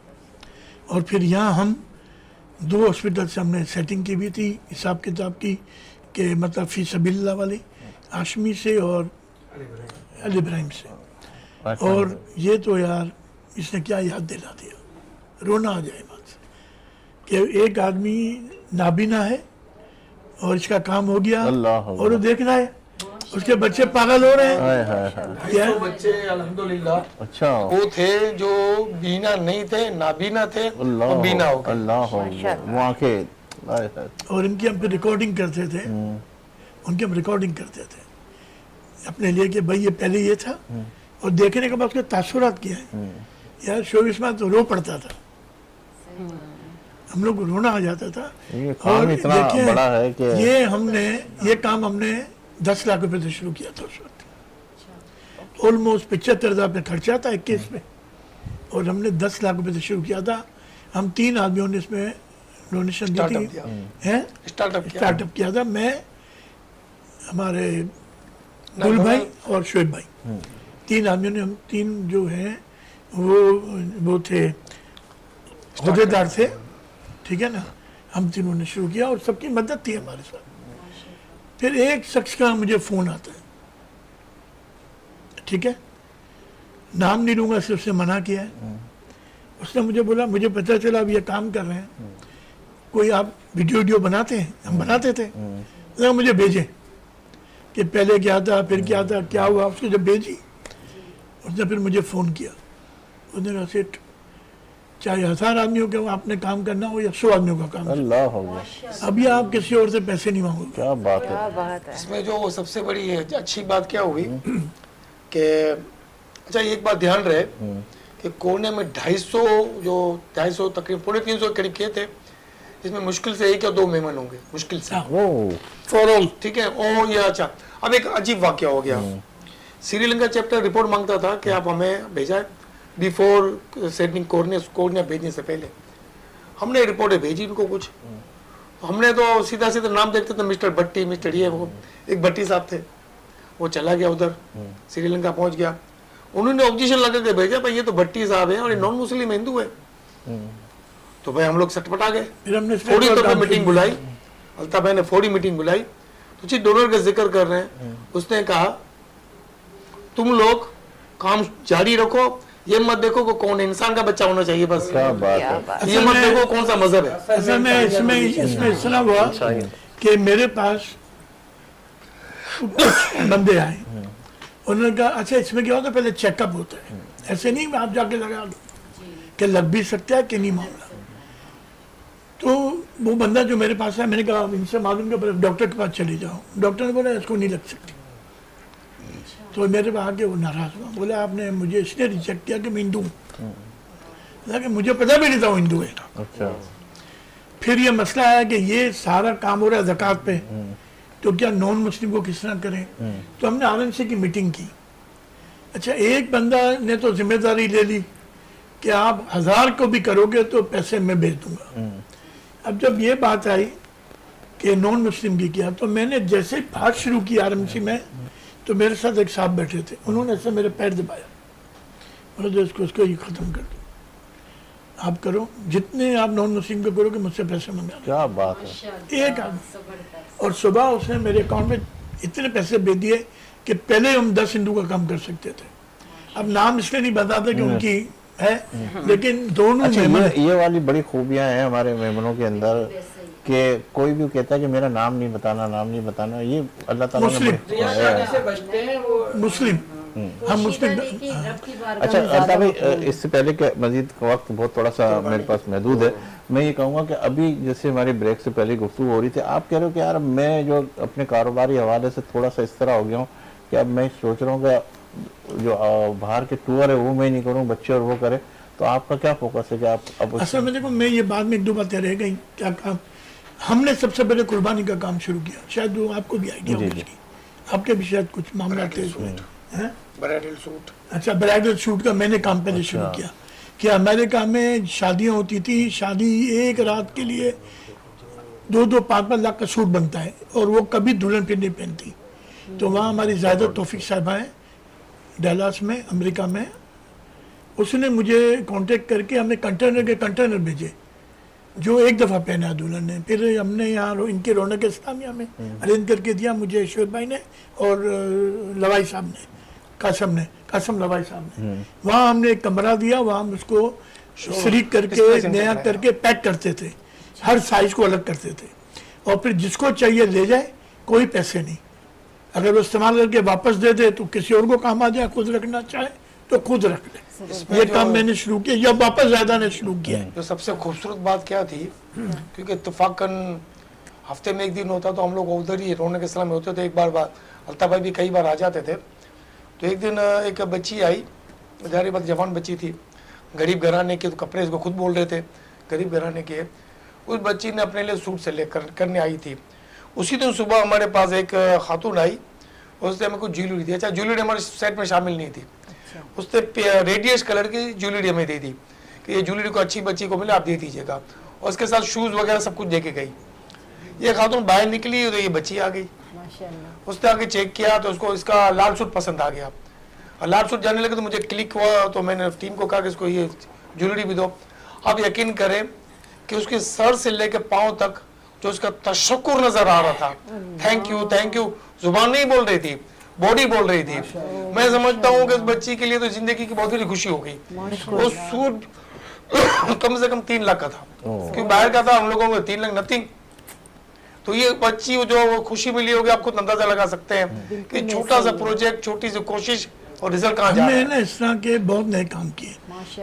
और फिर यहाँ हम 2 हॉस्पिटल से हमने सेटिंग की भी थी, हिसाब किताब की, कि मतलब फी सबिल्लाह वाली, आशमी से और अली इब्राहिम से। और ये तो यार इसने क्या याद दिला दिया, रोना आ जाए बात से, कि एक आदमी नाबीना है और इसका काम हो गया और वो देख रहा है उसके बच्चे पागल हो रहे हैं। क्या बच्चे अल्हम्दुलिल्लाह अच्छा, वो थे जो बीना नहीं थे, नाबीना थे, और बीना हो गए। अल्लाह वो आंखें। और इनकी हम रिकॉर्डिंग करते थे, उनकी हम रिकॉर्डिंग करते थे अपने लिए कि भाई ये पहले ये था, और देखने के बाद उसके तासुरात किया है। यार शोएब इस्माइल तो रो पड़ता था, हम लोग को रोना आ जाता था। ये काम इतना बड़ा है कि ये काम हमने 10 लाख रुपए से शुरू किया था उस वक्त। ऑलमोस्ट 75,000 पे खर्चा था 21 में, और हमने 10 लाख रुपए से शुरू किया था। हम 3 आदमियों ने इसमें डोनेशन दी थी, स्टार्टअप किया था। मैं, हमारे गुल भाई और शोएब भाई, 3 आदमियों ने, हम 3 जो हैं वो थे अहदेदार थे, ठीक है ना। हम तीनों ने शुरू किया और सबकी मदद थी हमारे साथ। फिर एक शख्स का मुझे फ़ोन आता है, ठीक है, नाम नहीं लूँगा, सिर्फ से मना किया है। उसने मुझे बोला, मुझे पता चला अब ये काम कर रहे हैं, कोई आप वीडियो बनाते हैं? हम बनाते थे। उसने मुझे भेजे कि पहले क्या था, फिर क्या था, क्या हुआ। उसको जब भेजी, उसने फिर मुझे फ़ोन किया। उसने कहा सेठ, चाहे 1000 आदमियों का आपने काम करना हो या 100 आदमियों का काम, अल्लाह हो गया, अभी आप किसी और से पैसे नहीं मांगोगे। क्या बात है। क्या बात है। इसमें जो सबसे बड़ी अच्छी बात क्या हुई कि अच्छा एक बात ध्यान रहे कि कोने में 250 तकरीबन 350 के करीब किए थे, इसमें मुश्किल से 1 या 2 मेहमान होंगे, मुश्किल से वो फॉर ऑल, ठीक है। ओ ये अच्छा, अब एक अजीब वाकया हो गया। श्रीलंका चैप्टर रिपोर्ट मांगता था कि आप हमें भेजा बिफोर सेंडिंग कोर्निया भेजने से पहले। हमने रिपोर्टें भेजी इनको कुछ, हमने तो सीधा सीधा नाम देखते थे, मिस्टर भट्टी, मिस्टर ये वो, एक भट्टी साहब थे, वो चला गया उधर, श्रीलंका पहुंच गया। उन्होंने ऑब्जेक्शन लगा के भेजा, भाई ये तो भट्टी साहब है और ये नॉन मुस्लिम हिंदू है। तो भाई हम लोग सटपटा गए, फिर हमने फौरी तौर पे मीटिंग बुलाई, अल्ताफ भाई ने फौरी मीटिंग बुलाई। तो चीफ डोनर का जिक्र कर रहे हैं, उसने कहा तुम लोग काम जारी रखो, ये मत देखो कि कौन इंसान का बच्चा होना चाहिए, बस क्या बात क्या है। बात। ये मत देखो कौन सा मजहब है। असल में इसमें इस तरह हुआ कि मेरे पास कुछ बंदे आए, उन्होंने कहा अच्छा इसमें क्या होता है, पहले चेकअप होता है, ऐसे नहीं आप जाके लगा दो कि लग भी सकता है कि नहीं मामला। तो वो बंदा जो मेरे पास है, मैंने कहा इनसे मालूम के डॉक्टर के पास चले जाओ। डॉक्टर ने बोला इसको नहीं लग सकती। तो मेरे पास आके वो नाराज हुआ, बोला आपने मुझे इसलिए रिजेक्ट किया कि मैं हिंदू हूँ। मुझे पता भी नहीं था वो हिंदू है। अच्छा, फिर ये मसला आया कि ये सारा काम हो रहा है ज़कात पे, तो क्या नॉन मुस्लिम को किस तरह करें। तो हमने RNC की मीटिंग की। अच्छा एक बंदा ने तो जिम्मेदारी ले ली कि आप 1000 को भी करोगे तो पैसे मैं भेज दूंगा। अब जब ये बात आई कि नॉन मुस्लिम की किया, तो मैंने जैसे बात शुरू की RMC में, तो मेरे साथ एक साहब बैठे थे, उन्होंने ऐसे मेरे पैर दबाया, बोले इसको ये ख़त्म कर दो, आप करो जितने आप नॉन मुस्लिम को करोगे मुझसे पैसे मंगा लो। क्या बात है। एक आदमी, और सुबह उसने मेरे अकाउंट में इतने पैसे भेज दिए कि पहले हम 10 हिंदू का काम कर सकते थे। अब नाम इसलिए नहीं बताता कि उनकी है, लेकिन दोनों अच्छा, मेहमान ये वाली बड़ी खूबियां हैं हमारे मेहमानों के अंदर कि कोई भी कहता है कि मेरा नाम नहीं बताना, ये अल्लाह ताला ने मुस्लिम, हम मुस्लिम। अच्छा अल्ताफ भाई, इससे पहले के मजीद वक्त बहुत थोड़ा सा मेरे पास महदूद है, मैं ये कहूँगा कि अभी जैसे हमारी ब्रेक से पहले गुफ्तगू हो रही थी, आप कह रहे हो कि यार मैं जो अपने कारोबारी हवाले से थोड़ा सा इस तरह हो गया हूँ कि अब मैं सोच रहा हूँ कि जो बाहर के टूर है वो मैं नहीं करूँ, बच्चे और वो करे, तो आपका क्या फोकस है कि आप अब असल में देखो, मैं ये बाद में 1-2 बातें रह गई। क्या काम हमने सबसे पहले कुर्बानी का काम शुरू किया, शायद वो आपको भी आइडिया होगी इसकी, आपके भी शायद कुछ मामला थे इसमें, हैं? Bridal suit. अच्छा, ब्राइडल सूट का मैंने काम पहले शुरू किया कि अमेरिका में शादियां होती थी, शादी एक रात के लिए 2-2, 5-5 लाख का सूट बनता है और वो कभी दुल्हन फिर नहीं पहनती। तो वहाँ हमारी ज़्यादा तौफीक साहिबा है डैलास में, अमेरिका में, उसने मुझे कांटेक्ट करके हमें कंटेनर भेजे जो एक दफ़ा पहना दुल्हन ने। फिर हमने यहाँ इनके रौनक इस्लामिया में अरेंज करके दिया मुझे, शोएब भाई ने और लवाई साहब ने, कासम लवाई साहब ने। वहाँ हमने एक कमरा दिया, वहाँ हम उसको शरीक करके नया करके पैक करते थे, हर साइज को अलग करते थे, और फिर जिसको चाहिए ले जाए, कोई पैसे नहीं। अगर वो इस्तेमाल करके वापस दे दे तो किसी और को काम आ जाए, खुद रखना चाहे तो खुद रख ले। ये काम मैंने शुरू किया, या वापस ज़्यादा ने शुरू किया। जो सबसे खूबसूरत बात क्या थी, क्योंकि इत्तेफाकन हफ्ते में एक दिन होता तो हम लोग उधर ही रौनक इस्लाम में होते थे। एक बार अल्ताफ भाई भी कई बार आ जाते थे। तो एक दिन एक बच्ची आई, जारी बात जवान बच्ची थी, गरीब घराने के, तो कपड़े इसको खुद बोल रहे थे गरीब घराने के। उस बच्ची ने अपने लिए सूट से लेकर करने आई थी। उसी दिन सुबह हमारे पास एक खातून आई, उसने हमें कुछ ज्वेलरी दी। अच्छा, ज्वेलरी हमारे सेट में शामिल नहीं थी, उसने रेडियस कलर की ज्वेलरी हमें दे दी कि ये ज्वेलरी को अच्छी बच्ची को मिले, आप दे दीजिएगा। और उसके साथ शूज़ वगैरह सब कुछ दे के गई। ये खातून बाहर निकली तो ये बच्ची आ गई। उसने आके चेक किया तो उसको इसका लाल सूट पसंद आ गया, और लाल सूट जाने लगे तो मुझे क्लिक हुआ। तो मैंने टीम को कहा कि इसको ये ज्वेलरी भी दो। आप यकीन करें कि उसके सर से लेकर पाँव तक जो उसका तशक्कुर नजर आ रहा था, थैंक यू, जुबान नहीं बोल रही थी, बॉडी बोल रही थी। मैं समझता हूँ कि उस बच्ची के लिए तो जिंदगी की बहुत बड़ी खुशी हो गई। वो सूट कम से कम 3 लाख का था, क्योंकि बाहर का था, हम लोगों को 3 लाख नथिंग। तो ये बच्ची जो खुशी मिली होगी, आप खुद अंदाजा लगा सकते हैं कि छोटा सा प्रोजेक्ट, छोटी सी कोशिश और रिजल्ट कहाँ जा रहा हमने है। ना इस तरह के बहुत नए काम किए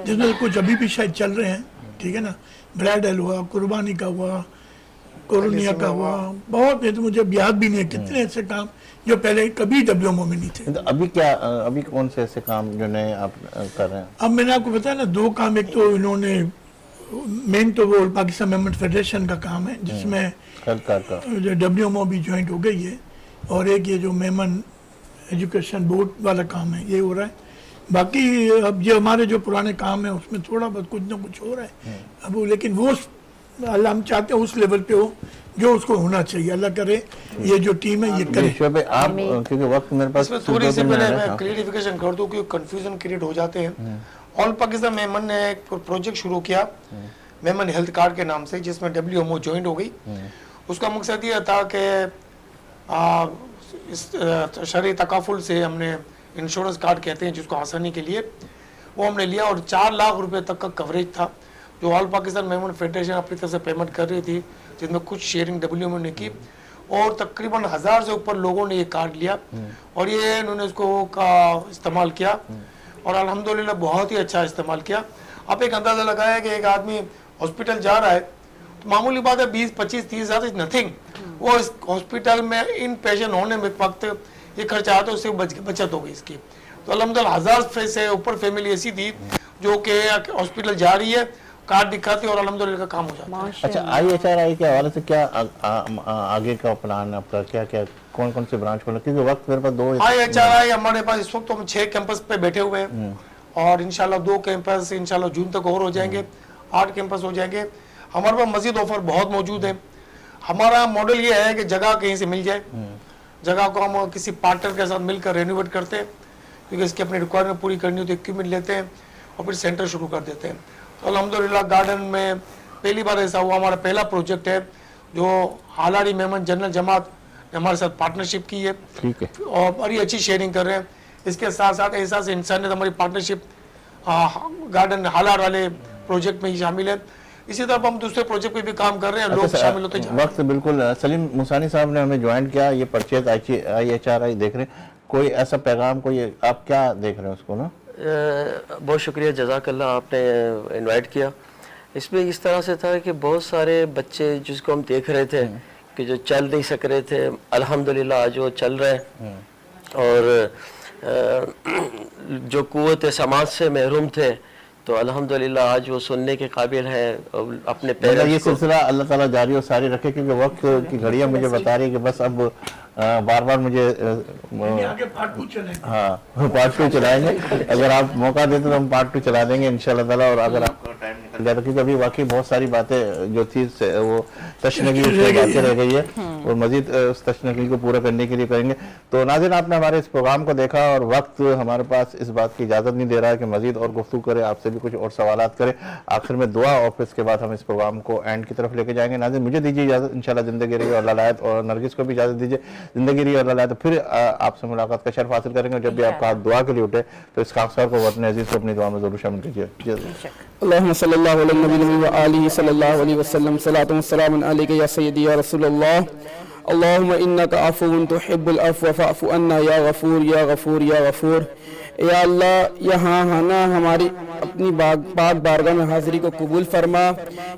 जिसमें कुछ अभी भी शायद चल रहे हैं, ठीक है ना, ब्राइडल हुआ, कुर्बानी का हुआ, कोरोनिया का हुआ, बहुत है, तो मुझे याद भी नहीं है कितने ऐसे काम जो पहले कभी WMO में नहीं थे। तो अभी कौन से ऐसे काम जो नए आप कर रहे हैं? अब मैंने आपको बताया ना 2 काम, एक तो इन्होंने मेन तो वो पाकिस्तान मेमन फेडरेशन का काम है जिसमें सरकार का जो WMO भी ज्वाइंट हो गई है, और एक ये जो मेमन एजुकेशन बोर्ड वाला काम है ये हो रहा है। बाकी अब जो हमारे जो पुराने काम है उसमें थोड़ा बहुत कुछ ना कुछ हो रहा है अब वो, लेकिन वो अल्लाह हम चाहते हैं उस लेवल पे हो जो उसको होना चाहिए। अल्लाह करे ये जो टीम है ये करे। पे आप क्योंकि वक्त मेरे पास इसमें थोड़ी सी पहले मैं क्लियरिफिकेशन कर दूं कि कंफ्यूजन क्रिएट हो जाते हैं। ऑल पाकिस्तान मेमन ने एक प्रोजेक्ट शुरू किया मेमन हेल्थ कार्ड के नाम से, जिसमें WMO ज्वाइंट हो गई। उसका मकसद ये था कि इस शरई तकाफुल से हमने इंश्योरेंस कार्ड कहते हैं जिसको आसानी के लिए, वो हमने लिया और 4 लाख रुपए तक का कवरेज था जो ऑल पाकिस्तान मेमन फेडरेशन अपनी तरफ से पेमेंट कर रही थी, जिसमें कुछ शेयरिंग WMO ने की, और तकरीबन 1000 से ऊपर लोगों ने ये कार्ड लिया और ये इन्होंने इसको का इस्तेमाल किया और अल्हम्दुलिल्लाह बहुत ही अच्छा इस्तेमाल किया। आप एक अंदाज़ा लगाया कि एक आदमी हॉस्पिटल जा रहा है तो मामूली बात है 20, 25, 30 हज़ार इज नथिंग, वो इस हॉस्पिटल में इन पेशेंट होने में वक्त ये खर्चा आता है उससे बचत हो गई इसकी। तो अल्हम्दुलिल्लाह 1000 से ऊपर फैमिली ऐसी थी जो कि हॉस्पिटल जा रही है, कार्ड दिखाती है और अल्हम्दुलिल्लाह का काम हो जाता है। अच्छा, IHRI के हवाले से क्या आगे का प्लान आपका, क्या क्या कौन कौन से ब्रांच खोलना, क्योंकि वक्त मेरे पास 2 IHRI हमारे पास इस वक्त तो हम 6 कैंपस पे बैठे हुए हैं और इंशाल्लाह 2 कैंपस इंशाल्लाह जून तक और हो जाएंगे, 8 कैंपस हो जाएंगे। हमारे पास मजीद ऑफर बहुत मौजूद है। हमारा मॉडल ये है कि जगह कहीं से मिल जाए, जगह को हम किसी पार्टनर के साथ मिलकर रेनोवेट करते हैं क्योंकि इसकी अपनी रिक्वायरमेंट पूरी करनी होती है, इक्विपमेंट लेते हैं और फिर सेंटर शुरू कर देते हैं। तो अल्हम्दुलिल्लाह गार्डन में पहली बार ऐसा हुआ, हमारा पहला प्रोजेक्ट है जो हालाड़ी मेमन जनरल जमात ने हमारे साथ पार्टनरशिप की है, ठीक है, और बड़ी अच्छी शेयरिंग कर रहे हैं। इसके साथ साथ एहसास इंसानियत हमारी पार्टनरशिप गार्डन हालाड़ वाले प्रोजेक्ट में ही शामिल है। इसी तरह हम दूसरे प्रोजेक्ट पे भी काम कर रहे हैं, लोग शामिल होते जा रहे हैं। वक्त बिल्कुल सलीम मुसानी साहब ने हमें ज्वाइन किया, ये परचेज IHRI देख रहे हैं, कोई ऐसा पैगाम, कोई आप क्या देख रहे हैं उसको ना? बहुत शुक्रिया, जज़ाकल्लाह, आपने इनवाइट किया। इसमें इस तरह से था कि बहुत सारे बच्चे जिसको हम देख रहे थे कि जो चल नहीं सक रहे थे, अल्हम्दुलिल्लाह आज वो चल रहे हैं और जो कुव्वत समाज से महरूम थे तो अल्हम्दुलिल्लाह आज वो सुनने के काबिल है और अपने पहले ये सिलसिला अल्लाह ताला जारी और सारी रखे, क्योंकि वक्त की घड़ियां मुझे बता रही है कि बस अब बार बार मुझे आगे पार्ट 2 चलेंगे। हाँ, पार्ट 2 चलाएंगे, अगर आप मौका देते तो हम पार्ट 2 चला देंगे इंशाल्लाह ताला। और अगर आपका टाइम निकल जाए तो, क्योंकि अभी वाकई बहुत सारी बातें जो थी वो तशनगी उसमें बातें रह गई है और मजीद उस तशनगी को पूरा करने के लिए करेंगे। तो नाज़रीन, आपने हमारे इस प्रोग्राम को देखा और वक्त हमारे पास इस बात की इजाज़त नहीं दे रहा है कि मजीद और गुफ्तगू करें, आपसे भी कुछ और सवालात करें। आखिर में दुआ और फिर इसके बाद हम इस प्रोग्राम को एंड की तरफ लेके जाएंगे। नाज़रीन, मुझे दीजिए इजाज़त, इंशाल्लाह ज़िंदगी रही और लालायत, और नरगिस को भी इजाज़त दीजिए, ज़िंदगी रही और लालायत। तो फिर आपसे मुलाकात का शर्फ हासिल करेंगे। जब भी आपका हाथ दुआ के लिए उठे तो इस खास को अपने अजीज को अपनी दुआ में जरूर शामिल कीजिए। अल्लाहुम्मा सल्लल्लाहु अलैहि व आलिहि सल्लल्लाहु अलैहि वसल्लम, सलातु व सलामुन अलैका या सय्यदी या रसूलल्लाह, अल्लाहुम्मा इन्नका अफ़ुव्वुन तुहिब्बुल अफ़्व फ़अफ़ु अन्ना या गफ़ूर या गफ़ूर या गफ़ूर। या अल्लाह, यहाँ आना हमारी अपनी पाक बारगाह में हाज़िरी को कबूल फरमा।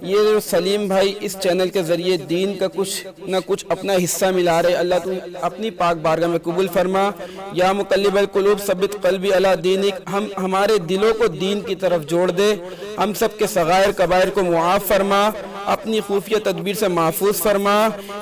ये जो सलीम भाई इस चैनल के ज़रिए दीन का कुछ न कुछ अपना हिस्सा मिला रहे, अल्लाह तू अपनी पाक बारगाह में कबूल फरमा। या मुक़ल्लिबल क़ुलूब सब्बित क़ल्बी अला दीनिक, हम हमारे दिलों को दीन की तरफ जोड़ दे, हम सब के सगायर कबायर को मुआफ़ फरमा, अपनी खुफिया तदबीर से महफूज फरमा।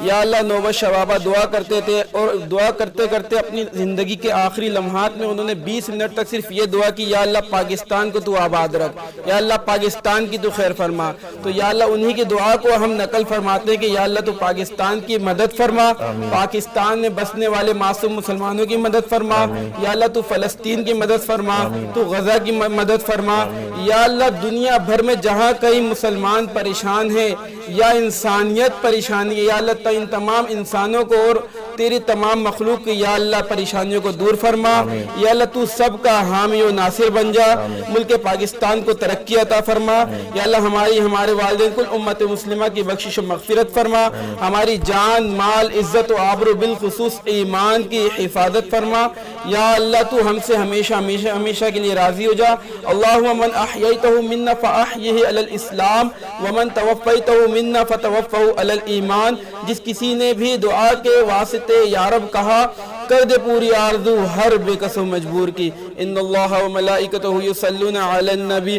या अल्लाह, नौबत शबाबा दुआ करते थे और दुआ करते करते अपनी ज़िंदगी के आखिरी लम्हात में उन्होंने 20 मिनट तक सिर्फ ये दुआ की, या अल्लाह पाकिस्तान को तू आबाद रख, या अल्लाह पाकिस्तान की तू खैर फरमा। तो या अल्लाह उन्हीं की दुआ को हम नकल फरमाते हैं कि या अल्लाह तू पाकिस्तान की मदद फरमा, पाकिस्तान में बसने वाले मासूम मुसलमानों की मदद फरमा। या अल्लाह तू फ़लस्तीन की मदद फरमा, तू गज़ा की मदद फरमा। या अल्लाह, दुनिया भर में जहाँ कहीं मुसलमान परेशान है या इंसानियत परेशानी है, या अल्लाह इन तमाम इंसानों को और तेरी तमाम मखलूक की या अल्लाह परेशानियों को दूर फरमा। या अल्लाह तू सबका हामी और नासिर बन जा। मुल्क पाकिस्तान को तरक्की अता फरमा। या अल्लाह हमारे वालिदैन कुल उम्मत मुस्लिमा की बख्शिश और मगफिरत फरमा। हमारी जान माल इज्जत और आबरू बिलखुसूस ईमान की हिफाजत फरमा। या अल्लाह तू हमसे हमेशा हमेशा हमेशा के लिए राजी हो जा। अल्लाहुम्मा मन अहयैतहु मिन्ना फअहयिही अलल इस्लाम व मन तवफ़्फ़ैतहु मिन्ना फतवफ़्फ़हु अलल ईमान। जिस किसी ने भी दुआ के वास्ते या रब कहा, कर दे पूरी आरज़ू हर बेकसो मजबूर की। इन्नल्लाह व मलाइकतहु युसल्लूना अलन नबी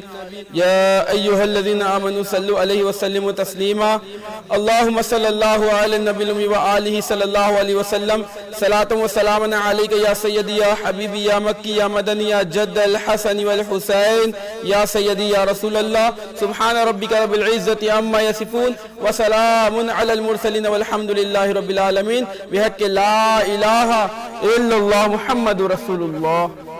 या अय्युहल्लज़ीना आमनू सल्लु अलैहि व सल्लिमू तस्लीमा। अल्लाहुम्मा सल्लल्लाहु अला नबिल उम्मी व आलिहि सल्लल्लाहु अलैहि वसल्लम। सलातु व सलामुन अलैका या सय्यदी या हबीबी या मक्की या मदनी या जद्दल हसन वल हुसैन या सय्यदी या रसूल अल्लाह। सुब्हान रब्बिका रब्बिल इज्जति अम्मा यसिफून व सलामुन अलल मुरसलीन वल्हम्दुलिल्लाहि रब्बिल आलमीन। बिहक़्क़ि ला इलाहा इल्लल्लाह मुहम्मदुर रसूलुल्लाह।